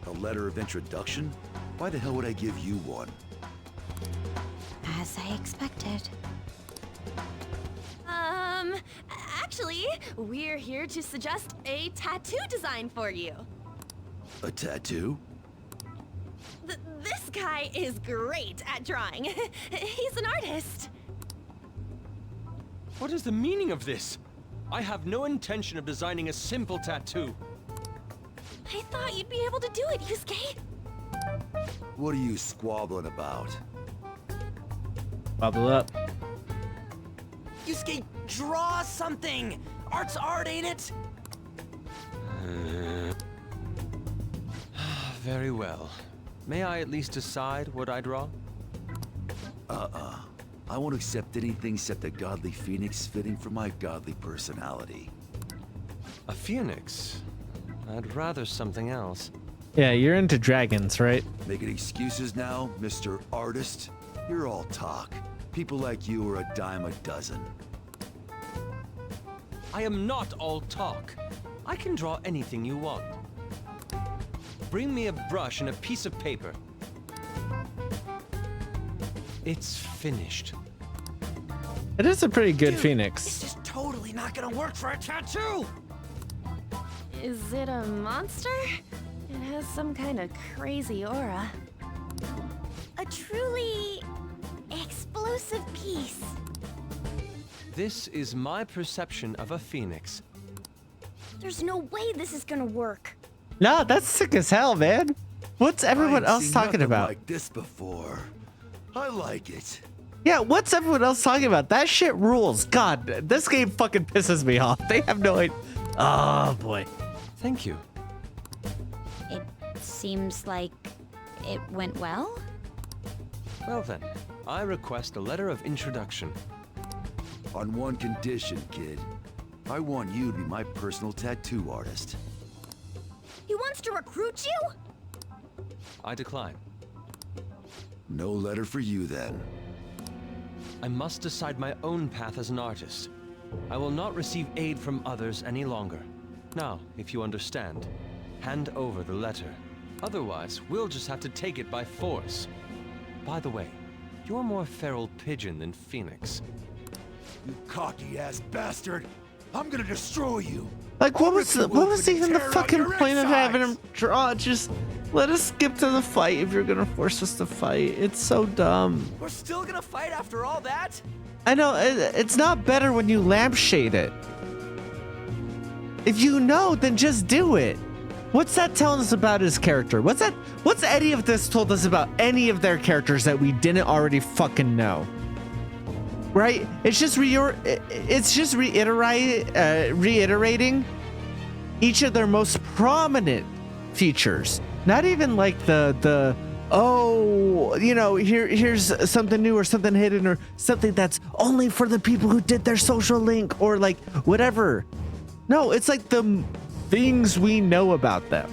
A letter of introduction? Why the hell would I give you one? As I expected. Actually, we're here to suggest a tattoo design for you. A tattoo? This guy is great at drawing. He's an artist. What is the meaning of this? I have no intention of designing a simple tattoo. I thought you'd be able to do it, Yusuke. What are you squabbling about? Bubble up. Yusuke, draw something! Art's art, ain't it? Very well. May I at least decide what I draw? I won't accept anything except a godly phoenix fitting for my godly personality. A phoenix? I'd rather something else. Yeah, you're into dragons, right? Making excuses now, Mr. Artist? You're all talk. People like you are a dime a dozen. I am not all talk. I can draw anything you want. Bring me a brush and a piece of paper. It's finished. It is a pretty good Dude, phoenix. This is totally not gonna work for a tattoo! Is it a monster? It has some kind of crazy aura. A truly explosive piece. This is my perception of a phoenix. There's no way this is gonna work. No, that's sick as hell, man. What's everyone else talking about? Like this before. I like it. Yeah, what's everyone else talking about? That shit rules. God, this game fucking pisses me off. They have no idea. Oh, boy. Thank you. It seems like it went well? Well then, I request a letter of introduction. On one condition, kid. I want you to be my personal tattoo artist. He wants to recruit you? I decline. No letter for you then. I must decide my own path as an artist. I will not receive aid from others any longer. Now, if you understand, hand over the letter. Otherwise, we'll just have to take it by force. By the way, you're more feral pigeon than phoenix. You cocky-ass bastard! I'm gonna destroy you! Like, what was even the fucking point of having him draw? Just let us skip to the fight if you're gonna force us to fight. It's so dumb. We're still gonna fight after all that? I know, it's not better when you lampshade it. If you know, then just do it. What's that telling us about his character? What's any of this told us about any of their characters that we didn't already fucking know? Right? It's just reiterating each of their most prominent features. Not even like the oh, you know, here's something new or something hidden or something that's only for the people who did their social link or like whatever. No, it's like the things we know about them.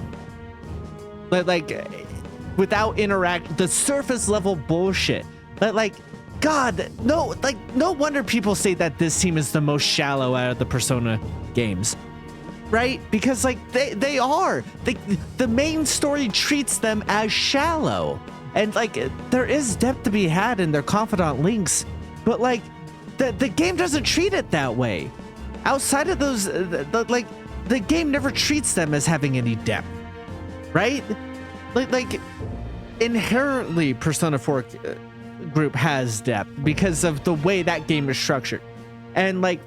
But like without the surface level bullshit. But like, God, no, like no wonder people say that this team is the most shallow out of the Persona games. Right? Because like they are. The main story treats them as shallow. And like there is depth to be had in their confidant links, but like the game doesn't treat it that way. Outside of those like the game never treats them as having any depth. Right? Like inherently Persona 4 group has depth because of the way that game is structured. And like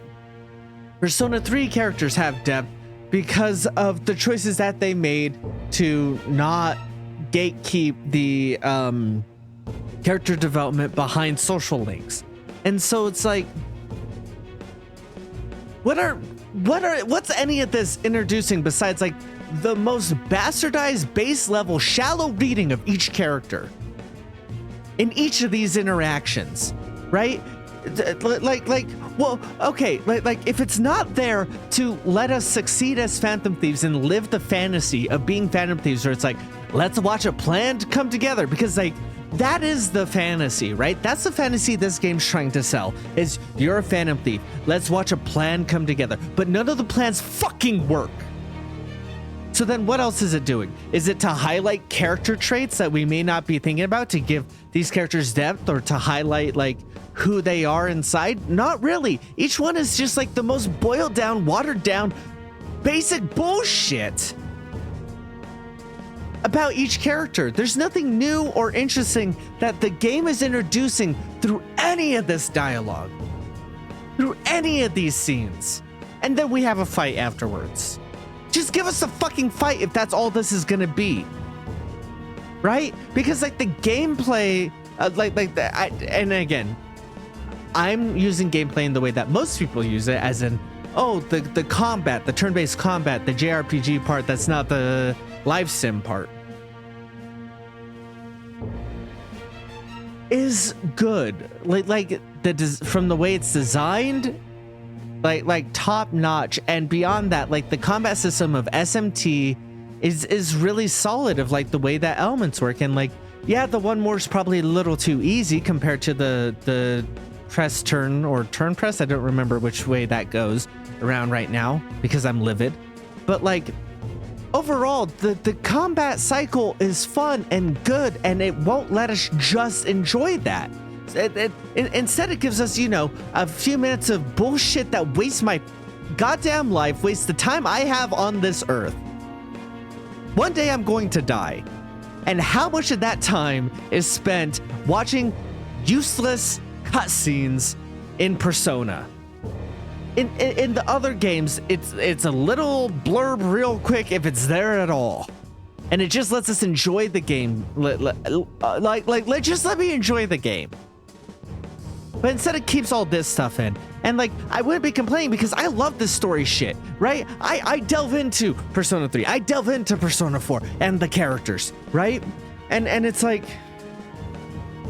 Persona 3 characters have depth because of the choices that they made to not gatekeep the character development behind social links. And so it's like, what's any of this introducing besides like the most bastardized base level shallow reading of each character in each of these interactions, right? Like, well, okay, like if it's not there to let us succeed as Phantom Thieves and live the fantasy of being Phantom Thieves, where it's like, let's watch a plan to come together, because like that is the fantasy, right? That's the fantasy this game's trying to sell, is you're a Phantom Thief, let's watch a plan come together, but none of the plans fucking work. So then what else is it doing? Is it to highlight character traits that we may not be thinking about, to give these characters depth, or to highlight like who they are inside? Not really. Each one is just like the most boiled down, watered down, basic bullshit about each character. There's nothing new or interesting that the game is introducing through any of this dialogue, through any of these scenes. And then we have a fight afterwards. Just give us a fucking fight if that's all this is gonna be, right? Because like the gameplay, and again, I'm using gameplay in the way that most people use it, as in, oh, the combat, the turn-based combat, the JRPG part, that's not the live sim part, is good. Like from the way it's designed, like top notch, and beyond that, like the combat system of SMT is really solid, of like the way that elements work. And like, yeah, the one more is probably a little too easy compared to the press turn or turn press. I don't remember which way that goes around right now because I'm livid. But like overall, the combat cycle is fun and good, and it won't let us just enjoy that. Instead, it gives us, you know, a few minutes of bullshit that wastes my goddamn life, wastes the time I have on this earth. One day I'm going to die. And how much of that time is spent watching useless cutscenes in Persona? In the other games, it's a little blurb real quick if it's there at all, and it just lets us enjoy the game. Just let me enjoy the game. But instead, it keeps all this stuff in, and like I wouldn't be complaining because I love this story shit, right? I delve into Persona 3, I delve into Persona 4 and the characters, right? And it's like,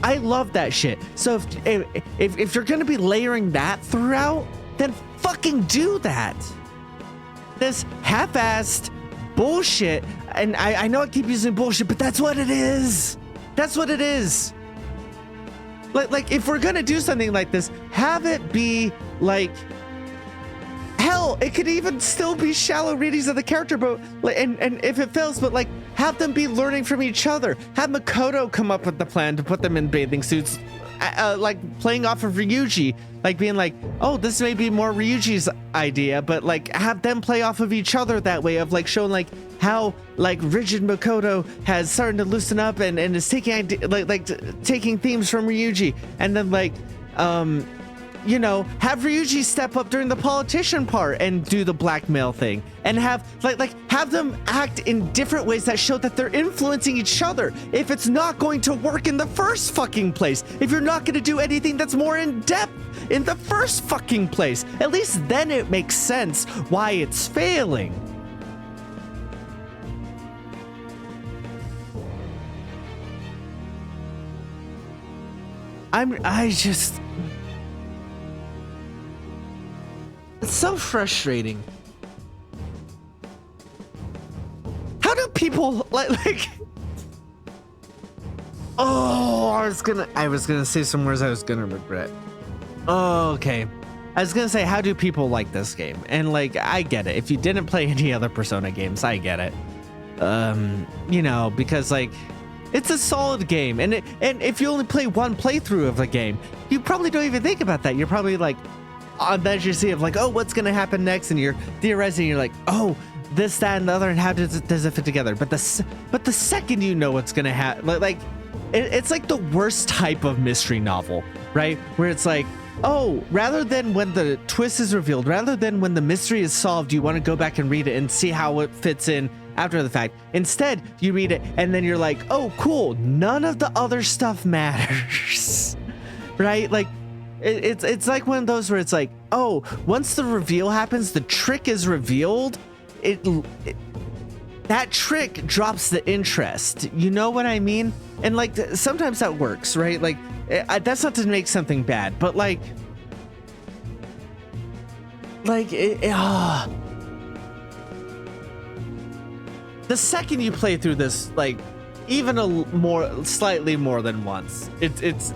I love that shit. So if you're gonna be layering that throughout, then fucking do that. This half-assed bullshit, and I know I keep using bullshit, but that's what it is. That's what it is. Like if we're gonna do something like this, have it be like, hell, it could even still be shallow readings of the character, but and if it fails, but like have them be learning from each other. Have Makoto come up with the plan to put them in bathing suits, like playing off of Ryuji, like being like, oh, this may be more Ryuji's idea, but like have them play off of each other that way, of like showing like how like rigid Makoto has started to loosen up and is taking taking themes from Ryuji, and then like you know, have Ryuji step up during the politician part and do the blackmail thing, and have have them act in different ways that show that they're influencing each other. If it's not going to work in the first fucking place, if you're not going to do anything that's more in depth in the first fucking place, at least then it makes sense why it's failing. It's so frustrating. How do people like oh, I was gonna say some words I was gonna regret. Oh, okay. I was gonna say, how do people like this game? And like, I get it. If you didn't play any other Persona games, I get it. You know, because like, it's a solid game, and if you only play one playthrough of a game, you probably don't even think about that. You're probably like on the edge of your seat of like, oh, what's gonna happen next? And you're theorizing. You're like, oh, this, that, and the other, and how does it fit together? But the second you know what's gonna happen, like, it's like the worst type of mystery novel, right? Where it's like, oh, rather than when the twist is revealed, rather than when the mystery is solved, you want to go back and read it and see how it fits in after the fact. Instead, you read it and then you're like, oh, cool, none of the other stuff matters, right? Like, it's like one of those where it's like, oh, once the reveal happens, the trick is revealed, that trick drops the interest. You know what I mean? And like, sometimes that works, right? Like, that's not to make something bad, but like the second you play through this, like even slightly more than once, it's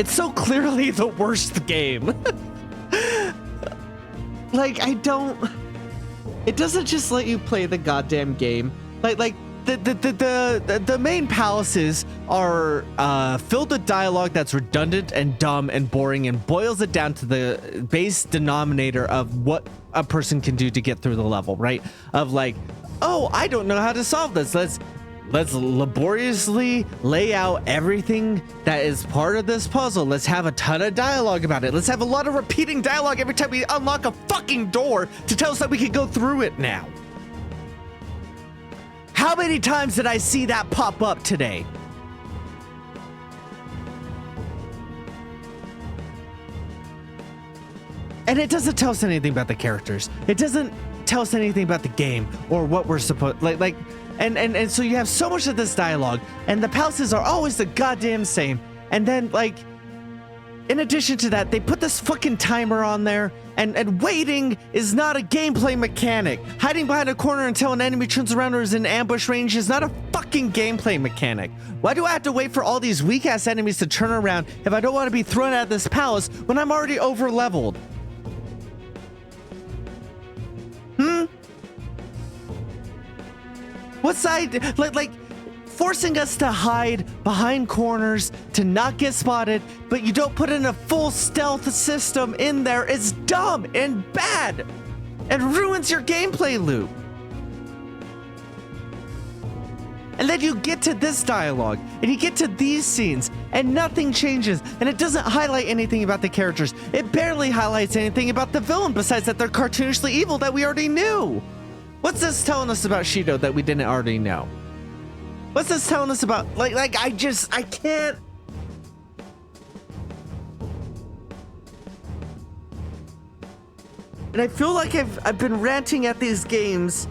so clearly the worst game. Like, it doesn't just let you play the goddamn game. Like the main palaces are filled with dialogue that's redundant and dumb and boring and boils it down to the base denominator of what a person can do to get through the level, right? Of like, oh, I don't know how to solve this. Let's laboriously lay out everything that is part of this puzzle. Let's have a ton of dialogue about it. Let's have a lot of repeating dialogue every time we unlock a fucking door to tell us that we can go through it now. How many times did I see that pop up today? And it doesn't tell us anything about the characters. It doesn't tell us anything about the game or what we're supposed like. And so you have so much of this dialogue, and the palaces are always the goddamn same. And then, like, in addition to that, they put this fucking timer on there, and waiting is not a gameplay mechanic. Hiding behind a corner until an enemy turns around or is in ambush range is not a fucking gameplay mechanic. Why do I have to wait for all these weak-ass enemies to turn around if I don't want to be thrown out of this palace when I'm already over-leveled? What side, like forcing us to hide behind corners to not get spotted, but you don't put in a full stealth system in there is dumb and bad and ruins your gameplay loop. And then you get to this dialogue and you get to these scenes and nothing changes, and it doesn't highlight anything about the characters. It barely highlights anything about the villain besides that they're cartoonishly evil that we already knew. What's this telling us about Shido that we didn't already know? What's this telling us about, I can't. And I feel like I've been ranting at these games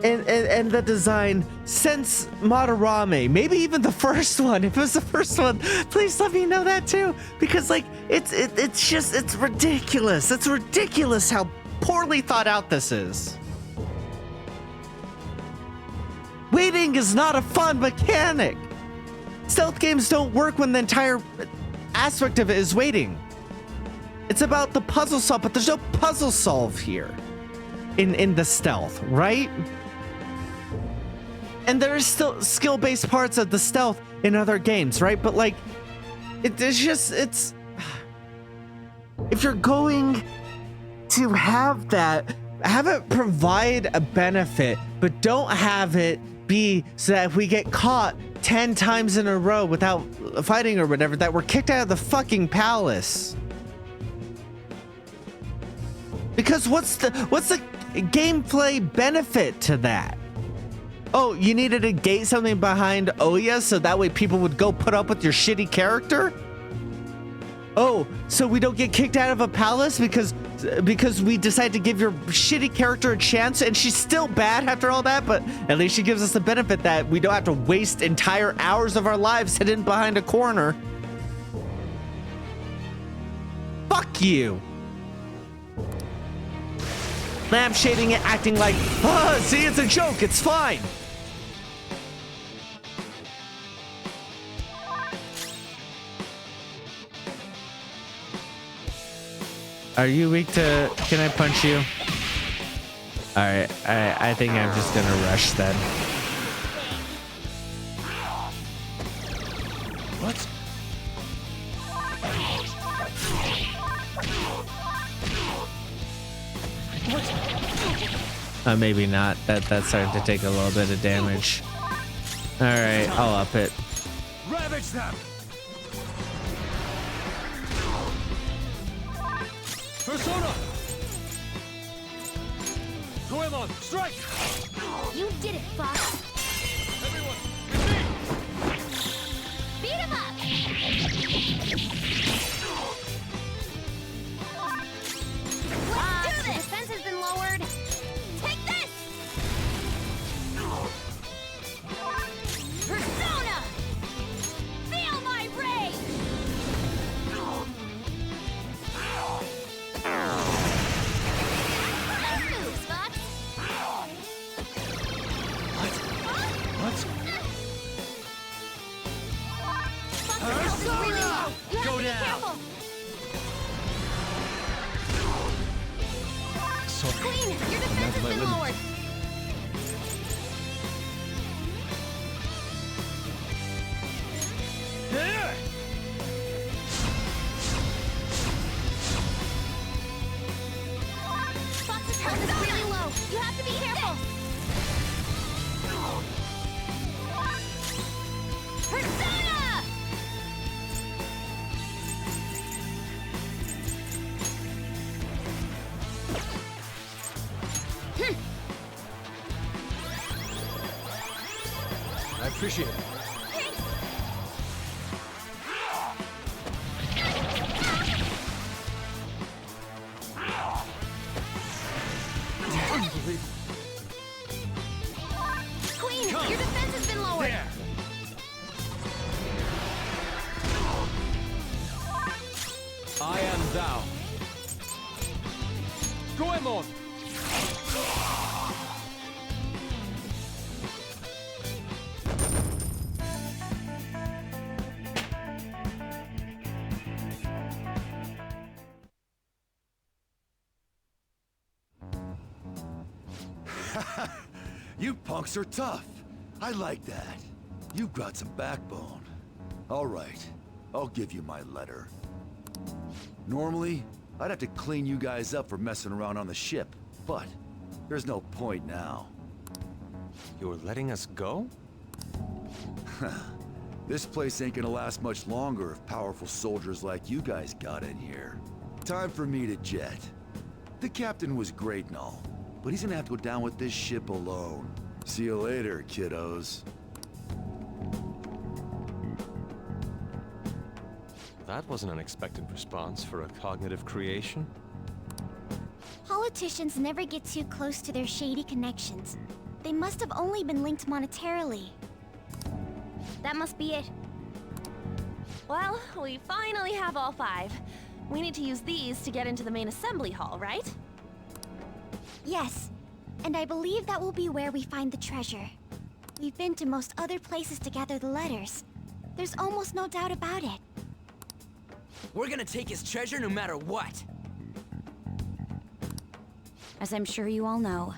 and the design since Madarame, maybe even the first one. If it was the first one, please let me know that too, because like it's ridiculous. It's ridiculous how poorly thought out this is. Waiting is not a fun mechanic. Stealth games don't work when the entire aspect of it is waiting. It's about the puzzle solve, but there's no puzzle solve here in the stealth, right? And there is still skill-based parts of the stealth in other games, right? But like, it's if you're going to have that, have it provide a benefit, but don't have it be so that if we get caught 10 times in a row without fighting or whatever, that we're kicked out of the fucking palace. Because what's the gameplay benefit to that? Oh, you needed to gate something behind Oya so that way people would go put up with your shitty character? Oh, so we don't get kicked out of a palace because because we decided to give your shitty character a chance, and she's still bad after all that, but at least she gives us the benefit that we don't have to waste entire hours of our lives hidden behind a corner. Fuck you. Lampshading it, acting like, see, it's a joke, it's fine. Are you weak to... Can I punch you? Alright, I think I'm just gonna rush then. What? Maybe not. That's starting to take a little bit of damage. Alright, I'll up it. Ravage them! Persona! Goemon, strike! You did it, Fox. Everyone, Beat him up! Let's do this! Defense has been lowered. Take this! Persona! Feel my rage! Nice moves, Fox. What? Fox's health is really low. You have Go to be down. careful. Sorry. Queen, your defense has My been limit. lowered. Fox's health is really low. You have to be careful. Persona! I appreciate it. Queen, your defense has been lowered. I am thou. Goemon! You punks are tough. I like that. You've got some backbone. All right, I'll give you my letter. Normally, I'd have to clean you guys up for messing around on the ship, but there's no point now. You're letting us go? This place ain't gonna last much longer if powerful soldiers like you guys got in here. Time for me to jet. The captain was great and all, but he's gonna have to go down with this ship alone. See you later, kiddos. That was an unexpected response for a cognitive creation. Politicians never get too close to their shady connections. They must have only been linked monetarily. That must be it. Well, we finally have all 5. We need to use these to get into the main assembly hall, right? Yes, and I believe that will be where we find the treasure. We've been to most other places to gather the letters. There's almost no doubt about it. We're gonna take his treasure no matter what. As I'm sure you all know,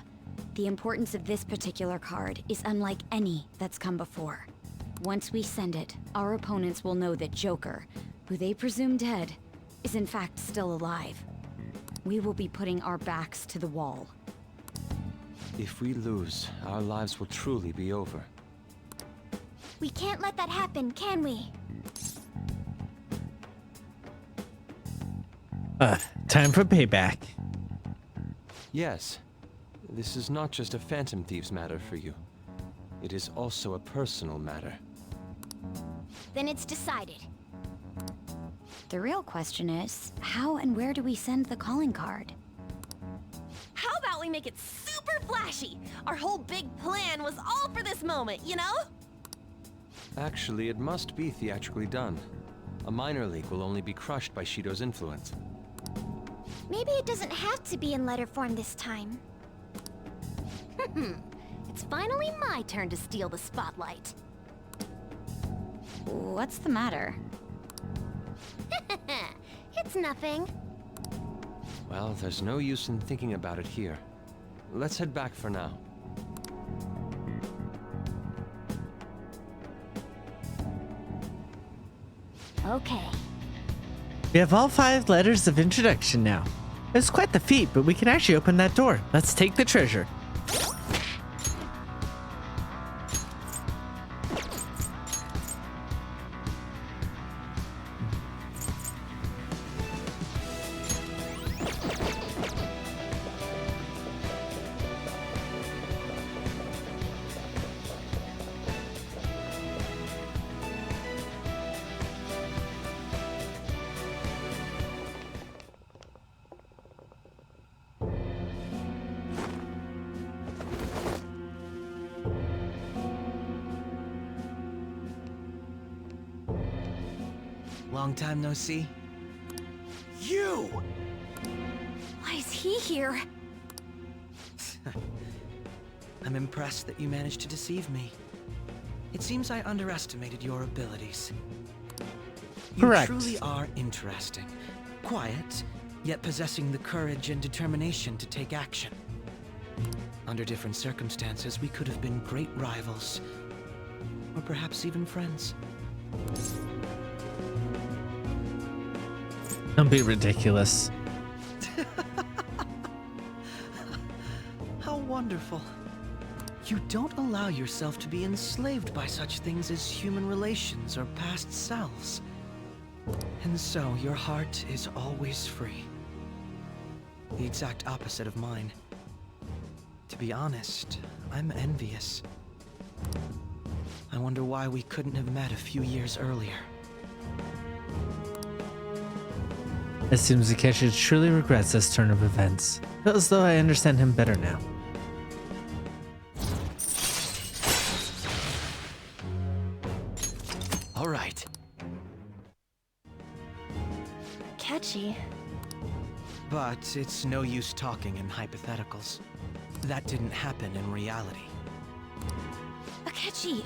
the importance of this particular card is unlike any that's come before. Once we send it, our opponents will know that Joker, who they presume dead, is in fact still alive. We will be putting our backs to the wall. If we lose, our lives will truly be over. We can't let that happen, can we? Time for payback. Yes, this is not just a Phantom Thieves matter for you. It is also a personal matter. Then it's decided. The real question is, how and where do we send the calling card? How about we make it super flashy? Our whole big plan was all for this moment, you know? Actually, it must be theatrically done. A minor leak will only be crushed by Shido's influence. Maybe it doesn't have to be in letter form this time. It's finally my turn to steal the spotlight. What's the matter? It's nothing. Well, there's no use in thinking about it here. Let's head back for now. Okay. We have all 5 letters of introduction now. It's quite the feat, but we can actually open that door. Let's take the treasure. Long time no see. You! Why is he here? I'm impressed that you managed to deceive me. It seems I underestimated your abilities. You Correct. truly are interesting. Quiet, yet possessing the courage and determination to take action. Under different circumstances, we could have been great rivals. Or perhaps even friends. Don't be ridiculous. How wonderful. You don't allow yourself to be enslaved by such things as human relations or past selves. And so your heart is always free. The exact opposite of mine. To be honest, I'm envious. I wonder why we couldn't have met a few years earlier. It seems Akechi truly regrets this turn of events. Feels as though I understand him better now. All right. Catchy. But it's no use talking in hypotheticals. That didn't happen in reality. Akechi,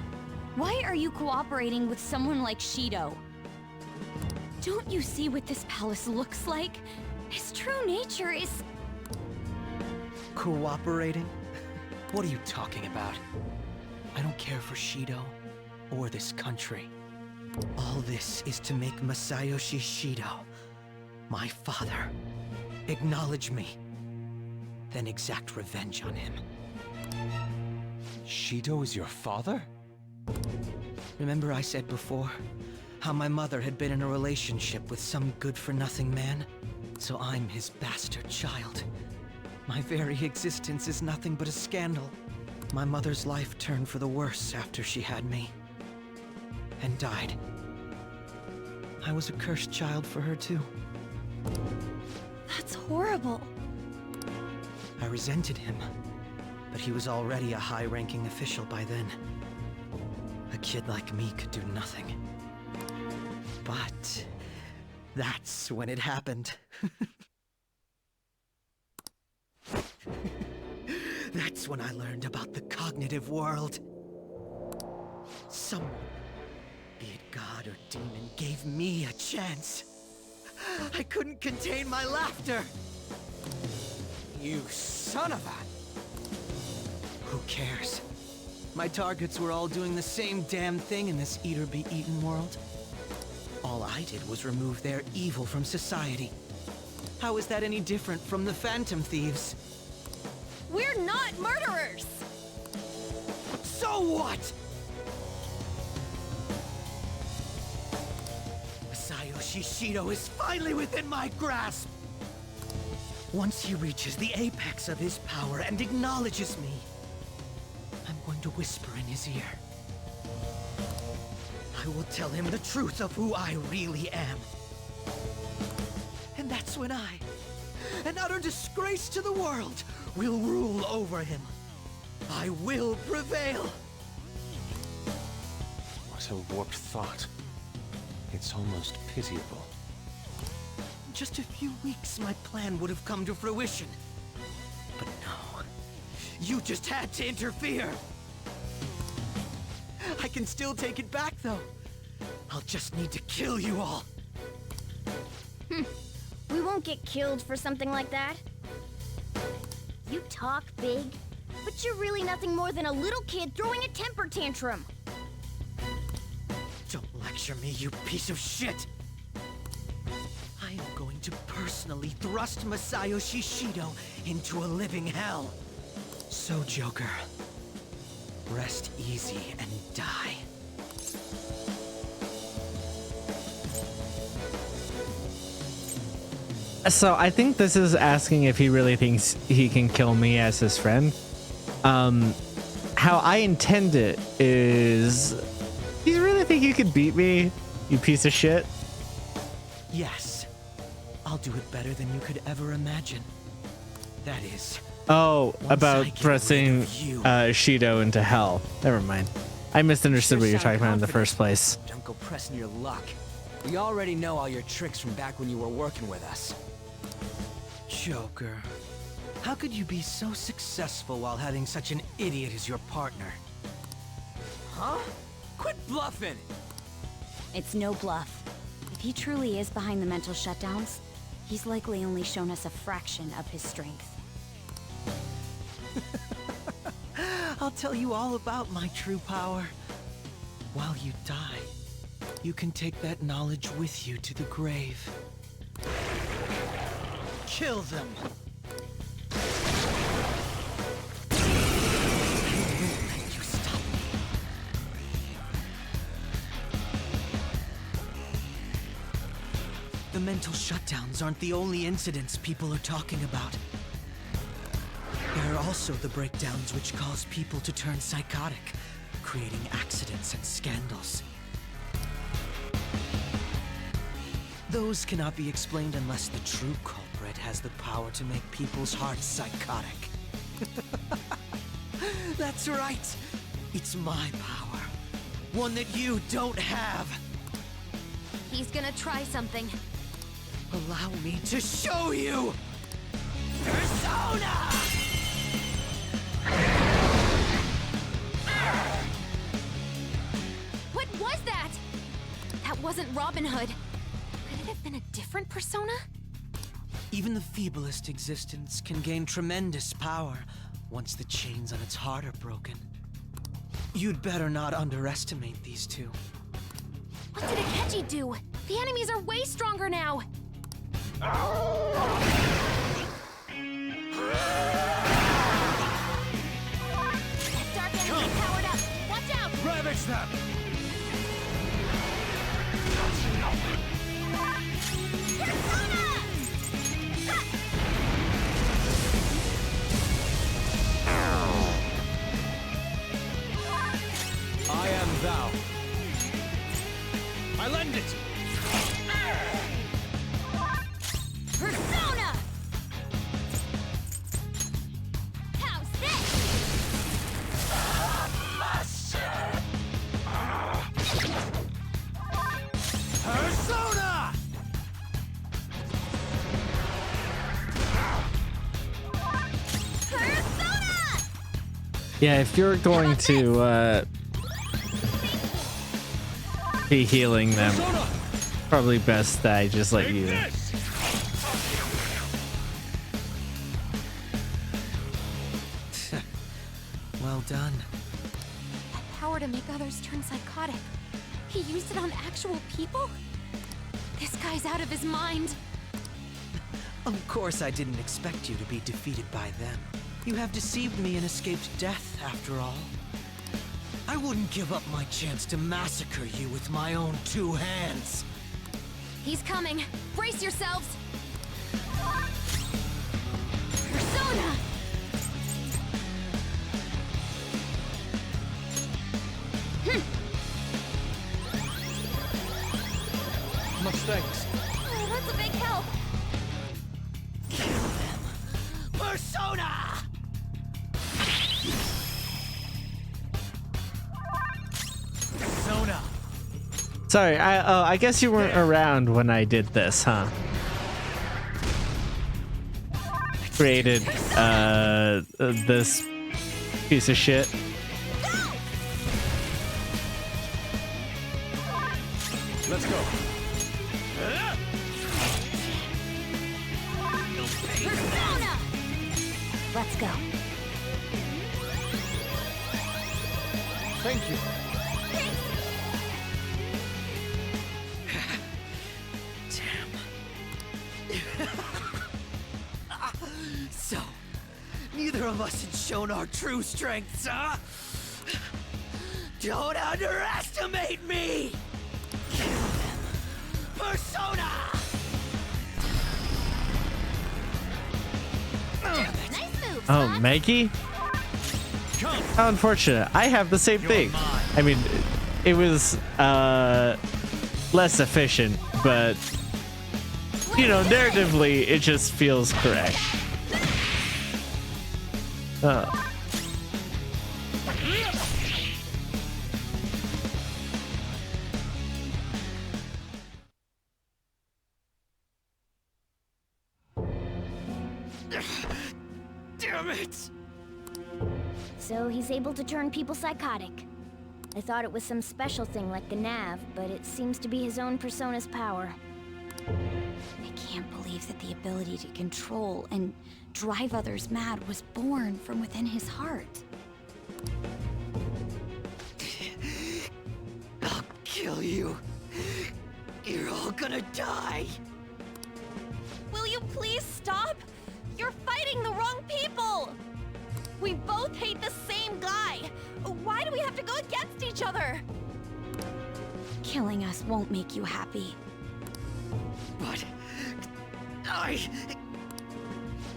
why are you cooperating with someone like Shido? Don't you see what this palace looks like? His true nature is... Cooperating? What are you talking about? I don't care for Shido or this country. All this is to make Masayoshi Shido, my father, acknowledge me, then exact revenge on him. Shido is your father? Remember I said before, how my mother had been in a relationship with some good-for-nothing man? So I'm his bastard child. My very existence is nothing but a scandal. My mother's life turned for the worse after she had me. And died. I was a cursed child for her too. That's horrible. I resented him, but he was already a high-ranking official by then. A kid like me could do nothing. But that's when it happened. That's when I learned about the cognitive world. Someone, be it God or demon, gave me a chance. I couldn't contain my laughter. You son of a... Who cares? My targets were all doing the same damn thing in this eat-or-be-eaten world. All I did was remove their evil from society. How is that any different from the Phantom Thieves? We're not murderers! So what? Masayoshi Shido is finally within my grasp! Once he reaches the apex of his power and acknowledges me, I'm going to whisper in his ear. I will tell him the truth of who I really am. And that's when I, an utter disgrace to the world, will rule over him. I will prevail. What a warped thought. It's almost pitiable. In just a few weeks, my plan would have come to fruition. But no, you just had to interfere. I can still take it back, though. I'll just need to kill you all. We won't get killed for something like that. You talk big, but you're really nothing more than a little kid throwing a temper tantrum. Don't lecture me, you piece of shit! I am going to personally thrust Masayoshi Shido into a living hell. So, Joker, rest easy and die. So I think this is asking if he really thinks he can kill me as his friend. How I intend it is, do you really think you could beat me, you piece of shit? Yes, I'll do it better than you could ever imagine. That is, Oh, once about I get thrusting rid of you. Shido into hell. Never mind. I misunderstood what you're Sure talking sound about in the confident. first place. Don't go pressing your luck. We already know all your tricks from back when you were working with us. Joker, how could you be so successful while having such an idiot as your partner? Huh? Quit bluffing! It's no bluff. If he truly is behind the mental shutdowns, he's likely only shown us a fraction of his strength. I'll tell you all about my true power. While you die, you can take that knowledge with you to the grave. Kill them! I won't let you stop me. The mental shutdowns aren't the only incidents people are talking about. There are also the breakdowns which cause people to turn psychotic, creating accidents and scandals. Those cannot be explained unless the true culprit has the power to make people's hearts psychotic. That's right. It's my power. One that you don't have. He's gonna try something. Allow me to show you! Persona! What was that? That wasn't Robin Hood. Could it have been a different persona? Even the feeblest existence can gain tremendous power once the chains on its heart are broken. You'd better not underestimate these two. What did Akechi do? The enemies are way stronger now. Dark energy powered up. Watch out! Ravage them! I am thou. I lend it! Persona! How's this? Persona! Persona! Yeah, if you're going to be healing them, probably best that I just let you. Well done. That power to make others turn psychotic. He used it on actual people? This guy's out of his mind. Of course I didn't expect you to be defeated by them. You have deceived me and escaped death, after all. I wouldn't give up my chance to massacre you with my own 2 hands. He's coming. Brace yourselves. Persona! Much thanks. Oh, that's a big help. Sorry, I guess you weren't around when I did this, huh? Created this piece of shit. Let's go. Persona! Let's go. Thank you. So, neither of us had shown our true strengths, huh? Don't underestimate me! Kill them. Persona! Nice move, Oh, son. Maggie? How unfortunate. I have the same thing. I mean, it was less efficient, but you know, narratively, it just feels correct. Damn it! So he's able to turn people psychotic. I thought it was some special thing like the nav, but it seems to be his own persona's power. I can't believe that the ability to control and drive others mad was born from within his heart. I'll kill you. You're all gonna die. Will you please stop? You're fighting the wrong people! We both hate the same guy! Why do we have to go against each other? Killing us won't make you happy. But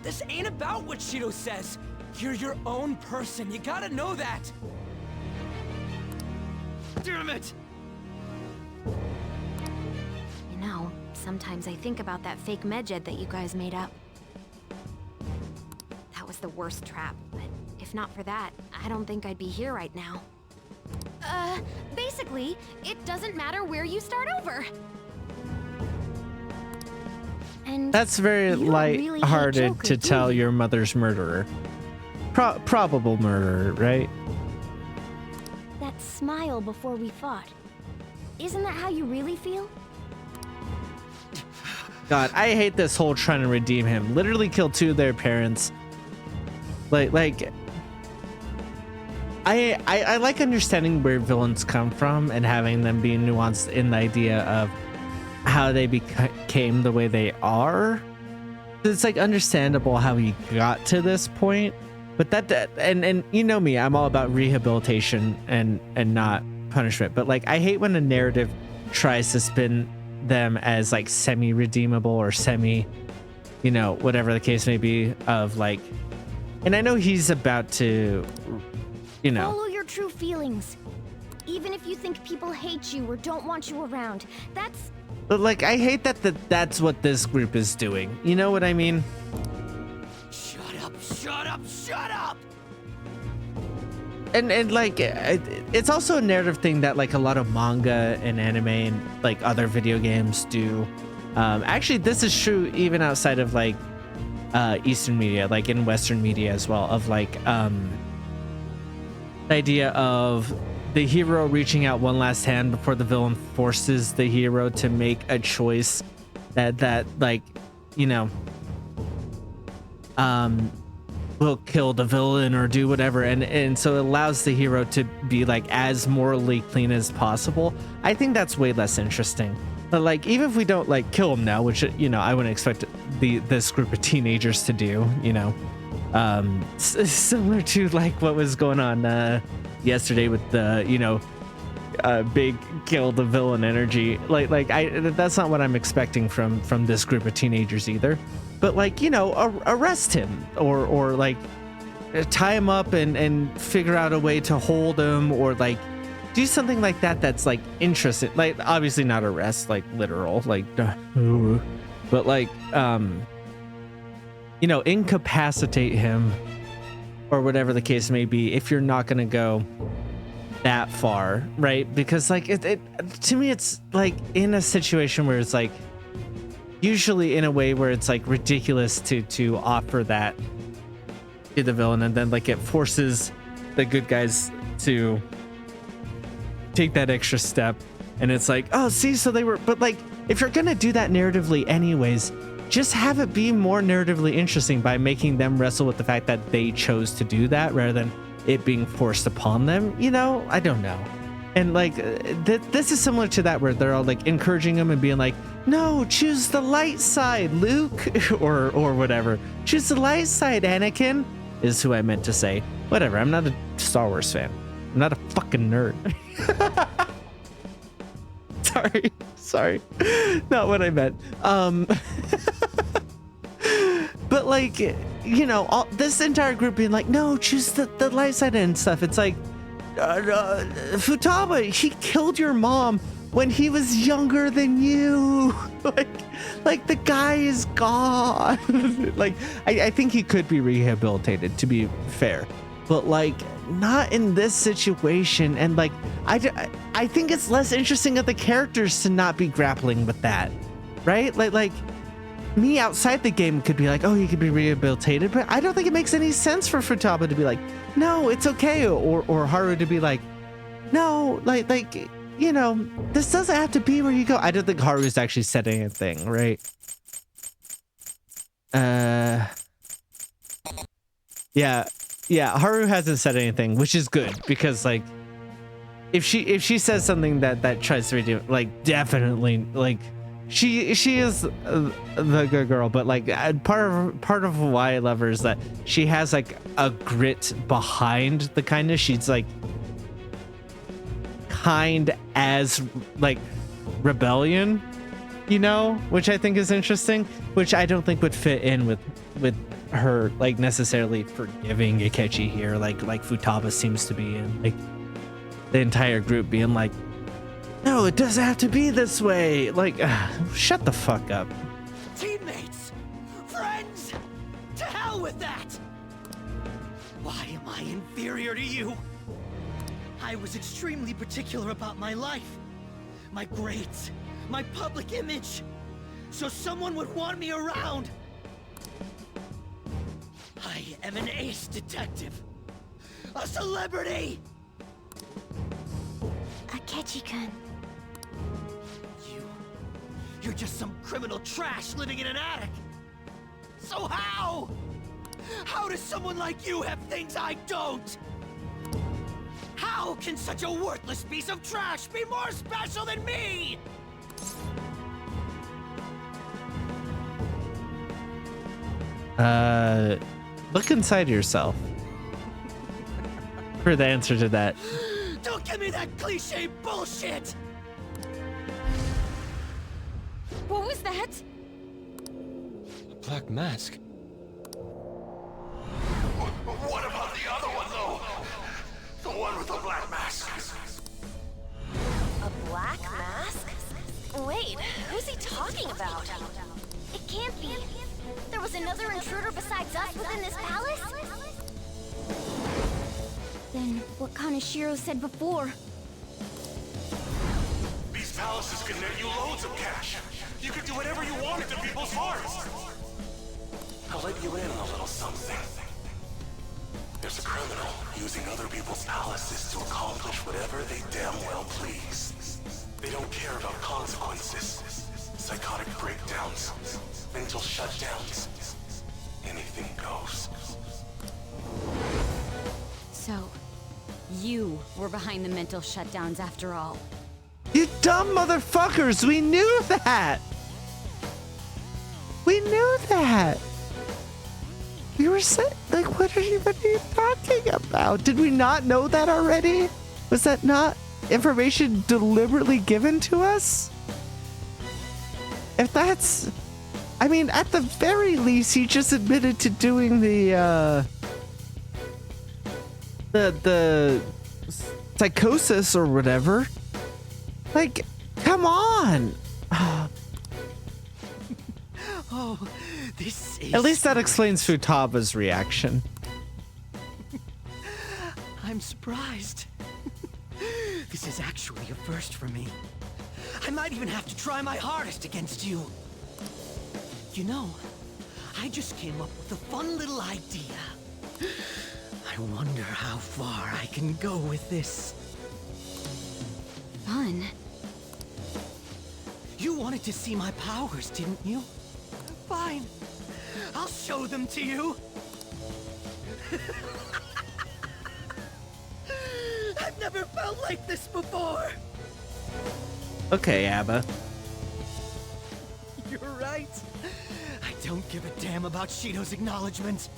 This ain't about what Shido says. You're your own person. You gotta know that. damn it! You know, sometimes I think about that fake medjed that you guys made up. That was the worst trap, but if not for that, I don't think I'd be here right now. Basically, it doesn't matter where you start over. And That's very you don't really hate light-hearted Joker, to do tell you? your mother's murderer. Probable murderer, right? That smile before we fought. Isn't that how you really feel? God, I hate this whole trying to redeem him. Literally killed two of their parents. Like I like understanding where villains come from and having them be nuanced in the idea of how they became the way they are. It's like understandable how he got to this point, but that and you know me, I'm all about rehabilitation and not punishment. But like I hate when a narrative tries to spin them as like semi-redeemable or semi, you know, whatever the case may be, of like, and I know he's about to, you know, Follow your true feelings. Even if you think people hate you or don't want you around. but like I hate that's what this group is doing. You know what I mean? Shut up, shut up, shut up! And like it's also a narrative thing that like a lot of manga and anime and like other video games do. Actually, this is true even outside of like Eastern media, like in Western media as well, of like the idea of the hero reaching out one last hand before the villain forces the hero to make a choice that like, you know, will kill the villain or do whatever, and so it allows the hero to be like as morally clean as possible. I think that's way less interesting. But like even if we don't like kill him now, which, you know, I wouldn't expect this group of teenagers to do, you know, similar to like what was going on yesterday with the, you know, big kill the villain energy. Like that's not what I'm expecting from this group of teenagers either. But like, you know, arrest him or like tie him up and figure out a way to hold him, or like do something like that that's like interesting. Like obviously not arrest like literal, like but like you know, incapacitate him or whatever the case may be, if you're not gonna go that far, right? Because like it to me, it's like in a situation where it's like usually in a way where it's like ridiculous to offer that to the villain, and then like it forces the good guys to take that extra step, and it's like, oh, see, so they were, but like if you're gonna do that narratively anyways, just have it be more narratively interesting by making them wrestle with the fact that they chose to do that rather than it being forced upon them, you know? I don't know. And like this is similar to that, where they're all like encouraging him and being like, no, choose the light side, Luke, or whatever. Choose the light side, Anakin, is who I meant to say. Whatever, I'm not a Star Wars fan. I'm not a fucking nerd. Sorry. Not what I meant. But like, you know, this entire group being like, no, choose the light side and stuff. It's like, Futaba, he killed your mom when he was younger than you. like the guy is gone. Like, I think he could be rehabilitated, to be fair, but like not in this situation. And like, I think it's less interesting of the characters to not be grappling with that, right? Like me outside the game could be like, oh, he could be rehabilitated, but I don't think it makes any sense for Futaba to be like, no, it's okay, or Haru to be like, no, like you know, this doesn't have to be where you go. I don't think Haru's actually said anything, right? Yeah, Haru hasn't said anything, which is good, because like if she says something that tries to redeem, like, definitely, like, she is the good girl, but like part of why I love her is that she has like a grit behind the kindness. She's like kind as like rebellion, you know, which I think is interesting, which I don't think would fit in with her like necessarily forgiving Akechi here, like Futaba seems to be, and like the entire group being like, no, it doesn't have to be this way. Like, shut the fuck up. Teammates! Friends! To hell with that! Why am I inferior to you? I was extremely particular about my life, my grades, my public image, so someone would want me around. I am an ace detective, a celebrity! Akechi-kun. You're just some criminal trash living in an attic! So how? How does someone like you have things I don't? How can such a worthless piece of trash be more special than me? Look inside yourself for the answer to that. Don't give me that cliche bullshit! What was that? A black mask. What about the other one, though? The one with the black mask. A black mask? Wait, who's he talking about? It can't be. There was another intruder besides us within this palace? Then what Kaneshiro said before? These palaces can net you loads of cash. You could do whatever you wanted to people's hearts. I'll let you in on a little something. There's a criminal using other people's palaces to accomplish whatever they damn well please. They don't care about consequences, psychotic breakdowns, mental shutdowns. Anything goes. So, you were behind the mental shutdowns after all. You dumb motherfuckers! We knew that! We knew that! We were saying, like, what are you talking about? Did we not know that already? Was that not information deliberately given to us? If that's... I mean, at the very least, he just admitted to doing the psychosis or whatever. Like, come on! Oh, this is... At least that explains Futaba's reaction. I'm surprised. This is actually a first for me. I might even have to try my hardest against you. You know, I just came up with a fun little idea. I wonder how far I can go with this. Fun? You wanted to see my powers, didn't you? Fine. I'll show them to you. I've never felt like this before. Okay, Abba. You're right. I don't give a damn about Shido's acknowledgement.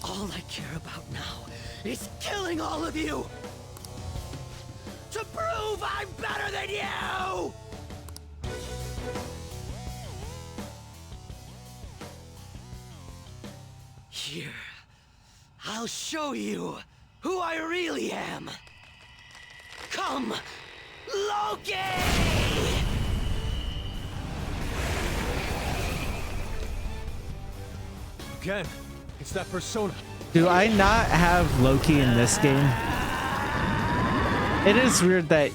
All I care about now is killing all of you! To prove I'm better than you! Here, I'll show you who I really am. Come, Loki! Again, it's that persona. Do I not have Loki in this game? It is weird that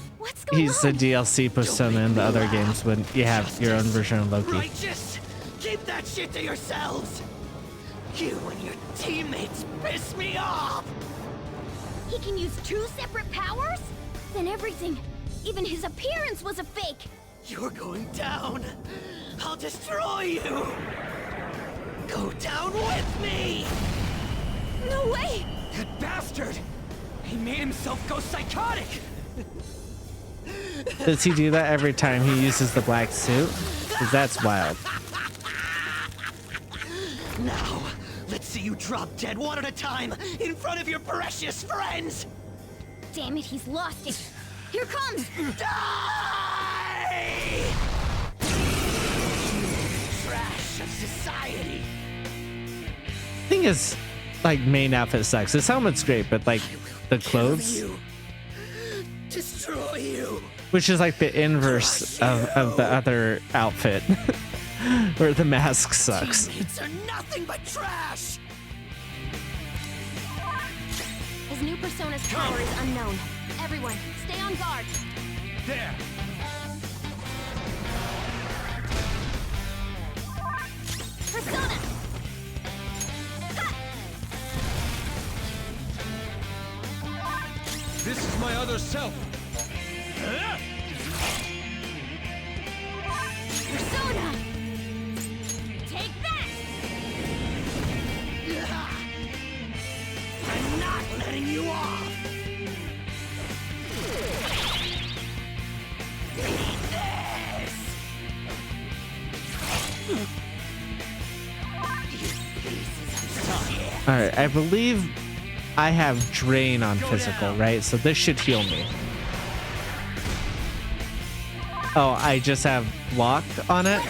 he's the DLC persona in the other games when you have your own version of Loki. Righteous! Keep that shit to yourselves! You and your teammates piss me off! He can use 2 separate powers? Then everything, even his appearance, was a fake. You're going down. I'll destroy you. Go down with me! No way! That bastard! He made himself go psychotic! Does he do that every time he uses the black suit? Because that's wild. Now, let's see you drop dead one at a time in front of your precious friends! Damn it, he's lost it. Here comes! Die! Trash of society! Thing is, like, main outfit sucks. His helmet's great, but like the clothes, Destroy you! which is like the inverse of the other outfit, where the mask sucks. Teammates are nothing but trash! His new persona's power is unknown. Everyone, stay on guard. There! Persona! This is my other self. Persona! Take that! I'm not letting you off! Eat this! You pieces of shit! All right, I believe I have drain on physical, right? So this should heal me. Oh, I just have block on it?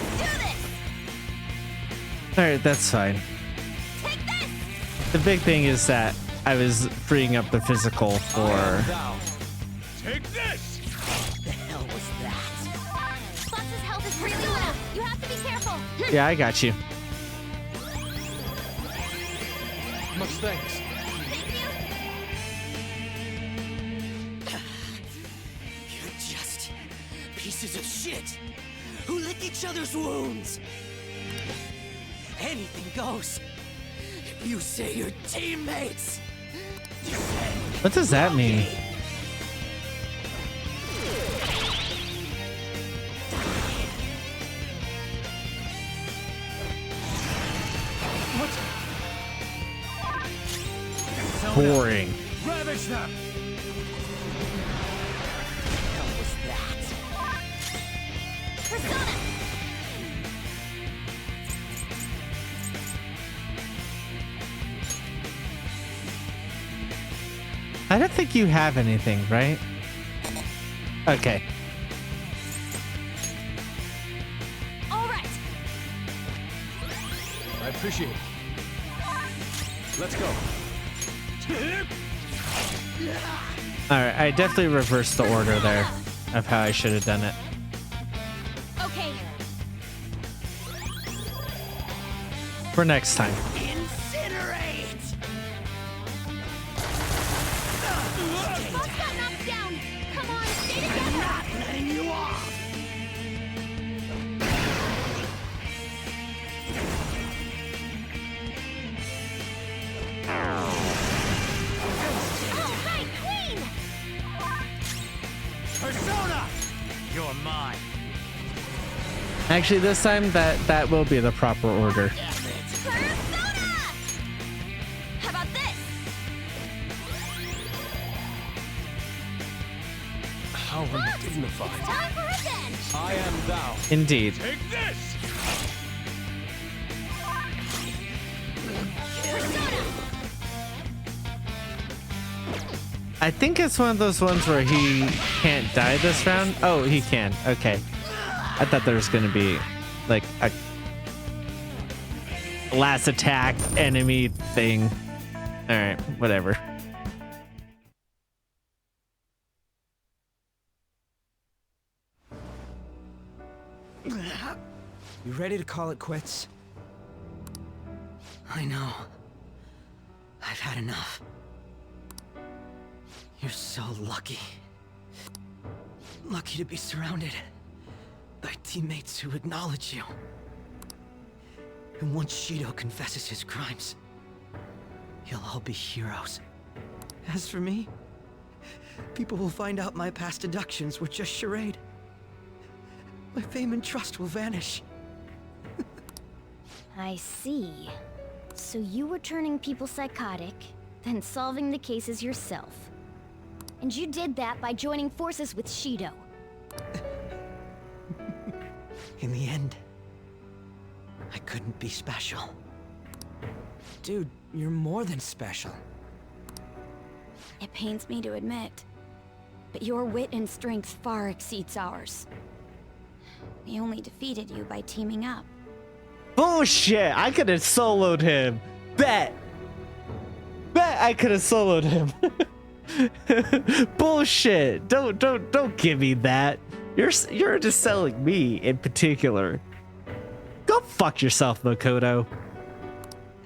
All right, that's fine. The big thing is that I was freeing up the physical for... Take this! The hell was that? Fox's health is really low. You have to be careful. Yeah, I got you. Much thanks. You're just pieces of shit who lick each other's wounds. Anything goes. If you say you're teammates. What does that mean? Boring. Ravage them! Hell was that? Persona! I don't think you have anything, right? Okay. All right. I appreciate it. Let's go. Alright, I definitely reversed the order there of how I should have done it. Okay. For next time. Fox got knocked down. Come Persona! You're mine. Actually, this time that will be the proper order. How about this? How undignified. Time for revenge! I am thou. Indeed. Take this! I think it's one of those ones where he can't die this round. Oh, he can. Okay. I thought there was going to be like a last attack enemy thing. All right, whatever. You ready to call it quits? I know. I've had enough. You're so lucky. Lucky to be surrounded by teammates who acknowledge you. And once Shido confesses his crimes, you'll all be heroes. As for me, people will find out my past deductions were just charade. My fame and trust will vanish. I see. So you were turning people psychotic, then solving the cases yourself. And you did that by joining forces with Shido. In the end, I couldn't be special. Dude, you're more than special. It pains me to admit, but your wit and strength far exceeds ours. We only defeated you by teaming up. Bullshit! I could have soloed him. Bet I could have soloed him. Bullshit! Don't give me that. You're just selling me in particular. Go fuck yourself, Makoto.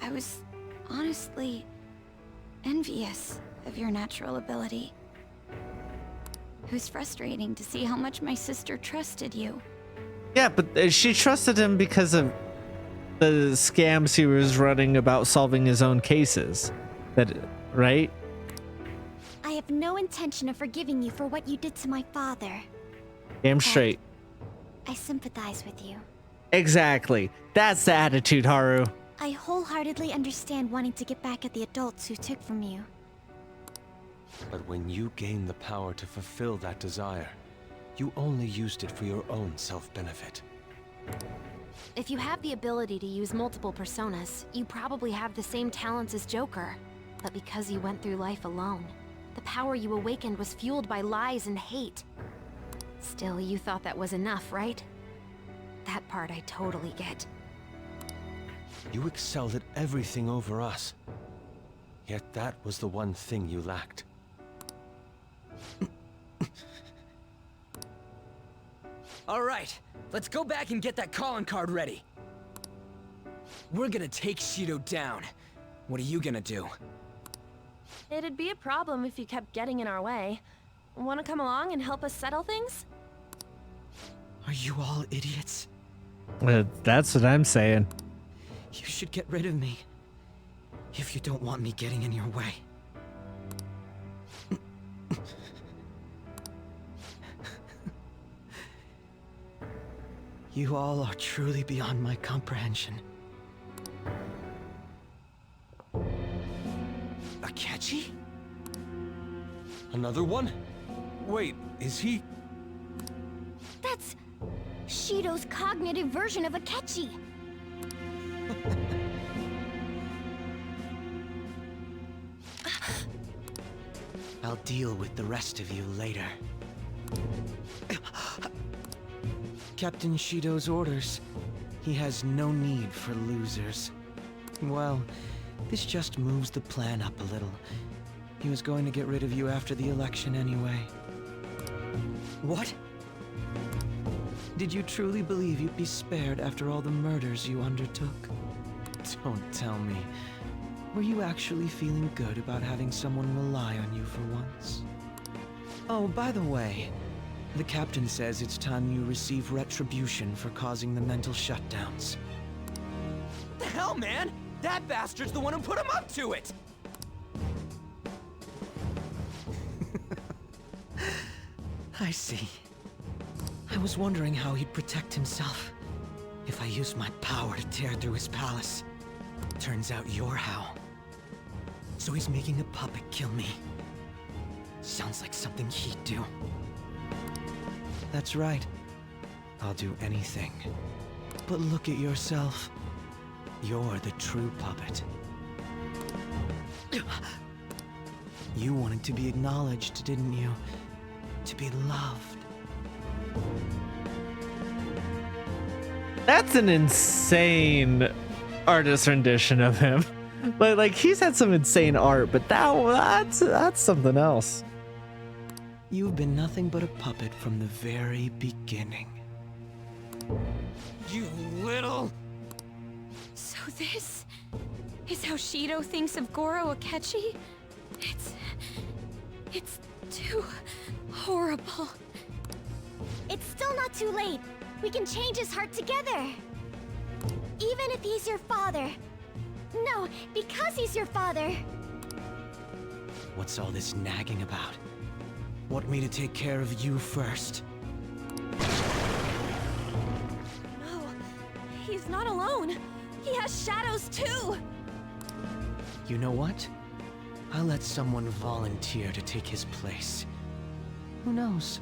I was honestly envious of your natural ability. It was frustrating to see how much my sister trusted you. Yeah, but she trusted him because of the scams he was running about solving his own cases. Right? I have no intention of forgiving you for what you did to my father. Damn straight. I sympathize with you. Exactly. That's the attitude, Haru. I wholeheartedly understand wanting to get back at the adults who took from you. But when you gained the power to fulfill that desire, you only used it for your own self-benefit. If you have the ability to use multiple personas, you probably have the same talents as Joker. But because you went through life alone, the power you awakened was fueled by lies and hate. Still, you thought that was enough, right? That part I totally get. You excelled at everything over us. Yet that was the one thing you lacked. All right, let's go back and get that calling card ready. We're gonna take Shido down. What are you gonna do? It'd be a problem if you kept getting in our way. Want to come along and help us settle things? Are you all idiots? That's what I'm saying. You should get rid of me. If you don't want me getting in your way. You all are truly beyond my comprehension. Akechi? Another one? Wait, is he... That's Shido's cognitive version of Akechi. I'll deal with the rest of you later. Captain Shido's orders. He has no need for losers. Well, this just moves the plan up a little. He was going to get rid of you after the election anyway. What? Did you truly believe you'd be spared after all the murders you undertook? Don't tell me. Were you actually feeling good about having someone rely on you for once? Oh, by the way, the captain says it's time you receive retribution for causing the mental shutdowns. The hell, man? That bastard's the one who put him up to it! I see. I was wondering how he'd protect himself if I used my power to tear through his palace. Turns out you're how. So he's making a puppet kill me. Sounds like something he'd do. That's right. I'll do anything. But look at yourself. You're the true puppet. You wanted to be acknowledged, didn't you? To be loved. That's an insane artist rendition of him. Like he's had some insane art, but that's something else. You've been nothing but a puppet from the very beginning. You little... So this is how Shido thinks of Goro Akechi? It's too horrible. It's still not too late. We can change his heart together. Even if he's your father. No, because he's your father. What's all this nagging about? Want me to take care of you first? No, he's not alone. He has shadows too. You know what? I'll let someone volunteer to take his place. Who knows?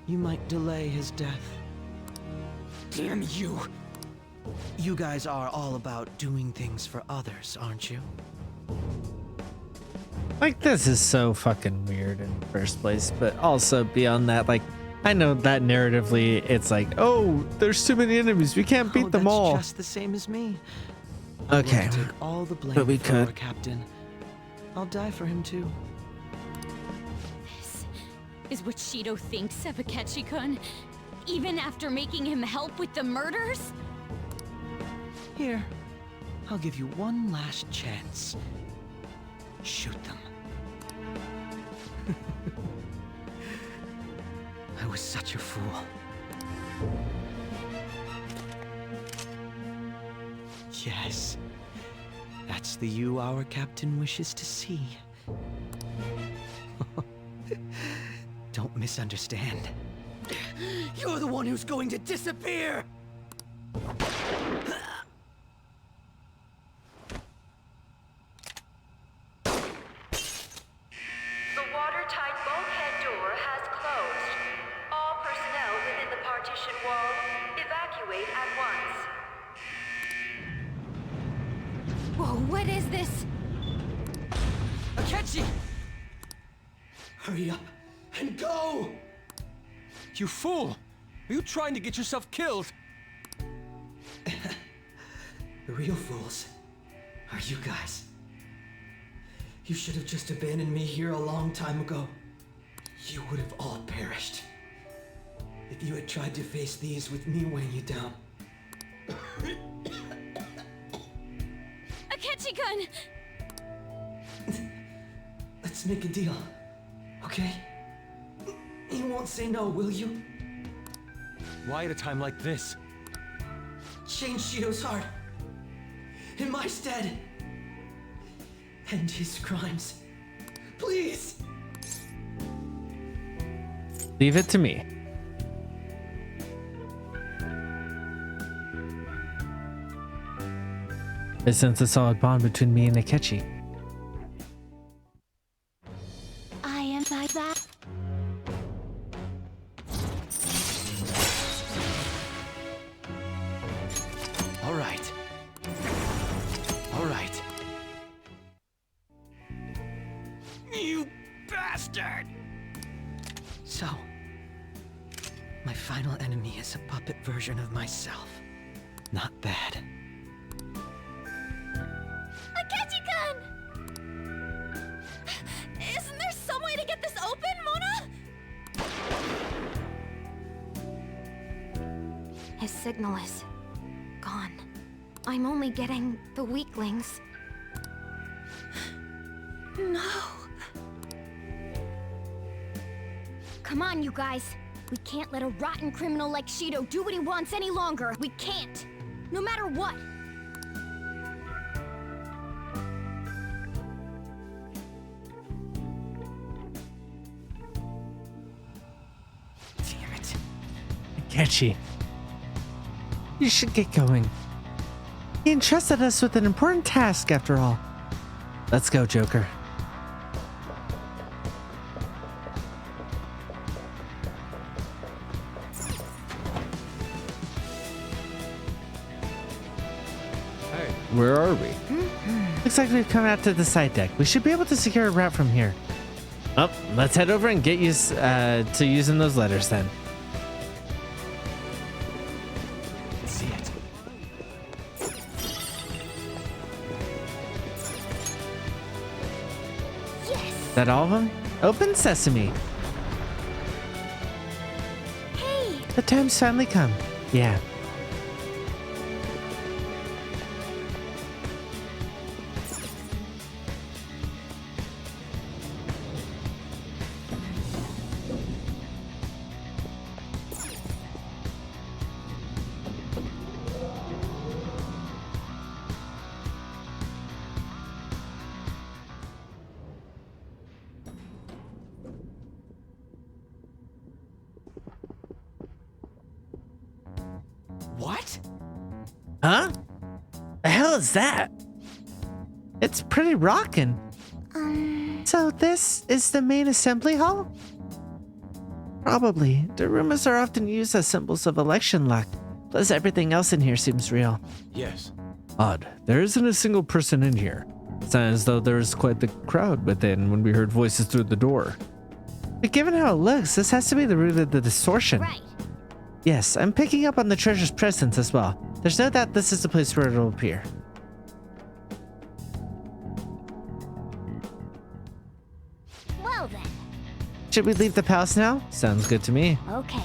You might delay his death. Damn you! You guys are all about doing things for others, aren't you? Like, this is so fucking weird in the first place, but also beyond that, like, I know that narratively it's like, oh, there's too many enemies, we can't beat them all. Just the same as me. Okay, I'll take all the blame but we for our could. captain. I'll die for him too. This is what Shido thinks of Akechi-kun, even after making him help with the murders? Here, I'll give you one last chance. Shoot them. I was such a fool. Yes, that's the you our captain wishes to see. Don't misunderstand. You're the one who's going to disappear! The watertight bulkhead door has closed. All personnel within the partition wall, evacuate at once. Whoa, what is this? Akechi! Hurry up and go! You fool! Are you trying to get yourself killed? The real fools are you guys. You should have just abandoned me here a long time ago. You would have all perished. If you had tried to face these with me weighing you down. Akechi-kun! Let's make a deal, okay? You won't say no, will you? Why at a time like this? Change Shido's heart. In my stead. End his crimes. Please! Leave it to me. I sense a solid bond between me and Akechi. I am by that. All right. All right. You bastard! So, my final enemy is a puppet version of myself. Not bad. Akechi-kun! Isn't there some way to get this open, Mona? His signal is gone. I'm only getting the weaklings. No. Come on, you guys. We can't let a rotten criminal like Shido do what he wants any longer. We can't. No matter what. Catchy. You should get going. He entrusted us with an important task after all. Let's go, Joker. Hey. Where are we? Looks like we've come out to the side deck. We should be able to secure a route from here. Oh, let's head over and get used to using those letters then. See it. Is that all of them? Open sesame. Hey! The time's finally come. Yeah. What? Huh? The hell is that? It's pretty rockin'. So this is the main assembly hall? Probably. The rumors are often used as symbols of election luck. Plus everything else in here seems real. Yes. Odd. There isn't a single person in here. Sounds as though there was quite the crowd within when we heard voices through the door. But given how it looks, this has to be the root of the distortion. Right. Yes, I'm picking up on the treasure's presence as well. There's no doubt this is the place where it'll appear. Well then. Should we leave the palace now? Sounds good to me. Okay.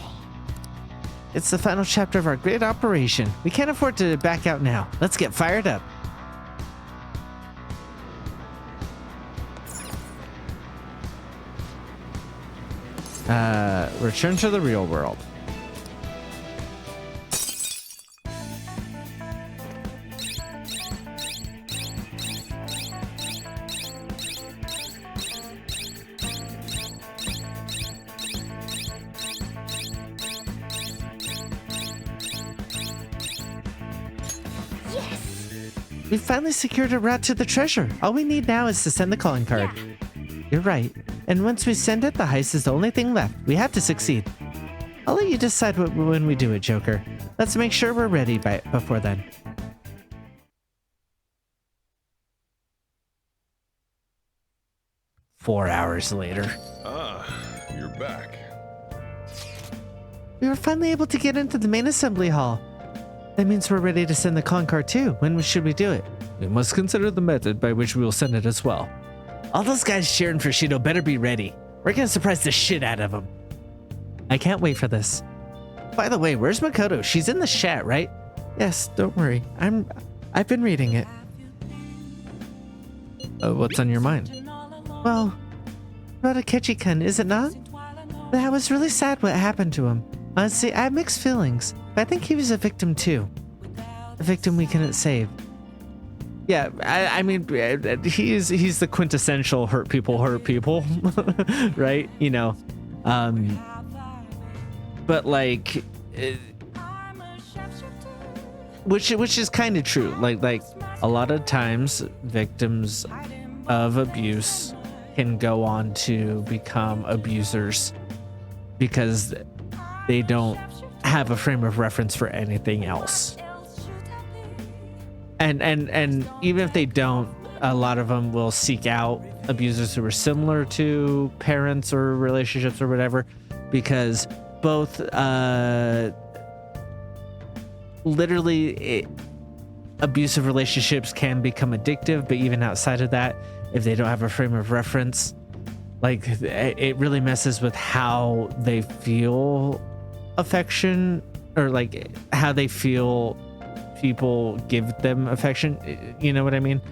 It's the final chapter of our great operation. We can't afford to back out now. Let's get fired up. Return to the real world. We finally secured a route to the treasure. All we need now is to send the calling card. You're right. And once we send it, the heist is the only thing left. We have to succeed. I'll let you decide when we do it, Joker. Let's make sure we're ready before then. Four hours later. Ah, you're back. We were finally able to get into the main assembly hall. That means we're ready to send the calling card too. When should we do it? We must consider the method by which we will send it as well. All those guys cheering for Shido better be ready. We're gonna surprise the shit out of them. I can't wait for this. By the way, where's Makoto? She's in the chat, right? Yes, don't worry. I've been reading it. What's on your mind? Well, about Akechi-kun, is it not? That was really sad what happened to him. Honestly, I have mixed feelings, but I think he was a victim too. A victim we couldn't save. Yeah, I mean, he's the quintessential hurt people, right? You know, but like, which is kind of true. Like a lot of times, victims of abuse can go on to become abusers because they don't have a frame of reference for anything else. And even if they don't, a lot of them will seek out abusers who are similar to parents or relationships or whatever, because both abusive relationships can become addictive, but even outside of that, if they don't have a frame of reference, like it really messes with how they feel affection, or like how they feel people give them affection, you know what I mean?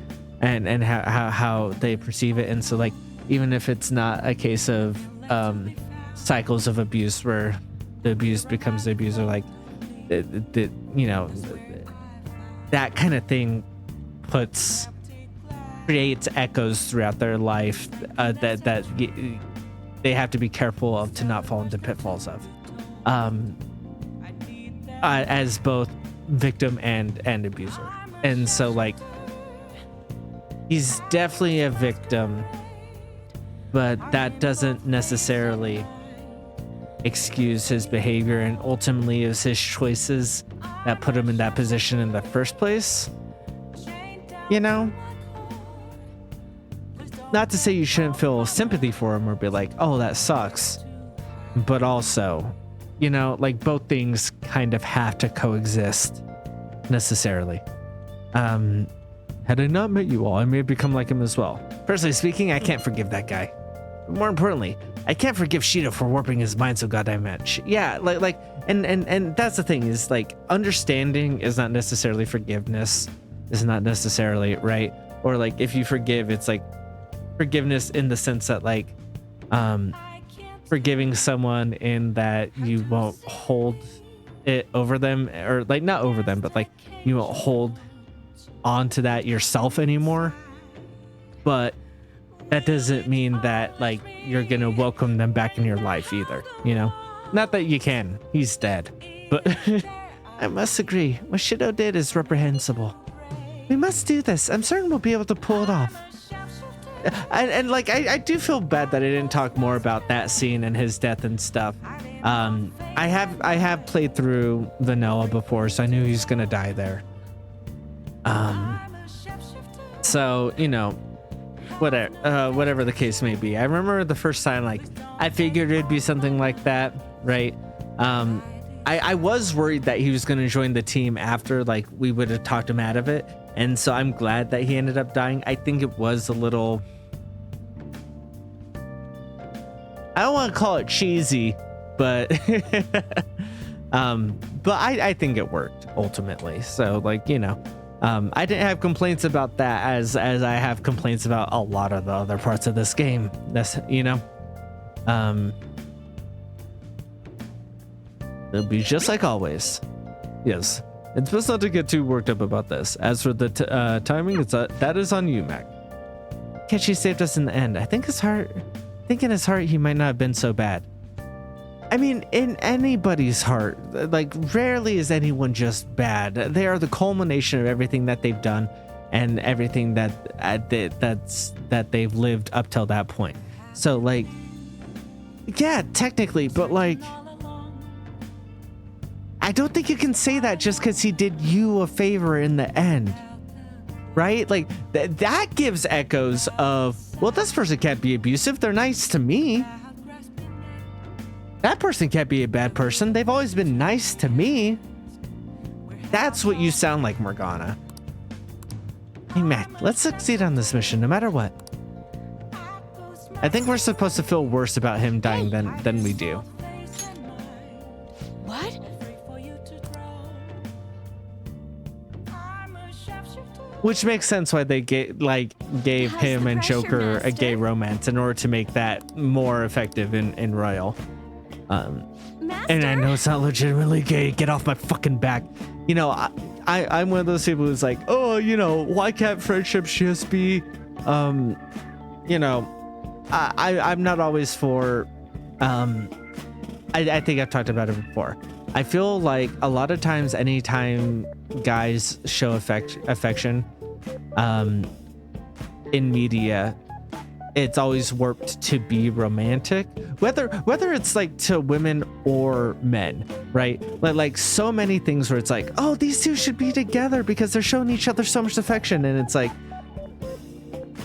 And how they perceive it. And so like, even if it's not a case of cycles of abuse where the abused becomes the abuser, like you know, that kind of thing creates echoes throughout their life that they have to be careful of to not fall into pitfalls of. as both victim and abuser. And so like he's definitely a victim, but that doesn't necessarily excuse his behavior, and ultimately it was his choices that put him in that position in the first place. You know, not to say you shouldn't feel sympathy for him or be like, oh, that sucks, but also, you know, like both things kind of have to coexist necessarily. Had I not met you all, I may have become like him as well. Personally speaking, I can't forgive that guy. But more importantly, I can't forgive Shido for warping his mind so goddamn much. Yeah, and that's the thing, is like understanding is not necessarily forgiveness. Is not necessarily right. Or like if you forgive, it's like forgiveness in the sense that like forgiving someone in that you won't hold it over them, or like not over them, but like you won't hold onto that yourself anymore. But that doesn't mean that like you're gonna welcome them back in your life either, you know? Not that you can, he's dead, but I must agree, what Shido did is reprehensible. We must do this. I'm certain we'll be able to pull it off. And like I do feel bad that I didn't talk more about that scene and his death and stuff. I have played through Vanilla before, so I knew he was gonna die there. So you know, whatever the case may be. I remember the first time, like I figured it'd be something like that, right? I was worried that he was gonna join the team after like we would have talked him out of it, and so I'm glad that he ended up dying. I think it was a little, I don't want to call it cheesy, but I think it worked ultimately. So like, you know, I didn't have complaints about that as I have complaints about a lot of the other parts of this game. That's, you know, it'll be just like always. Yes, it's best not to get too worked up about this. As for the timing, that is on you, Mac. Kechi saved us in the end. I think in his heart he might not have been so bad. I mean, in anybody's heart, like rarely is anyone just bad. They are the culmination of everything that they've done and everything that they've lived up till that point. So like, yeah, technically, but like, I don't think you can say that just because he did you a favor in the end, right? Like that gives echoes of, well, this person can't be abusive. They're nice to me. That person can't be a bad person. They've always been nice to me. That's what you sound like, Morgana. Hey, Mac, let's succeed on this mission, no matter what. I think we're supposed to feel worse about him dying than we do. What? Which makes sense why they gave him and Joker a gay romance in order to make that more effective in Royal. And I know it's not legitimately gay. Get off my fucking back. You know, I'm one of those people who's like, oh, you know, why can't friendships just be, you know, I'm not always for, I think I've talked about it before. I feel like a lot of times, anytime guys show affection, in media, it's always warped to be romantic, whether it's like to women or men, right? Like so many things where it's like, oh, these two should be together because they're showing each other so much affection, and it's like,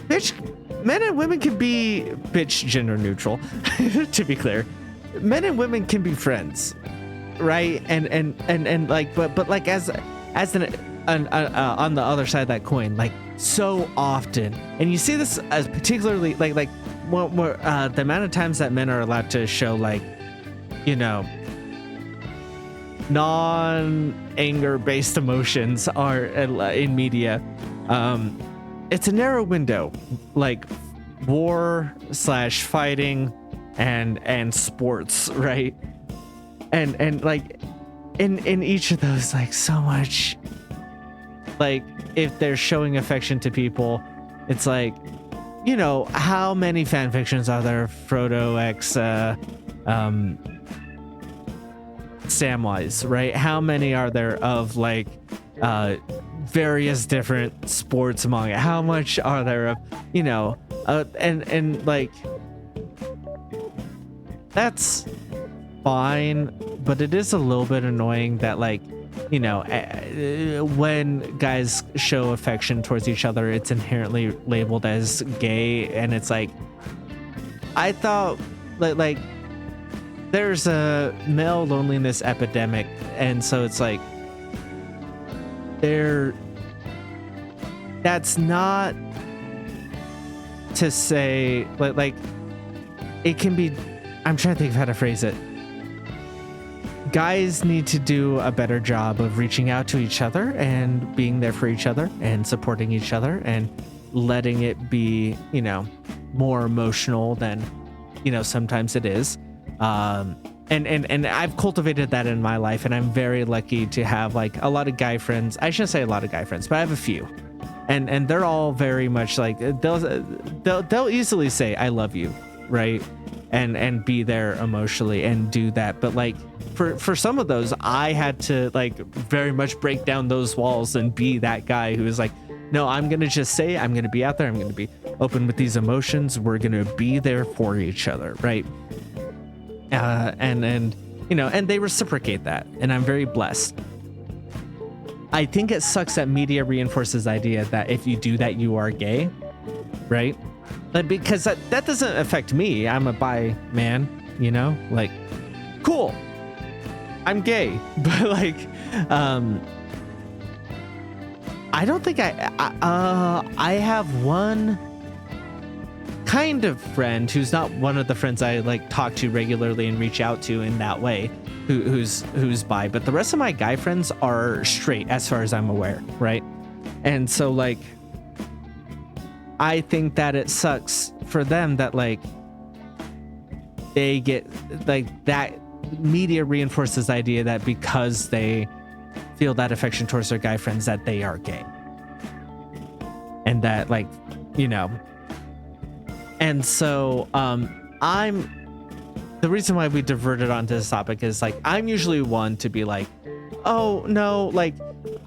bitch, men and women can be, bitch, gender neutral, to be clear, men and women can be friends, right? And like, but like as an on the other side of that coin, like so often, and you see this as particularly like more the amount of times that men are allowed to show, like, you know, non-anger based emotions are in media, it's a narrow window, like war / fighting and sports, right? And like in each of those, like so much, like if they're showing affection to people, it's like, you know, how many fan fictions are there? Frodo X Samwise, right? How many are there of like various different sports among it? How much are there of, you know, and like that's fine, but it is a little bit annoying that, like, you know, when guys show affection towards each other, it's inherently labeled as gay, and it's like, I thought like there's a male loneliness epidemic, and so it's like that's not to say like it can be, I'm trying to think of how to phrase it. Guys need to do a better job of reaching out to each other and being there for each other and supporting each other and letting it be, you know, more emotional than, you know, sometimes it is. And I've cultivated that in my life, and I'm very lucky to have like a lot of guy friends. I shouldn't say a lot of guy friends, but I have a few, and they're all very much like they'll easily say I love you, right? And be there emotionally and do that. But like for some of those, I had to like very much break down those walls and be that guy who is like, no, I'm gonna just say I'm gonna be out there. I'm gonna be open with these emotions. We're gonna be there for each other, right? And you know, and they reciprocate that, and I'm very blessed. I think it sucks that media reinforces the idea that if you do that, you are gay, right? But because that doesn't affect me. I'm a bi man, you know, like, cool, I'm gay. But like, I don't think I have one kind of friend who's not one of the friends I like talk to regularly and reach out to in that way, who's bi, but the rest of my guy friends are straight as far as I'm aware, right? And so like, I think that it sucks for them that like they get like that media reinforces the idea that because they feel that affection towards their guy friends that they are gay, and that, like, you know. And so I'm the reason why we diverted onto this topic is like I'm usually one to be like, oh no, like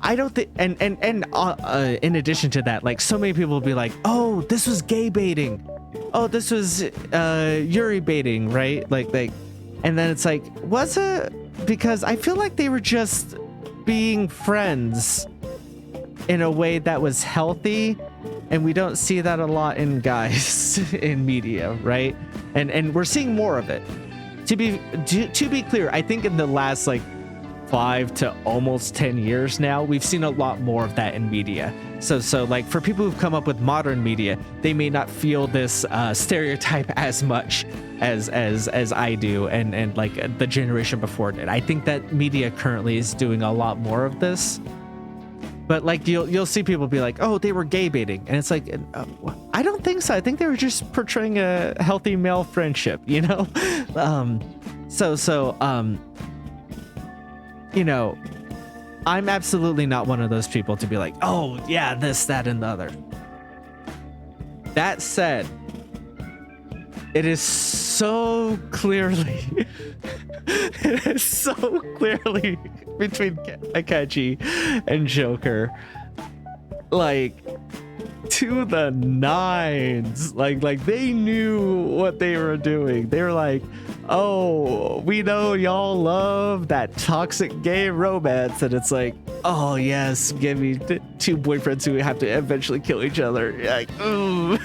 I don't think, and in addition to that, like so many people will be like, oh, this was gay baiting, oh, this was Yuri baiting, right? Like and then it's like, was it? Because I feel like they were just being friends in a way that was healthy, and we don't see that a lot in guys in media, right? And we're seeing more of it. To be clear, I think in the last like 5 to almost 10 years now, we've seen a lot more of that in media. So like for people who've come up with modern media, they may not feel this stereotype as much as I do, and like the generation before did. I think that media currently is doing a lot more of this. But like you'll see people be like, oh, they were gay baiting, and it's like, I don't think so. I think they were just portraying a healthy male friendship, you know. You know, I'm absolutely not one of those people to be like, oh yeah, this, that, and the other. That said, it is so clearly between Akechi and Joker, like to the nines. Like they knew what they were doing. They were like, oh, we know y'all love that toxic gay romance, and it's like, oh yes, give me two boyfriends who have to eventually kill each other. Like, ooh.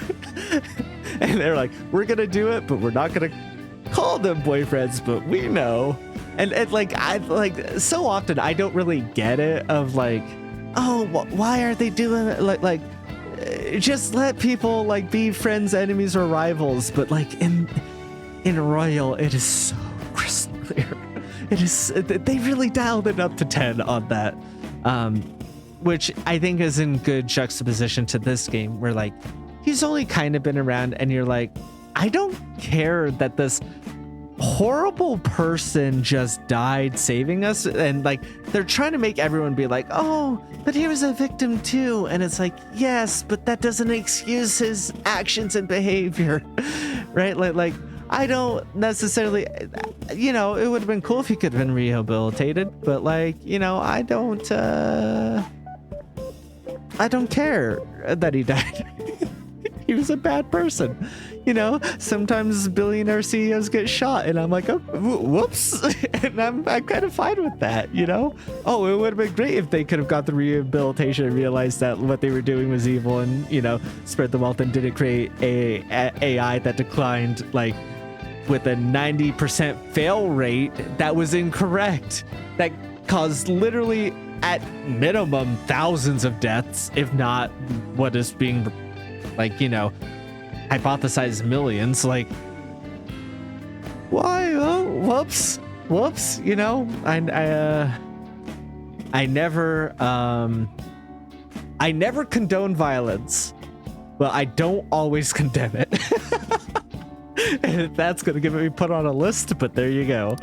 And they're like, we're gonna do it, but we're not gonna call them boyfriends, but we know. And like, I like so often I don't really get it of like, oh, why are they doing it? Like just let people like be friends, enemies, or rivals. But like in Royal, it is so crystal clear. It is, they really dialed it up to 10 on that, which I think is in good juxtaposition to this game, where like he's only kind of been around, and you're like, I don't care that this horrible person just died saving us, and like they're trying to make everyone be like, oh, but he was a victim too, and it's like, yes, but that doesn't excuse his actions and behavior. Right? Like I don't necessarily, you know, it would have been cool if he could have been rehabilitated, but like, you know, I don't care that he died. He was a bad person. You know, sometimes billionaire CEOs get shot, and I'm like, oh, whoops, and I'm kind of fine with that, you know? Oh, it would have been great if they could have got the rehabilitation and realized that what they were doing was evil and, you know, spread the wealth and didn't create a AI that declined, like, with a 90% fail rate that was incorrect. That caused literally, at minimum, thousands of deaths, if not what is being, like, you know, hypothesized millions. Like, why? Oh, whoops, you know, I never condone violence, but I don't always condemn it. And that's gonna get me put on a list, but there you go.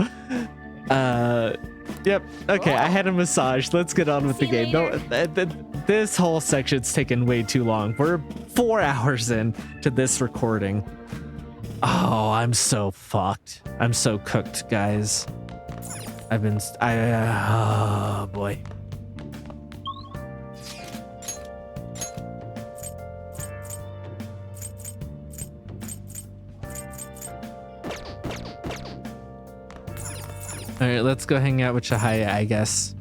Yep. Okay, I had a massage. Let's get on with the game. No, this whole section's taken way too long. We're 4 hours in to this recording. Oh, I'm so fucked. I'm so cooked, guys. Oh boy. All right, let's go hang out with Chihaya, I guess.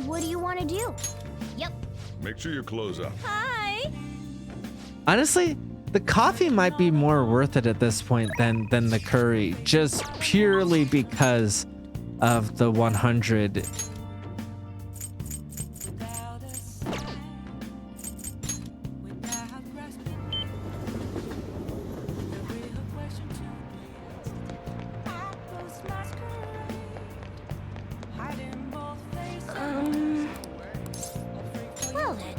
What do you want to do? Yep. Make sure your clothes up. Hi. Honestly, the coffee might be more worth it at this point than the curry, just purely because of the 100. Well then.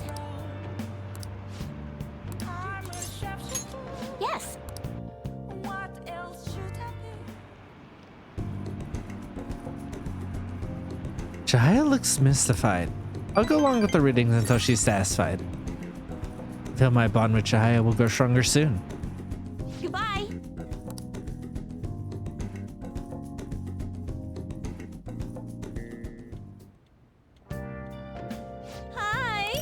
Yes. Chihaya looks mystified. I'll go along with the readings until she's satisfied. I feel my bond with Chihaya will grow stronger soon. Goodbye. Hi.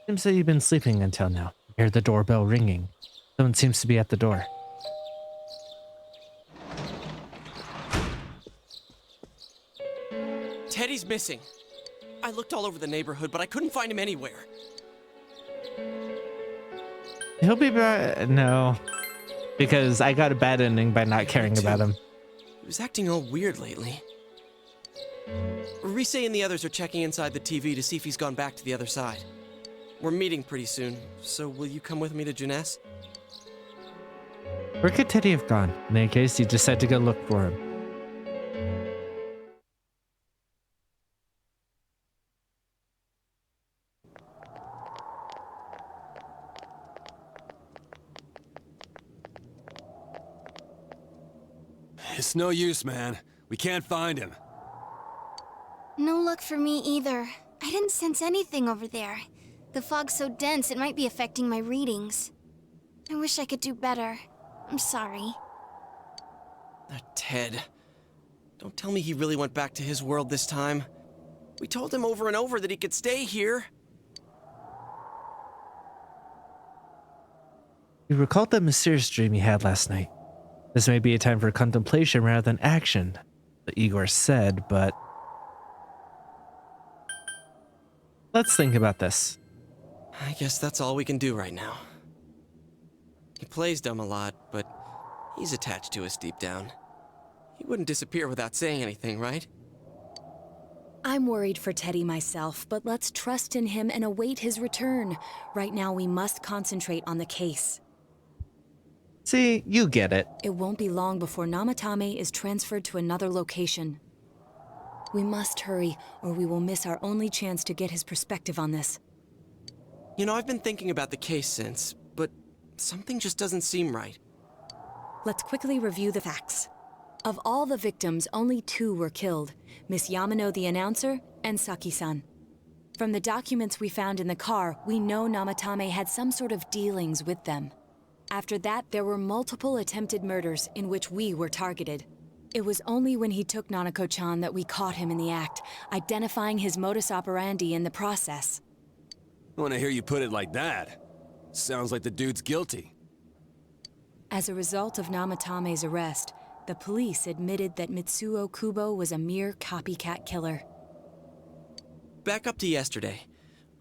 Seems that you've been sleeping until now. I heard the doorbell ringing. Someone seems to be at the door. Teddy's missing. I looked all over the neighborhood, but I couldn't find him anywhere. He'll be back. No, because I got a bad ending by not caring about him. He was acting all weird lately. Rise and the others are checking inside the TV to see if he's gone back to the other side. We're meeting pretty soon, so will you come with me to Jeunesse? Where could Teddy have gone? In any case, you decide to go look for him. It's no use, man. We can't find him. No luck for me either. I didn't sense anything over there. The fog's so dense it might be affecting my readings. I wish I could do better. I'm sorry. Ted. Don't tell me he really went back to his world this time. We told him over and over that he could stay here. You recalled the mysterious dream you had last night. This may be a time for contemplation rather than action, what Igor said, but let's think about this. I guess that's all we can do right now. He plays dumb a lot, but he's attached to us deep down. He wouldn't disappear without saying anything, right? I'm worried for Teddy myself, but let's trust in him and await his return. Right now, we must concentrate on the case. See, you get it. It won't be long before Namatame is transferred to another location. We must hurry, or we will miss our only chance to get his perspective on this. You know, I've been thinking about the case since, but something just doesn't seem right. Let's quickly review the facts. Of all the victims, only 2 were killed, Miss Yamano the announcer and Saki-san. From the documents we found in the car, we know Namatame had some sort of dealings with them. After that, there were multiple attempted murders in which we were targeted. It was only when he took Nanako-chan that we caught him in the act, identifying his modus operandi in the process. When I hear you put it like that, sounds like the dude's guilty. As a result of Namatame's arrest, the police admitted that Mitsuo Kubo was a mere copycat killer. Back up to yesterday.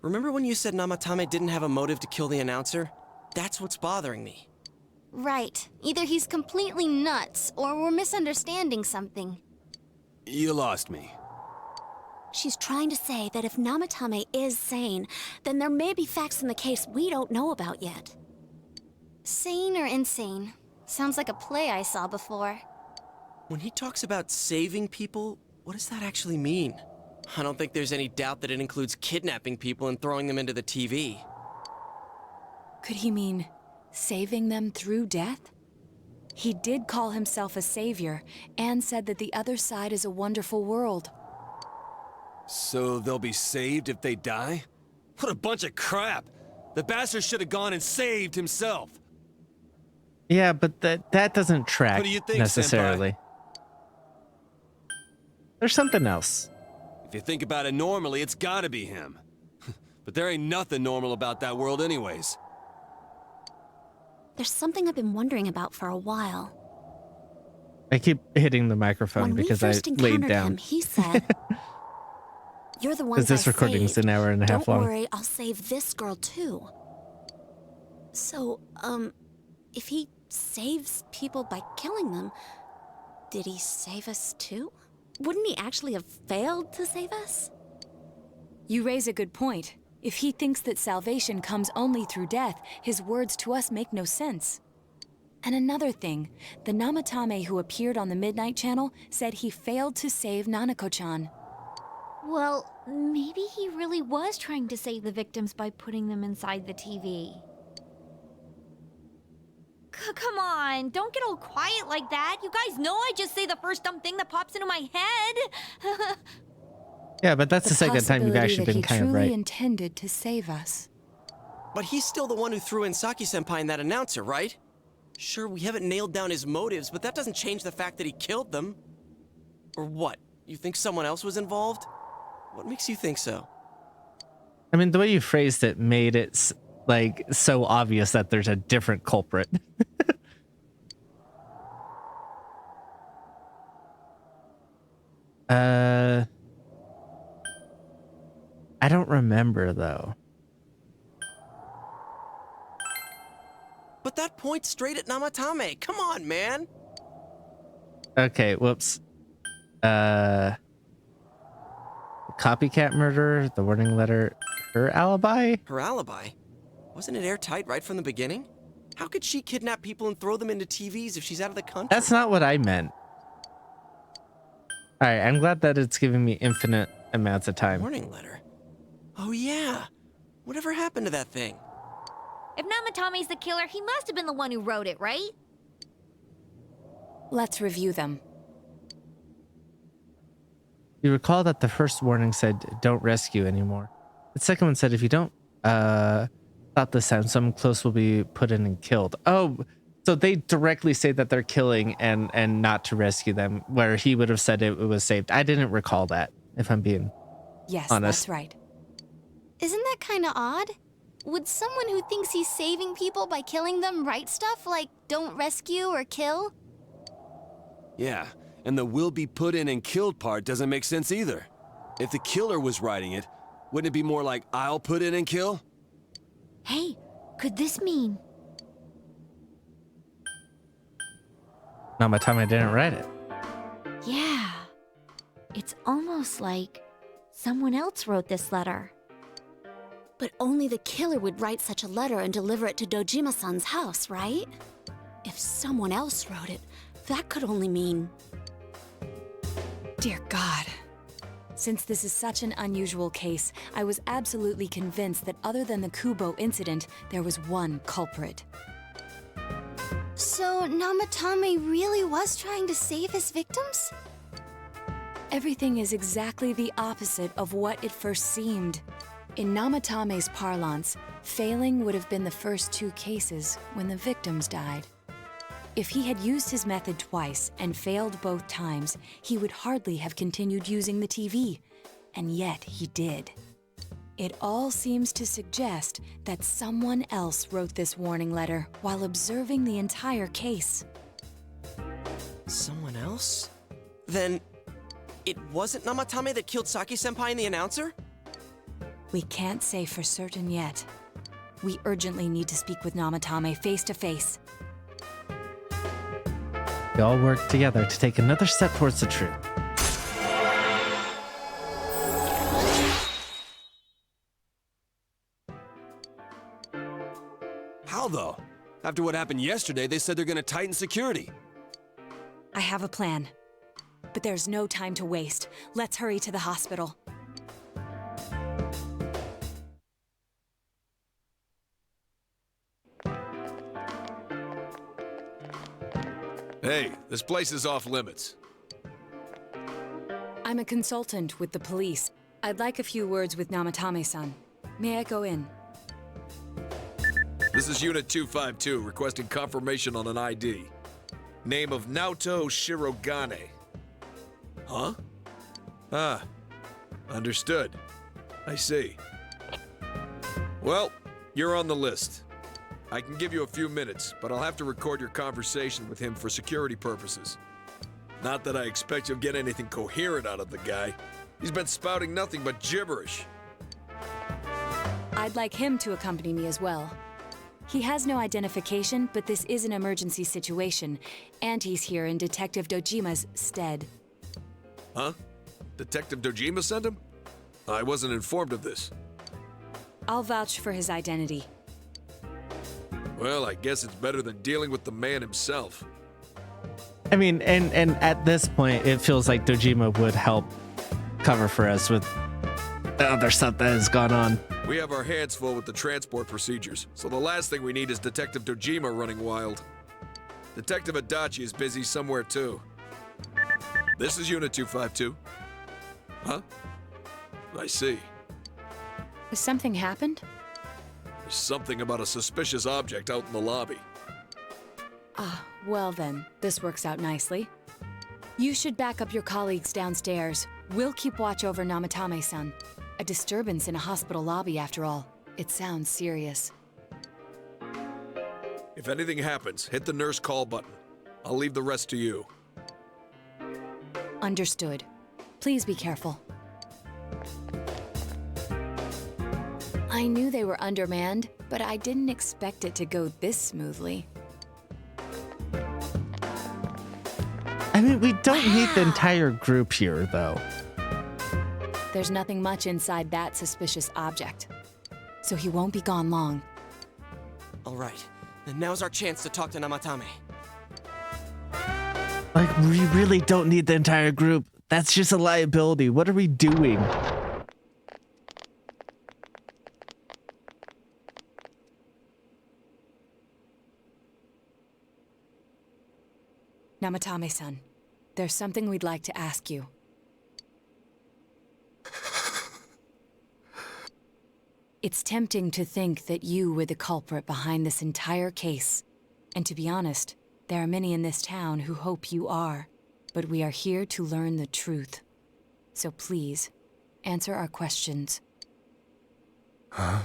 Remember when you said Namatame didn't have a motive to kill the announcer? That's what's bothering me. Right. Either he's completely nuts, or we're misunderstanding something. You lost me. She's trying to say that if Namatame is sane, then there may be facts in the case we don't know about yet. Sane or insane? Sounds like a play I saw before. When he talks about saving people, what does that actually mean? I don't think there's any doubt that it includes kidnapping people and throwing them into the TV. Could he mean saving them through death? He did call himself a savior and said that the other side is a wonderful world. So they'll be saved if they die? What a bunch of crap! The bastard should have gone and saved himself. Yeah, but that doesn't track What do you think, necessarily. There's something else. If you think about it normally, it's gotta be him. But there ain't nothing normal about that world anyways. There's something I've been wondering about for a while. I keep hitting the microphone When we because I first laid encountered down. him, he said, "You're the ones Because this I recording's saved. an hour and a half Don't long. worry, I'll save this girl too." So, if he saves people by killing them, did he save us too? Wouldn't he actually have failed to save us? You raise a good point. If he thinks that salvation comes only through death, his words to us make no sense. And another thing, the Namatame who appeared on the Midnight Channel said he failed to save Nanako-chan. Well, maybe he really was trying to save the victims by putting them inside the TV. Come on, don't get all quiet like that. You guys know I just say the first dumb thing that pops into my head. Yeah, but that's the second time you've actually been kind of He truly right. intended to save us. But he's still the one who threw in Saki-senpai and that announcer, right? Sure, we haven't nailed down his motives, but that doesn't change the fact that he killed them. Or what? You think someone else was involved? What makes you think so? I mean, the way you phrased it made it like so obvious that there's a different culprit. I don't remember though. But that points straight at Namatame. Come on, man. Okay, whoops. Copycat murder, the warning letter, her alibi? Her alibi? Wasn't it airtight right from the beginning? How could she kidnap people and throw them into TVs if she's out of the country? That's not what I meant. All right, I'm glad that it's giving me infinite amounts of time. Warning letter? Oh yeah. Whatever happened to that thing? If Namatame's the killer, he must have been the one who wrote it, right? Let's review them. You recall that the first warning said, don't rescue anymore. The second one said, if you don't stop this time, someone close will be put in and killed. Oh, so they directly say that they're killing and not to rescue them, where he would have said it was saved. I didn't recall that, if I'm being Yes, honest. that's right. Isn't that kind of odd? Would someone who thinks he's saving people by killing them write stuff like don't rescue or kill? Yeah, and the will be put in and killed part doesn't make sense either. If the killer was writing it, wouldn't it be more like I'll put in and kill? Hey, could this mean... Namatame didn't write it. Yeah. It's almost like someone else wrote this letter. But only the killer would write such a letter and deliver it to Dojima-san's house, right? If someone else wrote it, that could only mean... Dear God. Since this is such an unusual case, I was absolutely convinced that other than the Kubo incident, there was one culprit. So, Namatame really was trying to save his victims? Everything is exactly the opposite of what it first seemed. In Namatame's parlance, failing would have been the first 2 cases when the victims died. If he had used his method twice and failed both times, he would hardly have continued using the TV. And yet he did. It all seems to suggest that someone else wrote this warning letter while observing the entire case. Someone else? Then, it wasn't Namatame that killed Saki-senpai and the announcer? We can't say for certain yet. We urgently need to speak with Namatame face to face. We all work together to take another step towards the truth. How though? After what happened yesterday, they said they're gonna tighten security. I have a plan. But there's no time to waste. Let's hurry to the hospital. Hey, this place is off limits. I'm a consultant with the police. I'd like a few words with Namatame-san. May I go in? This is Unit 252, requesting confirmation on an ID. Name of Naoto Shirogane. Huh? Ah, understood. I see. Well, you're on the list. I can give you a few minutes, but I'll have to record your conversation with him for security purposes. Not that I expect you'll get anything coherent out of the guy. He's been spouting nothing but gibberish. I'd like him to accompany me as well. He has no identification, but this is an emergency situation, and he's here in Detective Dojima's stead. Huh? Detective Dojima sent him? I wasn't informed of this. I'll vouch for his identity. Well, I guess it's better than dealing with the man himself. I mean, and at this point, it feels like Dojima would help cover for us with the other stuff that has gone on. We have our hands full with the transport procedures, so the last thing we need is Detective Dojima running wild. Detective Adachi is busy somewhere too. This is Unit 252. Huh? I see. Has something happened? There's something about a suspicious object out in the lobby. Ah, well then, this works out nicely. You should back up your colleagues downstairs. We'll keep watch over Namatame-san. A disturbance in a hospital lobby, after all. It sounds serious. If anything happens, hit the nurse call button. I'll leave the rest to you. Understood. Please be careful. I knew they were undermanned, but I didn't expect it to go this smoothly. I mean, we don't need the entire group here, though. There's nothing much inside that suspicious object, so he won't be gone long. All right, then now's our chance to talk to Namatame. Like, we really don't need the entire group. That's just a liability. What are we doing? Namatame-san, there's something we'd like to ask you. It's tempting to think that you were the culprit behind this entire case. And to be honest, there are many in this town who hope you are. But we are here to learn the truth. So please, answer our questions. Huh?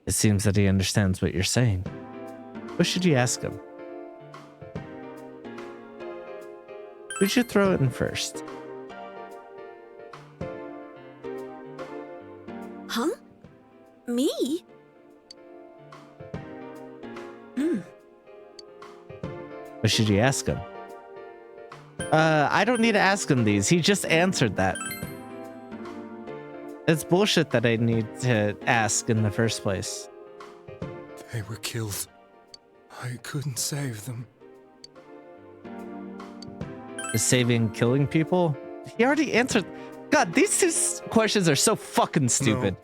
It seems that he understands what you're saying. What should you ask him? Who should throw it in first? Huh? Me? What should you ask him? I don't need to ask him these. He just answered that. It's bullshit that I need to ask in the first place. They were killed I couldn't save them. Is saving killing people? He already answered. God, these two questions are so fucking stupid. No.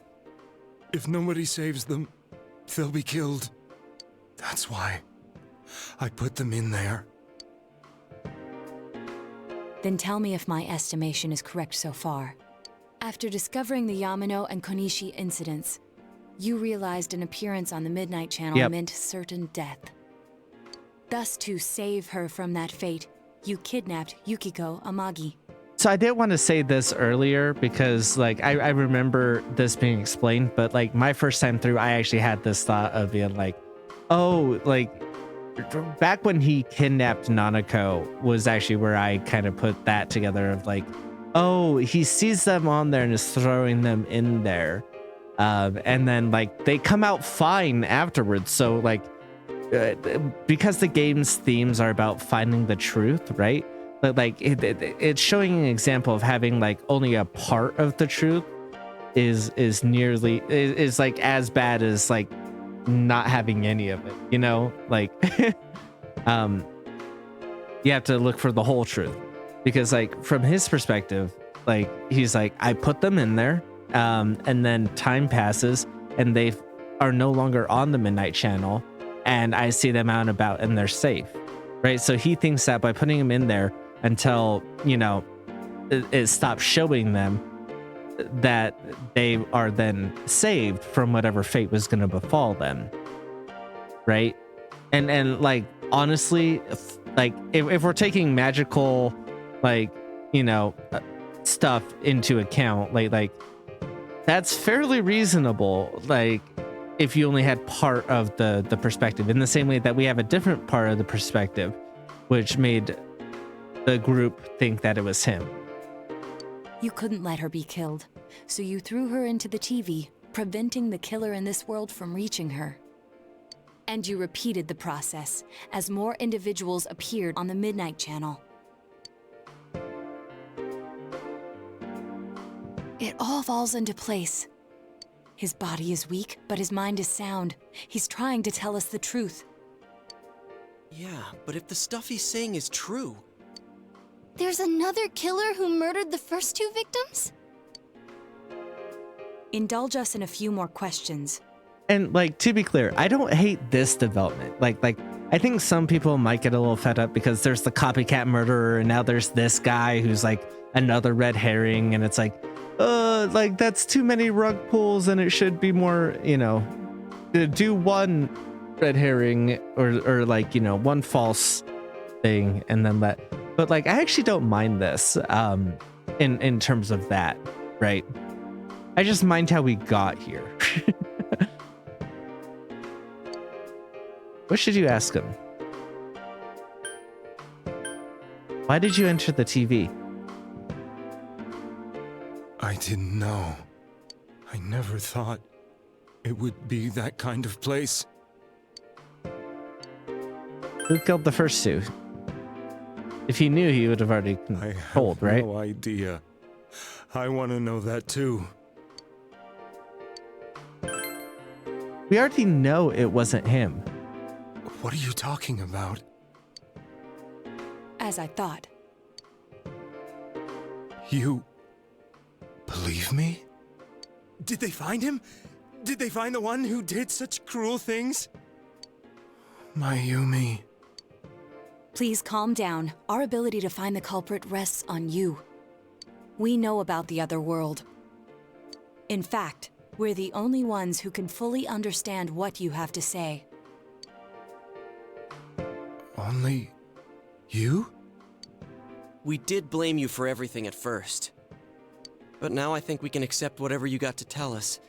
If nobody saves them, they'll be killed. That's why I put them in there. Then tell me if my estimation is correct so far. After discovering the Yamano and Konishi incidents, you realized an appearance on the Midnight Channel meant certain death. Thus, to save her from that fate, you kidnapped Yukiko Amagi. So I didn't want to say this earlier because like I remember this being explained, but like my first time through, I actually had this thought of being like, oh, like back when he kidnapped Nanako was actually where I kind of put that together of like, oh, he sees them on there and is throwing them in there. And then like they come out fine afterwards. So like, because the game's themes are about finding the truth, right? But like it's showing an example of having like only a part of the truth is like as bad as like not having any of it, you know? Like you have to look for the whole truth, because like from his perspective, like he's like, I put them in there, and then time passes and they are no longer on the Midnight Channel, and I see them out and about and they're safe, right? So he thinks that by putting them in there until, you know, it stops showing them, that they are then saved from whatever fate was going to befall them, right? And like honestly, if we're taking magical, like, you know, stuff into account, like that's fairly reasonable. Like if you only had part of the perspective, in the same way that we have a different part of the perspective, which made the group think that it was him. You couldn't let her be killed, so you threw her into the TV, preventing the killer in this world from reaching her. And you repeated the process as more individuals appeared on the Midnight Channel. It all falls into place. His body is weak, but his mind is sound. He's trying to tell us the truth. Yeah, but if the stuff he's saying is true... There's another killer who murdered the first two victims? Indulge us in a few more questions. And like, to be clear, I don't hate this development. Like I think some people might get a little fed up because there's the copycat murderer and now there's this guy who's like another red herring, and it's like that's too many rug pulls and it should be more, you know, do one red herring or like, you know, one false thing and then let. But like, I actually don't mind this in terms of that, right? I just mind how we got here. What should you ask him? Why did you enter the TV? I didn't know. I never thought it would be that kind of place. Who killed the first two? If he knew, he would have already told, right? No idea. I want to know that too. We already know it wasn't him. What are you talking about? As I thought. You believe me? Did they find him? Did they find the one who did such cruel things? Mayumi. Please calm down. Our ability to find the culprit rests on you. We know about the other world. In fact, we're the only ones who can fully understand what you have to say. Only you? We did blame you for everything at first. But now I think we can accept whatever you got to tell us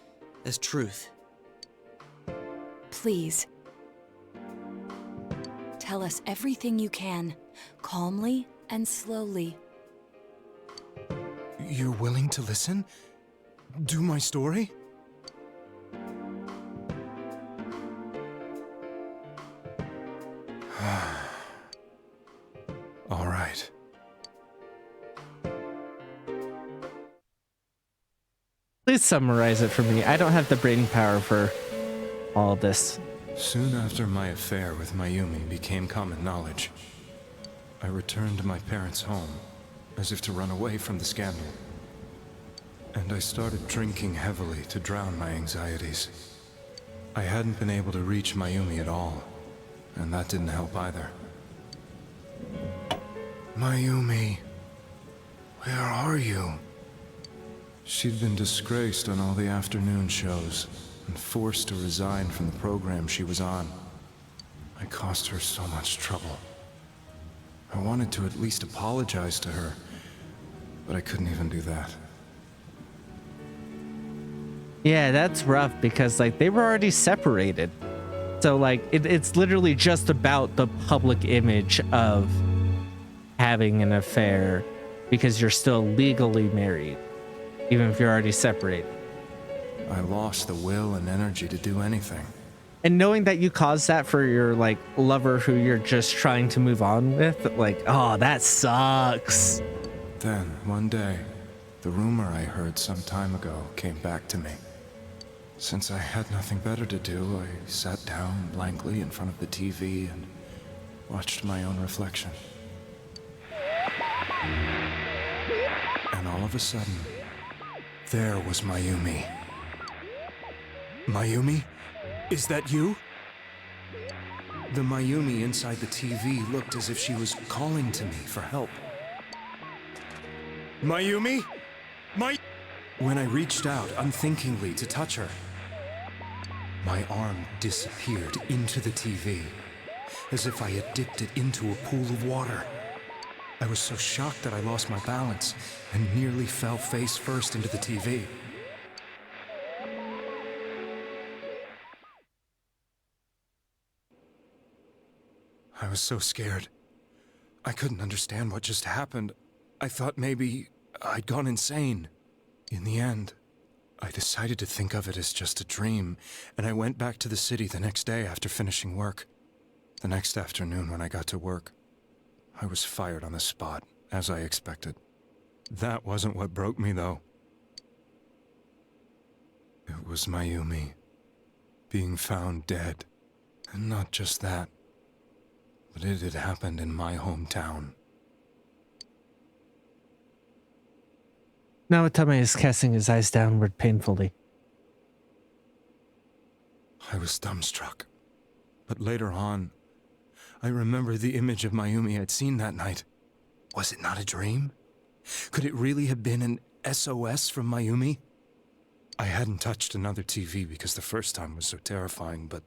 as truth. Please. Tell us everything you can, calmly and slowly. You're willing to listen? Do my story? All right. Please summarize it for me. I don't have the brain power for all this. Soon after my affair with Mayumi became common knowledge, I returned to my parents' home, as if to run away from the scandal. And I started drinking heavily to drown my anxieties. I hadn't been able to reach Mayumi at all, and that didn't help either. Mayumi, where are you? She'd been disgraced on all the afternoon shows, and forced to resign from the program she was on. I caused her so much trouble. I wanted to at least apologize to her, but I couldn't even do that. Yeah, that's rough because like they were already separated. So like it's literally just about the public image of having an affair because you're still legally married, even if you're already separated. I lost the will and energy to do anything. And knowing that you caused that for your like lover who you're just trying to move on with, like, oh, that sucks. Then, one day, the rumor I heard some time ago came back to me. Since I had nothing better to do, I sat down blankly in front of the TV and watched my own reflection. And all of a sudden, there was Mayumi. Mayumi? Is that you? The Mayumi inside the TV looked as if she was calling to me for help. Mayumi? When I reached out unthinkingly to touch her, my arm disappeared into the TV, as if I had dipped it into a pool of water. I was so shocked that I lost my balance and nearly fell face first into the TV. I was so scared. I couldn't understand what just happened. I thought maybe I'd gone insane. In the end, I decided to think of it as just a dream, and I went back to the city the next day after finishing work. The next afternoon when I got to work, I was fired on the spot, as I expected. That wasn't what broke me, though. It was Mayumi being found dead. And not just that, but it had happened in my hometown. Naotame is casting his eyes downward painfully. I was dumbstruck. But later on, I remembered the image of Mayumi I'd seen that night. Was it not a dream? Could it really have been an SOS from Mayumi? I hadn't touched another TV because the first time was so terrifying, but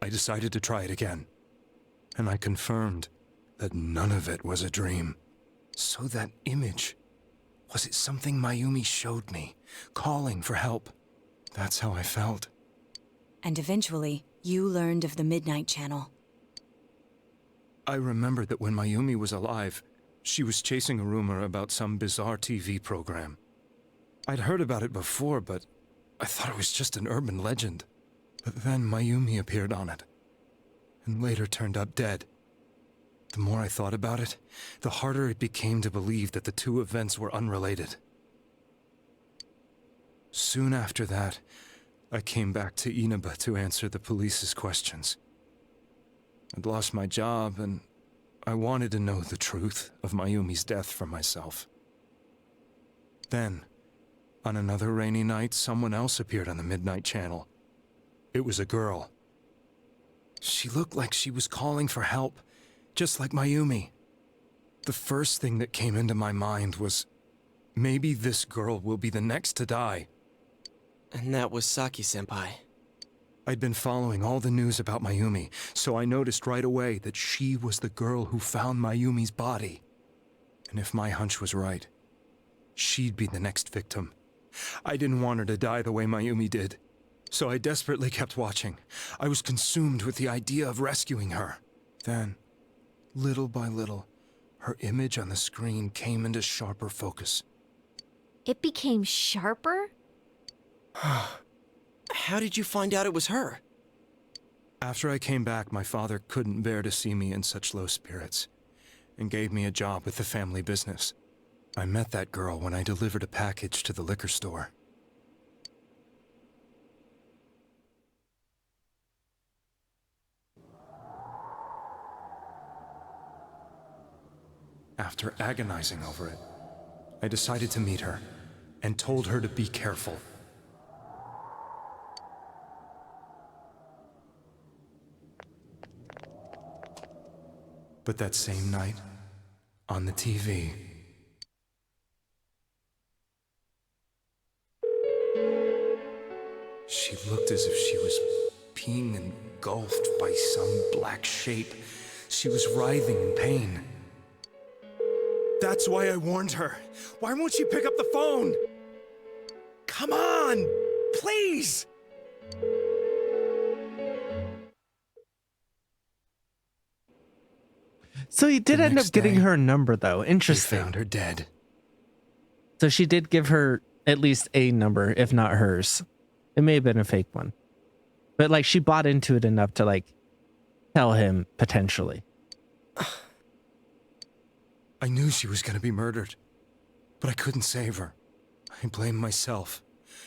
I decided to try it again. And I confirmed that none of it was a dream. So that image, was it something Mayumi showed me, calling for help? That's how I felt. And eventually, you learned of the Midnight Channel. I remembered that when Mayumi was alive, she was chasing a rumor about some bizarre TV program. I'd heard about it before, but I thought it was just an urban legend. But then Mayumi appeared on it, and later turned up dead. The more I thought about it, the harder it became to believe that the two events were unrelated. Soon after that, I came back to Inaba to answer the police's questions. I'd lost my job, and I wanted to know the truth of Mayumi's death for myself. Then, on another rainy night, someone else appeared on the Midnight Channel. It was a girl. She looked like she was calling for help, just like Mayumi. The first thing that came into my mind was, maybe this girl will be the next to die. And that was Saki-senpai. I'd been following all the news about Mayumi, so I noticed right away that she was the girl who found Mayumi's body. And if my hunch was right, she'd be the next victim. I didn't want her to die the way Mayumi did, so I desperately kept watching. I was consumed with the idea of rescuing her. Then, little by little, her image on the screen came into sharper focus. It became sharper? How did you find out it was her? After I came back, my father couldn't bear to see me in such low spirits, and gave me a job with the family business. I met that girl when I delivered a package to the liquor store. After agonizing over it, I decided to meet her and told her to be careful. But that same night, on the TV, she looked as if she was being engulfed by some black shape. She was writhing in pain. That's why I warned her. Why won't she pick up the phone? Come on, please! So he did end up getting her number, though. Interesting. They found her dead. So she did give her at least a number, if not hers. It may have been a fake one. But, like, she bought into it enough to, like, tell him, potentially. I knew she was going to be murdered, but I couldn't save her. I blamed myself,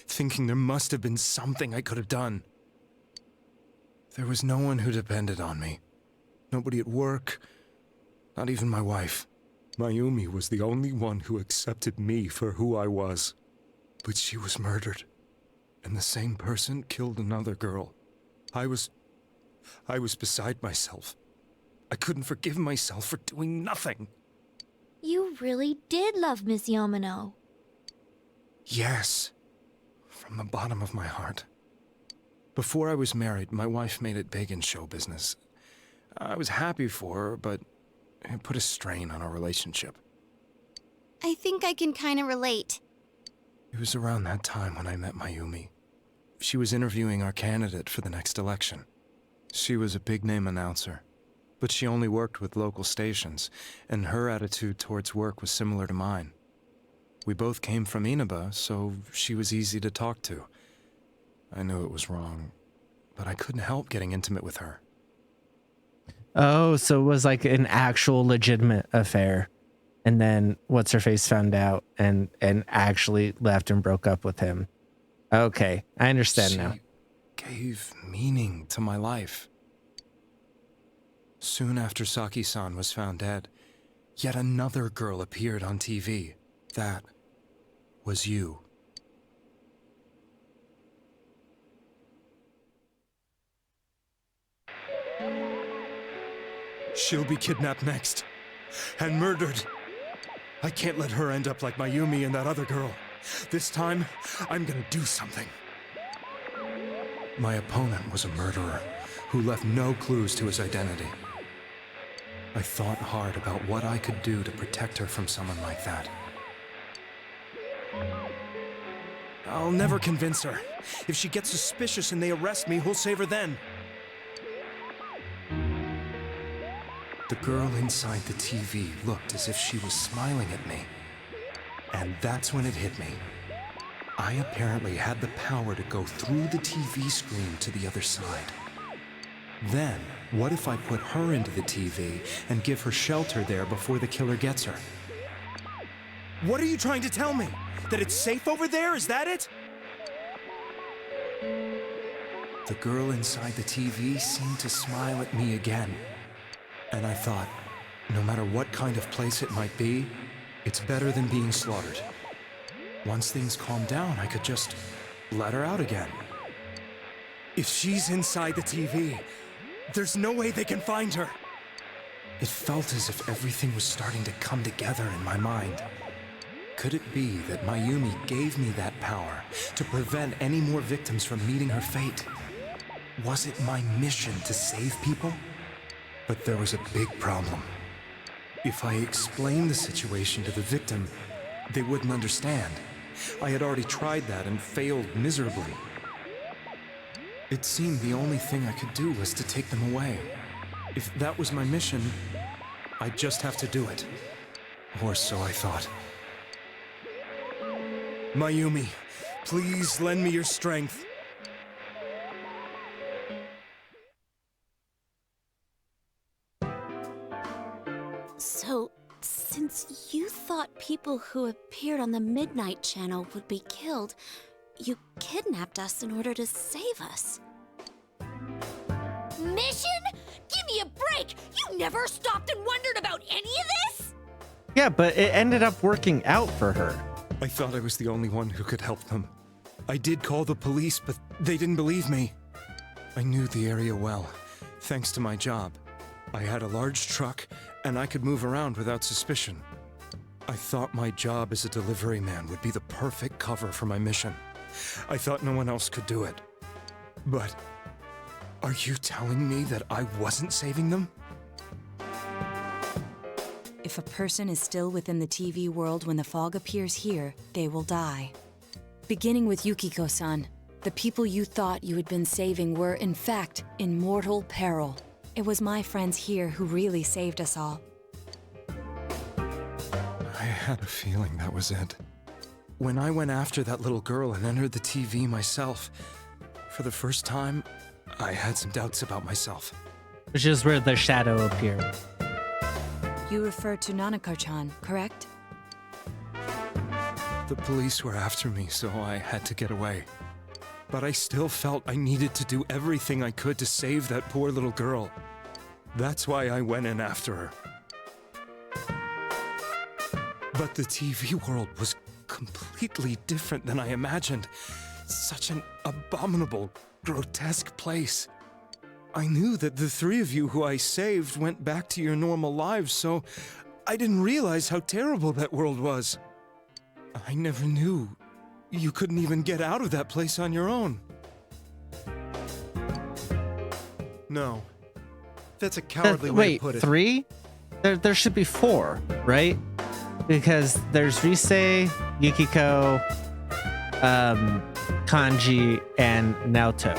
thinking there must have been something I could have done. There was no one who depended on me. Nobody at work, not even my wife. Mayumi was the only one who accepted me for who I was. But she was murdered, and the same person killed another girl. I was beside myself. I couldn't forgive myself for doing nothing. You really did love Miss Yamano. Yes, from the bottom of my heart. Before I was married, my wife made it big in show business. I was happy for her, but it put a strain on our relationship. I think I can kind of relate. It was around that time when I met Mayumi. She was interviewing our candidate for the next election. She was a big-name announcer, but she only worked with local stations, and her attitude towards work was similar to mine. We both came from Inaba, so she was easy to talk to. I knew it was wrong, but I couldn't help getting intimate with her. Oh, so it was like an actual legitimate affair. And then what's-her-face found out and actually left and broke up with him. Okay, I understand now. Gave meaning to my life. Soon after Saki-san was found dead, yet another girl appeared on TV. That was you. She'll be kidnapped next, and murdered. I can't let her end up like Mayumi and that other girl. This time, I'm gonna do something. My opponent was a murderer who left no clues to his identity. I thought hard about what I could do to protect her from someone like that. I'll never convince her. If she gets suspicious and they arrest me, who'll save her then? The girl inside the TV looked as if she was smiling at me. And that's when it hit me. I apparently had the power to go through the TV screen to the other side. Then, what if I put her into the TV and give her shelter there before the killer gets her? What are you trying to tell me? That it's safe over there? Is that it? The girl inside the TV seemed to smile at me again. And I thought, no matter what kind of place it might be, it's better than being slaughtered. Once things calmed down, I could just let her out again. If she's inside the TV, there's no way they can find her. It felt as if everything was starting to come together in my mind. Could it be that Mayumi gave me that power to prevent any more victims from meeting her fate? Was it my mission to save people? But there was a big problem. If I explained the situation to the victim, they wouldn't understand. I had already tried that and failed miserably. It seemed the only thing I could do was to take them away. If that was my mission, I'd just have to do it. Or so I thought. Mayumi, please lend me your strength. So, since you thought people who appeared on the Midnight Channel would be killed, you kidnapped us in order to save us. Mission? Give me a break! You never stopped and wondered about any of this? Yeah, but it ended up working out for her. I thought I was the only one who could help them. I did call the police, but they didn't believe me. I knew the area well, thanks to my job. I had a large truck, and I could move around without suspicion. I thought my job as a delivery man would be the perfect cover for my mission. I thought no one else could do it. But are you telling me that I wasn't saving them? If a person is still within the TV world when the fog appears here, they will die. Beginning with Yukiko-san, the people you thought you had been saving were, in fact, in mortal peril. It was my friends here who really saved us all. I had a feeling that was it. When I went after that little girl and entered the TV myself, for the first time, I had some doubts about myself. Which is where the shadow appeared. You refer to Nanako-chan, correct? The police were after me, so I had to get away. But I still felt I needed to do everything I could to save that poor little girl. That's why I went in after her. But the TV world was completely different than I imagined. Such an abominable, grotesque place. I knew that the three of you who I saved went back to your normal lives, so I didn't realize how terrible that world was. I never knew you couldn't even get out of that place on your own. No. That's a cowardly way to put it. Wait, 3? There should be 4, right? Because there's Rise, Yukiko, Kanji, and Naoto.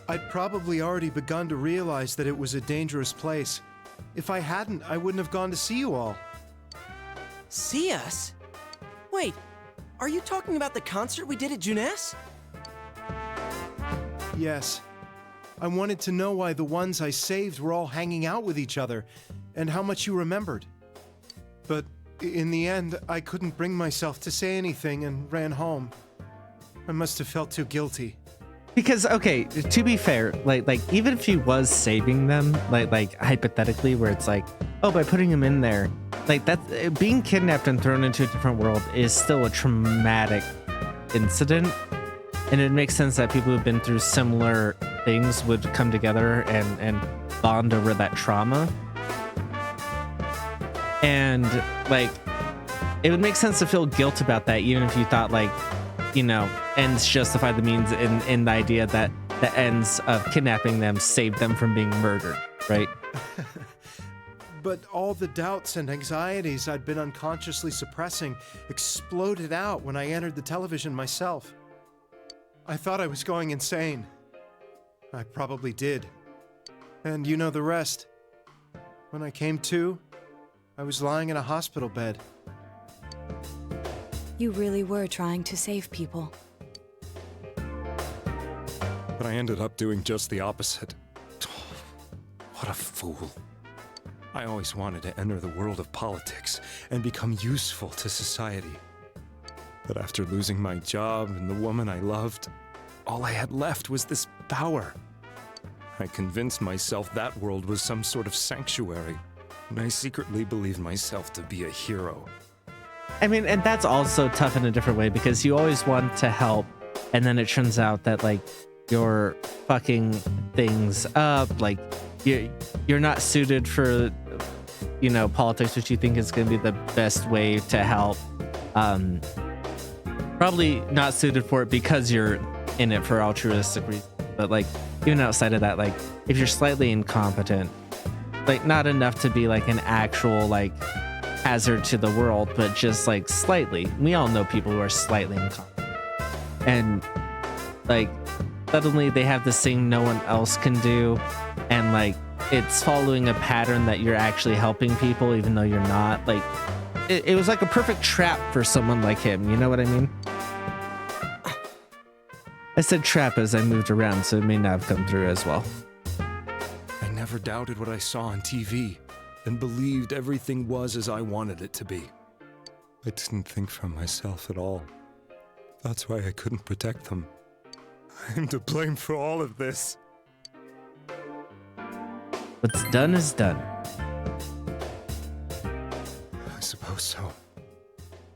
I'd probably already begun to realize that it was a dangerous place. If I hadn't, I wouldn't have gone to see you all. See us? Wait, are you talking about the concert we did at Junes? Yes. I wanted to know why the ones I saved were all hanging out with each other, and how much you remembered. But in the end, I couldn't bring myself to say anything and ran home. I must have felt too guilty. Because, okay, to be fair, like even if he was saving them, like hypothetically, where it's like, oh, by putting him in there, like that, being kidnapped and thrown into a different world is still a traumatic incident, and it makes sense that people who've been through similar things would come together and bond over that trauma. And like, it would make sense to feel guilt about that, even if you thought like, you know, ends justify the means in the idea that the ends of kidnapping them saved them from being murdered, right? But all the doubts and anxieties I'd been unconsciously suppressing exploded out when I entered the television myself. I thought I was going insane. I probably did. And you know the rest. When I came to, I was lying in a hospital bed. You really were trying to save people. But I ended up doing just the opposite. What a fool. I always wanted to enter the world of politics and become useful to society. But after losing my job and the woman I loved, all I had left was this power. I convinced myself that world was some sort of sanctuary, and I secretly believed myself to be a hero. I mean, and that's also tough in a different way, because you always want to help, and then it turns out that like you're fucking things up, like you're not suited for, you know, politics, which you think is going to be the best way to help. Probably not suited for it because you're in it for altruistic reasons, but like even outside of that, like if you're slightly incompetent, like not enough to be like an actual like hazard to the world, but just like slightly. We all know people who are slightly incompetent, and like suddenly they have this thing no one else can do, and like it's following a pattern that you're actually helping people even though you're not. Like it was like a perfect trap for someone like him, you know what I mean? I said trap as I moved around, so it may not have come through as well. I never doubted what I saw on TV and believed everything was as I wanted it to be. I didn't think for myself at all. That's why I couldn't protect them. I'm to blame for all of this. What's done is done. so.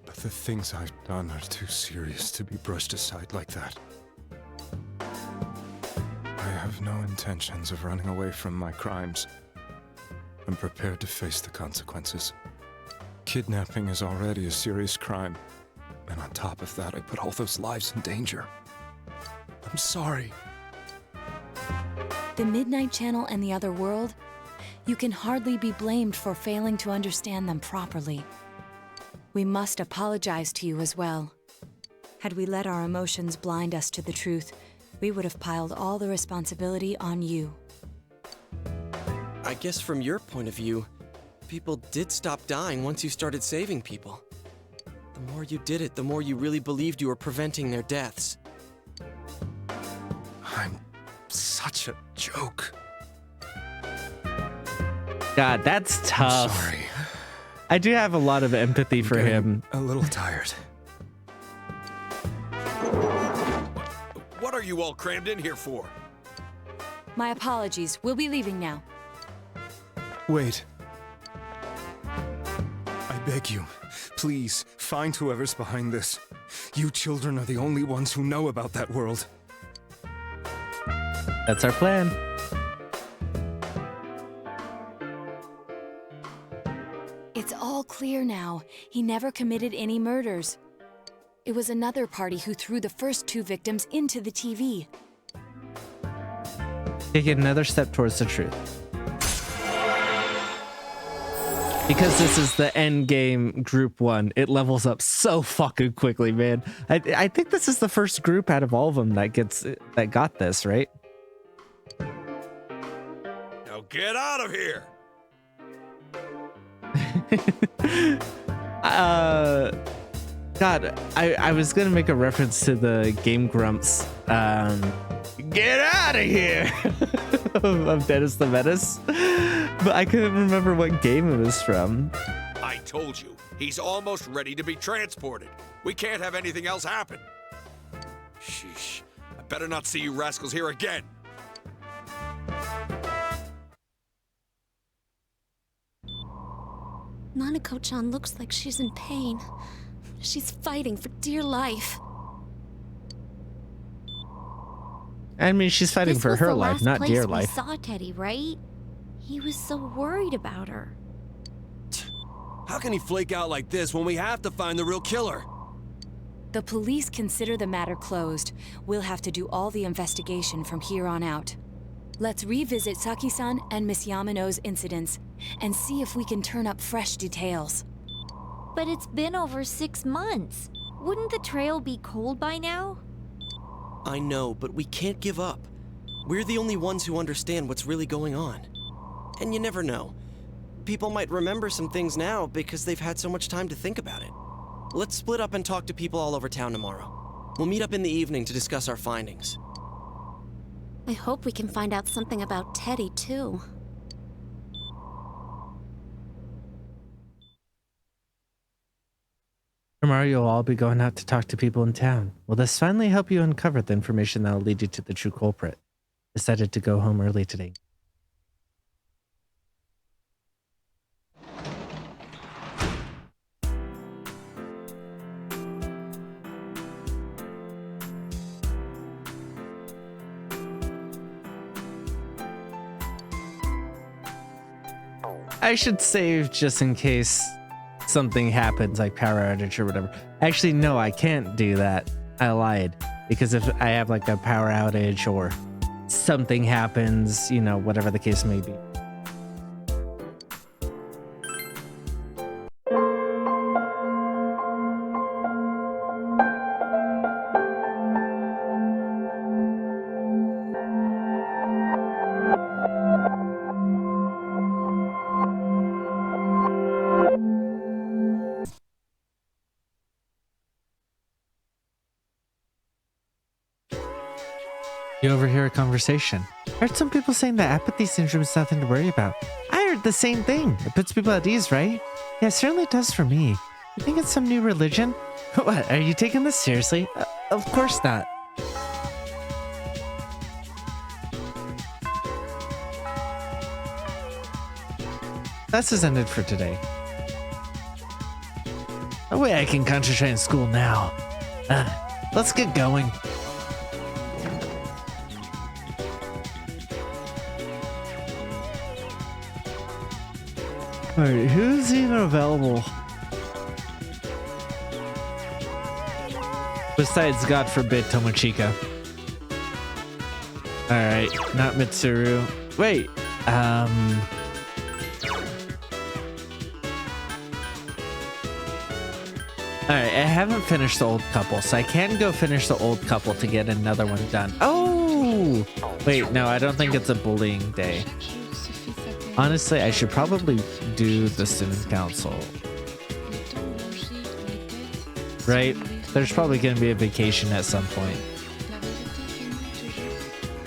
But the things I've done are too serious to be brushed aside like that. I have no intentions of running away from my crimes. I'm prepared to face the consequences. Kidnapping is already a serious crime. And on top of that, I put all those lives in danger. I'm sorry. The Midnight Channel and the other world, you can hardly be blamed for failing to understand them properly. We must apologize to you as well. Had we let our emotions blind us to the truth, we would have piled all the responsibility on you. I guess from your point of view, people did stop dying once you started saving people. The more you did it, the more you really believed you were preventing their deaths. I'm such a joke. God, that's tough. I'm sorry. I do have a lot of empathy for him. A little tired. What are you all crammed in here for? My apologies. We'll be leaving now. Wait. I beg you, please, find whoever's behind this. You children are the only ones who know about that world. That's our plan. It's all clear now. He never committed any murders. It was another party who threw the first 2 victims into the TV. Take another step towards the truth. Because this is the end game group 1, it levels up so fucking quickly, man. I think this is the first group out of all of them that got this, right? Now get out of here! God, I was gonna make a reference to the Game Grumps. Get out of here! of Dennis the Menace. But I couldn't remember what game it was from. I told you, he's almost ready to be transported. We can't have anything else happen. Sheesh, I better not see you rascals here again. Nanako-chan looks like she's in pain. She's fighting for dear life. I mean, she's fighting for her life, not dear life. We saw Teddy, right? He was so worried about her. How can he flake out like this when we have to find the real killer? The police consider the matter closed. We'll have to do all the investigation from here on out. Let's revisit Saki-san and Miss Yamano's incidents and see if we can turn up fresh details. But it's been over 6 months. Wouldn't the trail be cold by now? I know, but we can't give up. We're the only ones who understand what's really going on. And you never know. People might remember some things now because they've had so much time to think about it. Let's split up and talk to people all over town tomorrow. We'll meet up in the evening to discuss our findings. I hope we can find out something about Teddy, too. Tomorrow you'll all be going out to talk to people in town. Will this finally help you uncover the information that will lead you to the true culprit? Decided to go home early today. I should save just in case something happens, like power outage or whatever. Actually, no, I can't do that. I lied. Because if I have like a power outage or something happens, you know, whatever the case may be. You overhear a conversation. I heard some people saying that apathy syndrome is nothing to worry about. I heard the same thing. It puts people at ease, right? Yeah, it certainly does for me. You think it's some new religion? What, are you taking this seriously? Of course not. Class is ended for today. No way I can concentrate in school now. Let's get going. Alright, who's even available? Besides, God forbid, Tomochika. Alright, not Mitsuru. Wait, Alright, I haven't finished the old couple, so I can go finish the old couple to get another one done. Oh! Wait, no, I don't think it's a bullying day. Honestly, I should probably do the student council. Right? There's probably going to be a vacation at some point.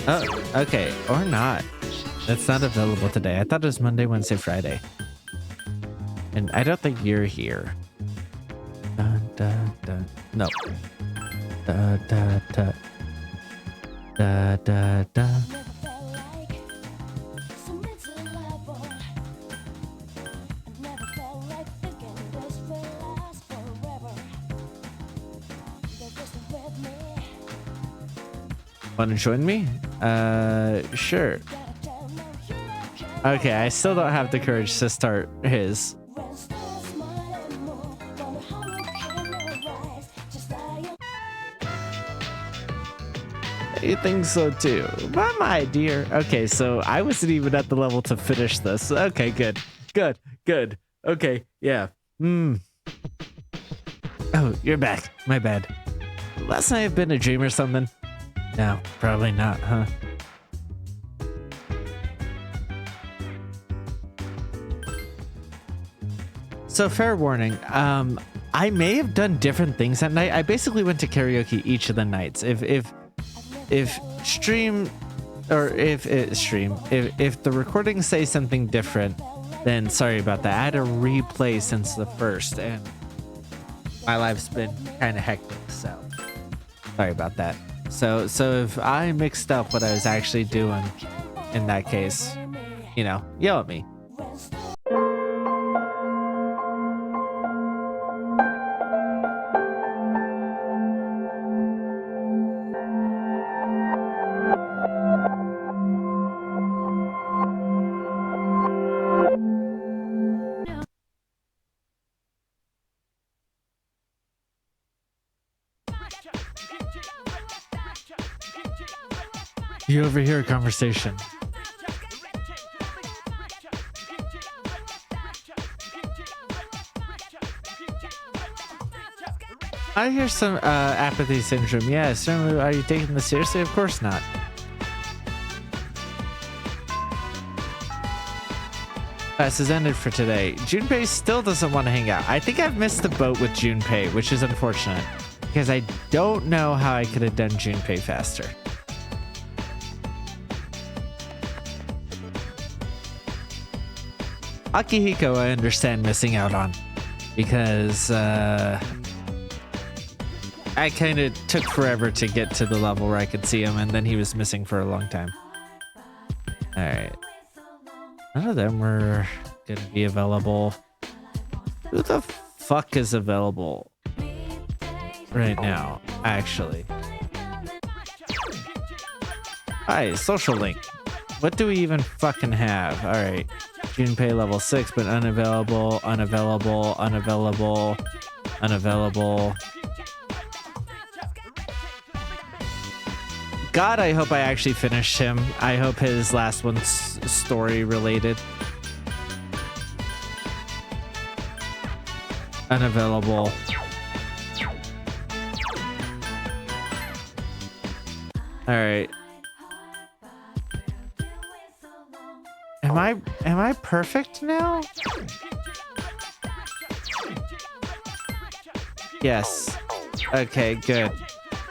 Oh, okay. Or not. That's not available today. I thought it was Monday, Wednesday, Friday. And I don't think you're here. Dun, dun, dun. No. Da, da, da. Da, da, da. Want to join me? Sure. Okay, I still don't have the courage to start his. You think so too? But my dear. Okay, so I wasn't even at the level to finish this. Okay, good. Good. Good. Okay, yeah. Oh, you're back. My bad. Last night I've been a dream or something. No, probably not, huh? So fair warning, I may have done different things that night. I basically went to karaoke each of the nights. If the recordings say something different, then sorry about that. I had to replay since the first, and my life's been kind of hectic, so sorry about that. So if I mixed up what I was actually doing in that case, you know, yell at me. You overhear a conversation. I hear some apathy syndrome. Yeah, certainly. Are you taking this seriously? Of course not. Class has ended for today. Junpei still doesn't want to hang out. I think I've missed the boat with Junpei, which is unfortunate because I don't know how I could have done Junpei faster. Akihiko, I understand missing out on because I kind of took forever to get to the level where I could see him, and then he was missing for a long time. All right, none of them were gonna be available. Who the fuck is available right now? Actually, hi, social link. What do we even fucking have? All right. Junpei level 6, but unavailable, unavailable, unavailable, unavailable. God, I hope I actually finished him. I hope his last one's story related. Unavailable. All right. Am I perfect now? Yes. Okay, good.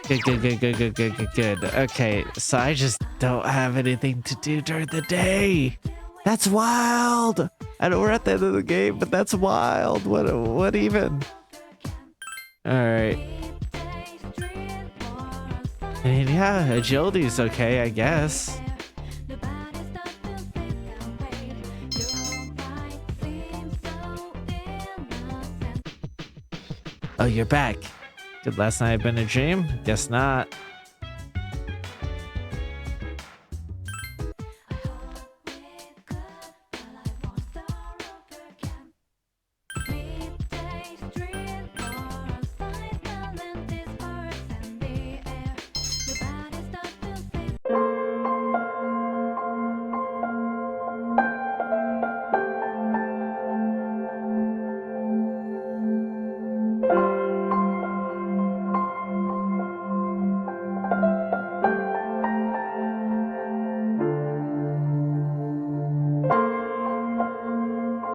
Good. Okay, so I just don't have anything to do during the day. That's wild. I know we're at the end of the game, but that's wild. What even? All right. I mean, yeah, agility's okay, I guess. Oh, you're back. Did last night have been a dream? Guess not.